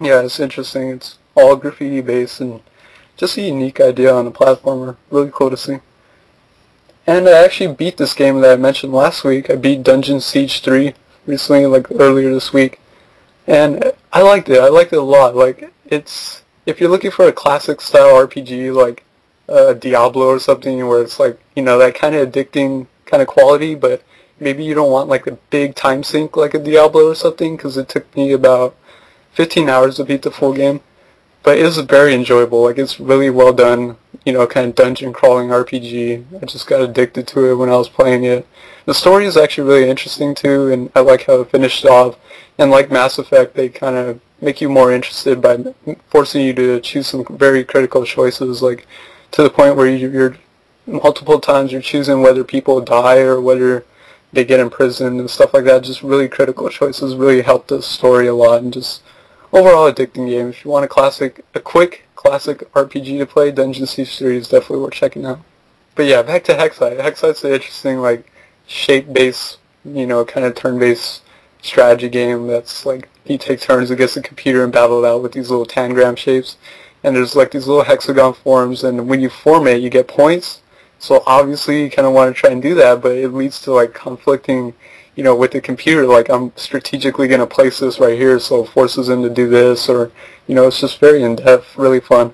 Yeah, it's interesting. It's all graffiti based and just a unique idea on a platformer. Really cool to see. And I actually beat this game that I mentioned last week. I beat Dungeon Siege 3 recently, like earlier this week. And I liked it. I liked it a lot. Like, it's, if you're looking for a classic style RPG, like Diablo or something, where it's like, you know, that kind of addicting kind of quality, but maybe you don't want like a big time sink like a Diablo or something, because it took me about 15 hours to beat the full game. But it is very enjoyable. Like, it's really well done. kind of dungeon crawling RPG. I just got addicted to it when I was playing it. The story is actually really interesting too, and I like how it finished off. And like Mass Effect, they kind of make you more interested by forcing you to choose some very critical choices, like to the point where you're multiple times you're choosing whether people die or whether they get imprisoned and stuff like that. Just really critical choices really help the story a lot, and just overall addicting game. If you want a quick classic RPG to play, Dungeon Siege 3 is definitely worth checking out. But yeah, back to Hexite. Hexite's an interesting, like, shape-based, kind of turn-based strategy game that's like you take turns against the computer and battle it out with these little tangram shapes. And there's like these little hexagon forms, and when you form it, you get points. So obviously you kind of want to try and do that, but it leads to like conflicting, with the computer. Like, I'm strategically going to place this right here, so it forces him to do this, or, it's just very in-depth, really fun.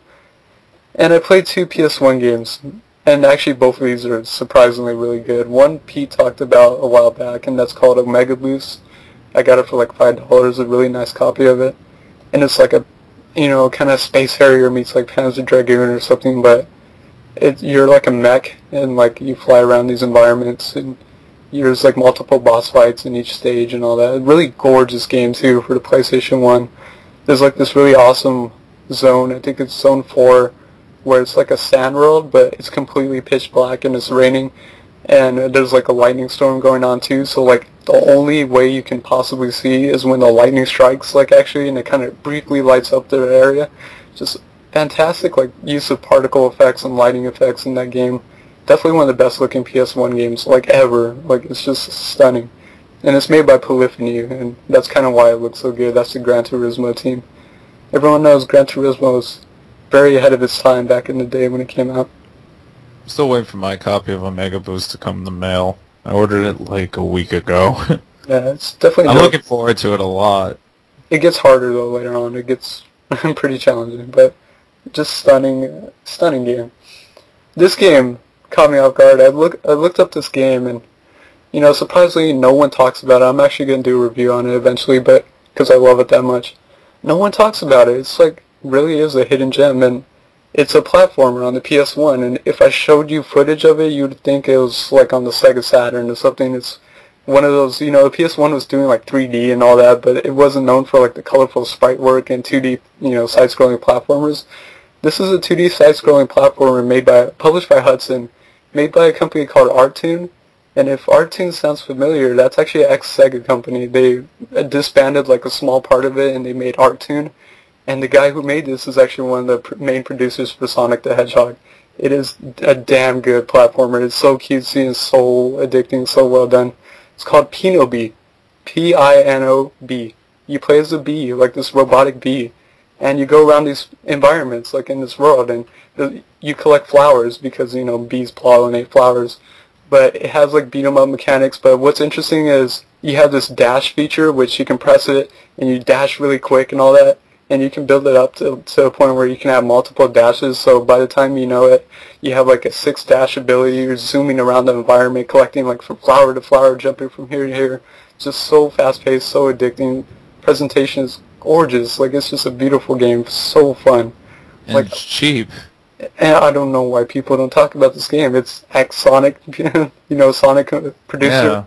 And I played 2 PS1 games, and actually both of these are surprisingly really good. One Pete talked about a while back, and that's called Omega Boost. I got it for like $5, a really nice copy of it. And it's like a, kind of Space Harrier meets like Panzer Dragoon or something, but you're like a mech, and like you fly around these environments, and there's like multiple boss fights in each stage and all that. Really gorgeous game too for the PlayStation 1. There's like this really awesome zone, I think it's Zone 4, where it's like a sand world, but it's completely pitch black and it's raining, and there's like a lightning storm going on too, so like the only way you can possibly see is when the lightning strikes, like actually, and it kind of briefly lights up the area. Just fantastic like use of particle effects and lighting effects in that game. Definitely one of the best looking PS1 games like ever. Like, it's just stunning. And it's made by Polyphony, and that's kind of why it looks so good. That's the Gran Turismo team. Everyone knows Gran Turismo was very ahead of its time back in the day when it came out. I'm still waiting for my copy of Omega Boost to come in the mail. I ordered it like a week ago. Yeah, it's definitely I'm looking forward to it a lot. It gets harder though later on. It gets pretty challenging, but just stunning game. This game caught me off guard. I looked up this game, and surprisingly no one talks about it. I'm actually going to do a review on it eventually, but because I love it that much. No one talks about it. It's like really is a hidden gem, and it's a platformer on the PS1, and if I showed you footage of it, you'd think it was like on the Sega Saturn or something. It's one of those, the PS1 was doing like 3D and all that, but it wasn't known for like the colorful sprite work and 2D, side-scrolling platformers. This is a 2D side-scrolling platformer published by Hudson, made by a company called Artoon. And if Artoon sounds familiar, that's actually an ex-Sega company. They disbanded like a small part of it, and they made Artoon. And the guy who made this is actually one of the main producers for Sonic the Hedgehog. It is a damn good platformer. It's so cutesy and so addicting, so well done. It's called Pinob. P-I-N-O-B. You play as a bee, like this robotic bee. And you go around these environments, like in this world, and you collect flowers because, bees pollinate flowers. But it has like beat 'em up mechanics. But what's interesting is you have this dash feature, which you can press it and you dash really quick and all that. And you can build it up to a point where you can have multiple dashes. So by the time you know it, you have like a 6 dash ability. You're zooming around the environment, collecting like from flower to flower, jumping from here to here. Just so fast paced, so addicting. Presentation is gorgeous. Like, it's just a beautiful game. So fun. And like, it's cheap. And I don't know why people don't talk about this game. It's ex-Sonic, Sonic producer. Yeah.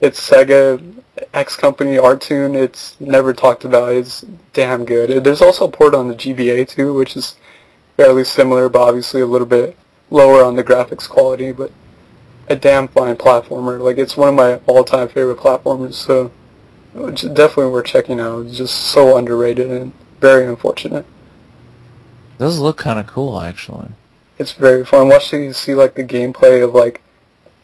It's Sega, ex-company Artoon. It's never talked about. It's damn good. There's also a port on the GBA too, which is fairly similar, but obviously a little bit lower on the graphics quality. But a damn fine platformer. Like, it's one of my all-time favorite platformers. So it's definitely worth checking out. It's just so underrated and very unfortunate. It does look kind of cool, actually. It's very fun. Watching you see like the gameplay of like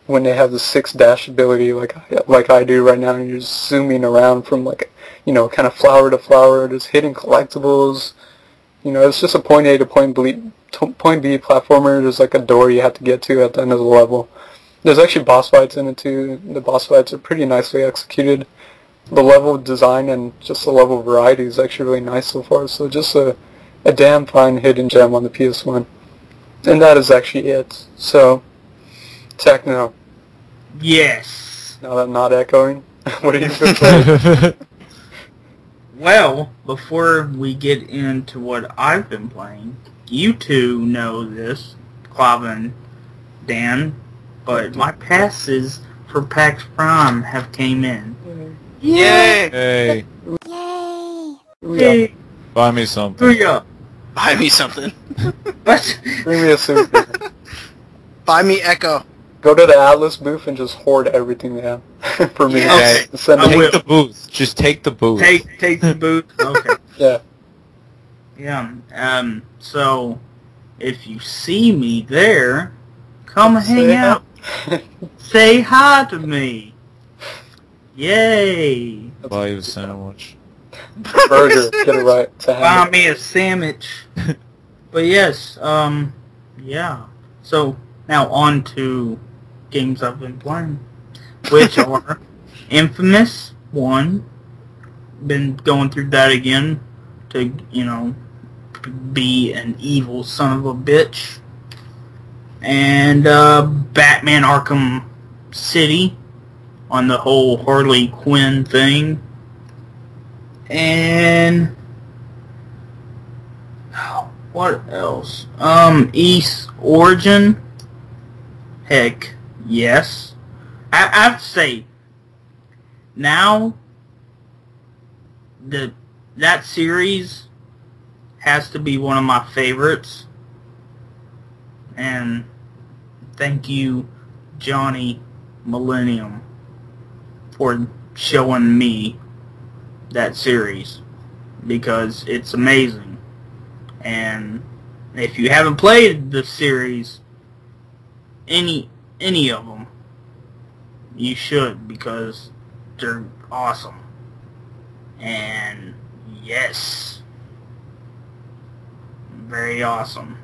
when they have the 6 dash ability, like I do right now, and you're zooming around from like kind of flower to flower, just hitting collectibles. It's just a point A to point B platformer. There's like a door you have to get to at the end of the level. There's actually boss fights in it too. The boss fights are pretty nicely executed. The level design and just the level variety is actually really nice so far. So just a damn fine hidden gem on the PS1. And that is actually it. So, Techno. Yes. Now that I'm not echoing, what are you going to play? Well, before we get into what I've been playing, you two know this, Cliva and Dan, but my passes for PAX Prime have came in. Yay! Hey, Yay! Yay! buy me something. Booyah! Buy me something. What? Bring me a super. Buy me Echo. Go to the Atlas booth and just hoard everything they have for me. Yes. Okay. Send I them. will. Take the booth. Just take the booth. Take the boot. Okay. Yeah. Yeah. So if you see me there, come hang Say out. Say hi to me. Yay! Buy you a sandwich. Burger. Get it right. It's a Buy hamburger. me a sandwich. But yes, yeah. So now on to games I've been playing, which are Infamous 1. Been going through that again to, be an evil son of a bitch. And Batman Arkham City on the whole Harley Quinn thing. And what else? East Origin. Heck, yes. I have to say, now that series has to be one of my favorites. And thank you, Johnny Millennium, for showing me that series, because it's amazing. And if you haven't played the series, any of them, you should, because they're awesome. And yes, very awesome.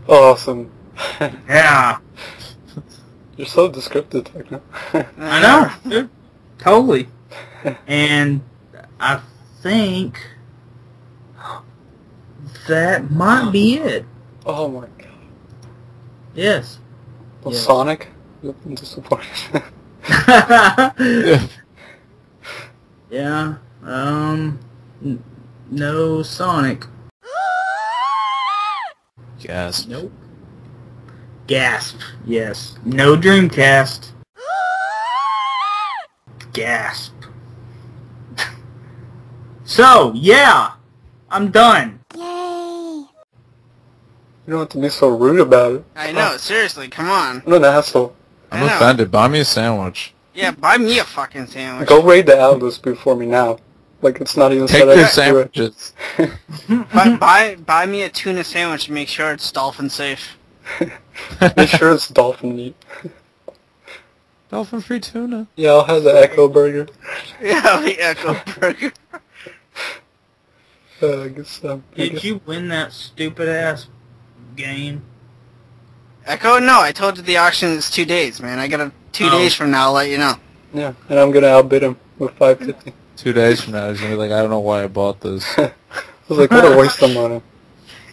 Awesome. Yeah. You're so descriptive, Techno. I know, dude. Totally. And I think that might be it. Oh my god. Yes. Well, Yes. Sonic? I'm disappointed. Yeah. No Sonic. Gasp. Nope. Gasp. Yes. No Dreamcast. Gasp. So, yeah. I'm done. Yay! You don't have to be so rude about it. I know, seriously, come on. I'm an asshole. I'm I know. offended. Buy me a sandwich. Yeah, buy me a fucking sandwich. Go raid the Atlas booth for me now. Like, it's not even Take set up your to do it. sandwiches. buy me a tuna sandwich and make sure it's dolphin safe. Make sure it's dolphin meat. Dolphin free tuna. Yeah, I'll have the Echo burger. Yeah, the Echo burger. Good stuff. Did you win that stupid ass game? Echo? No, I told you the auction is 2 days, man. I got a 2 days from now, I'll let you know. Yeah, and I'm gonna outbid him with 550. 2 days from now, he's gonna be like, I don't know why I bought this. I was like, what a waste of money.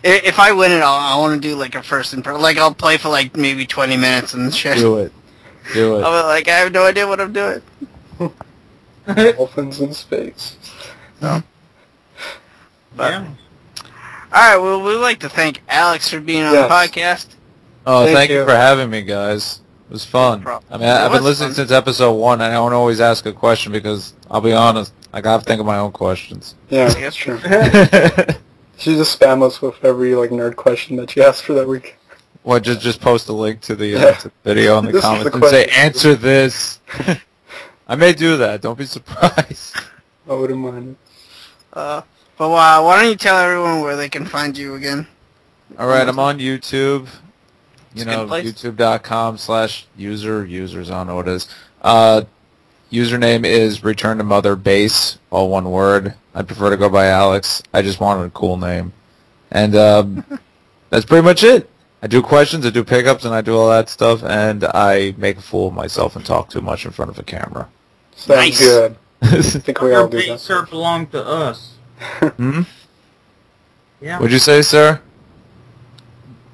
If I win it, I want to do like a first impression. Like, I'll play for like maybe 20 minutes and shit. Do it. Do it. I'll be like, I have no idea what I'm doing. Dolphins in space. No. But, Yeah. alright, well, we'd like to thank Alex for being on Yes. the podcast. Oh, Thank thank you you. for having me, guys. It was fun. No problem. I mean, I've It been was listening fun. since episode 1, and I don't always ask a question because, I'll be honest, I gotta think of my own questions. Yeah, That's true. You just spam us with every like nerd question that you ask for that week. What, just post a link to the, Yeah. to the video in the This is comments the and say, question. answer this. I may do that. Don't be surprised. I wouldn't mind But why don't you tell everyone where they can find you again? Alright, I'm on YouTube. You It's a good know, place. youtube.com/users, I don't know what it is. Username is ReturntoMotherBase, all one word. I prefer to go by Alex. I just wanted a cool name. And that's pretty much it. I do questions, I do pickups, and I do all that stuff, and I make a fool of myself and talk too much in front of a camera. it. Sounds Nice. good. I think we all Your do base that. sir belong to us. Hmm? Yeah. What'd you say, sir?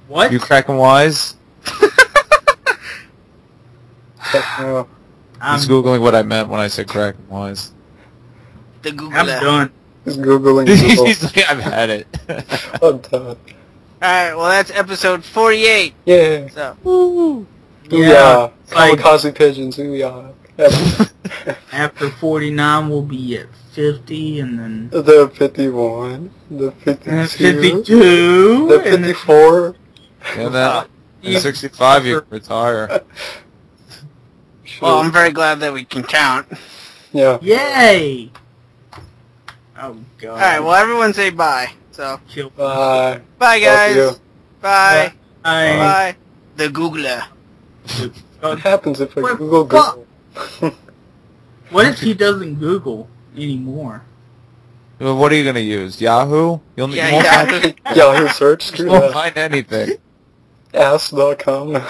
What? You cracking wise? Techno. He's Googling what I meant when I said cracking wise. The Google I'm app. done. He's Googling Google. He's like, I've had it. I'm done. Alright, well that's episode 48. Yeah. So. Woo. Yeah. Kamikaze pigeons. Ooh-yah. After 49, we'll be at 50, and then... The 51. The 52. 52. The 54. And then at 65 you can retire. Well, I'm very glad that we can count. Yeah. Yay! Oh, God. Alright, well everyone say bye. So. Bye. Bye, guys. Bye. Bye. Bye. The Googler. What happens if I What Google Google? What if he doesn't Google anymore? Well, what are you going to use? Yahoo? You won't Yeah. Yahoo search? Screw won't that. find anything. Ask.com.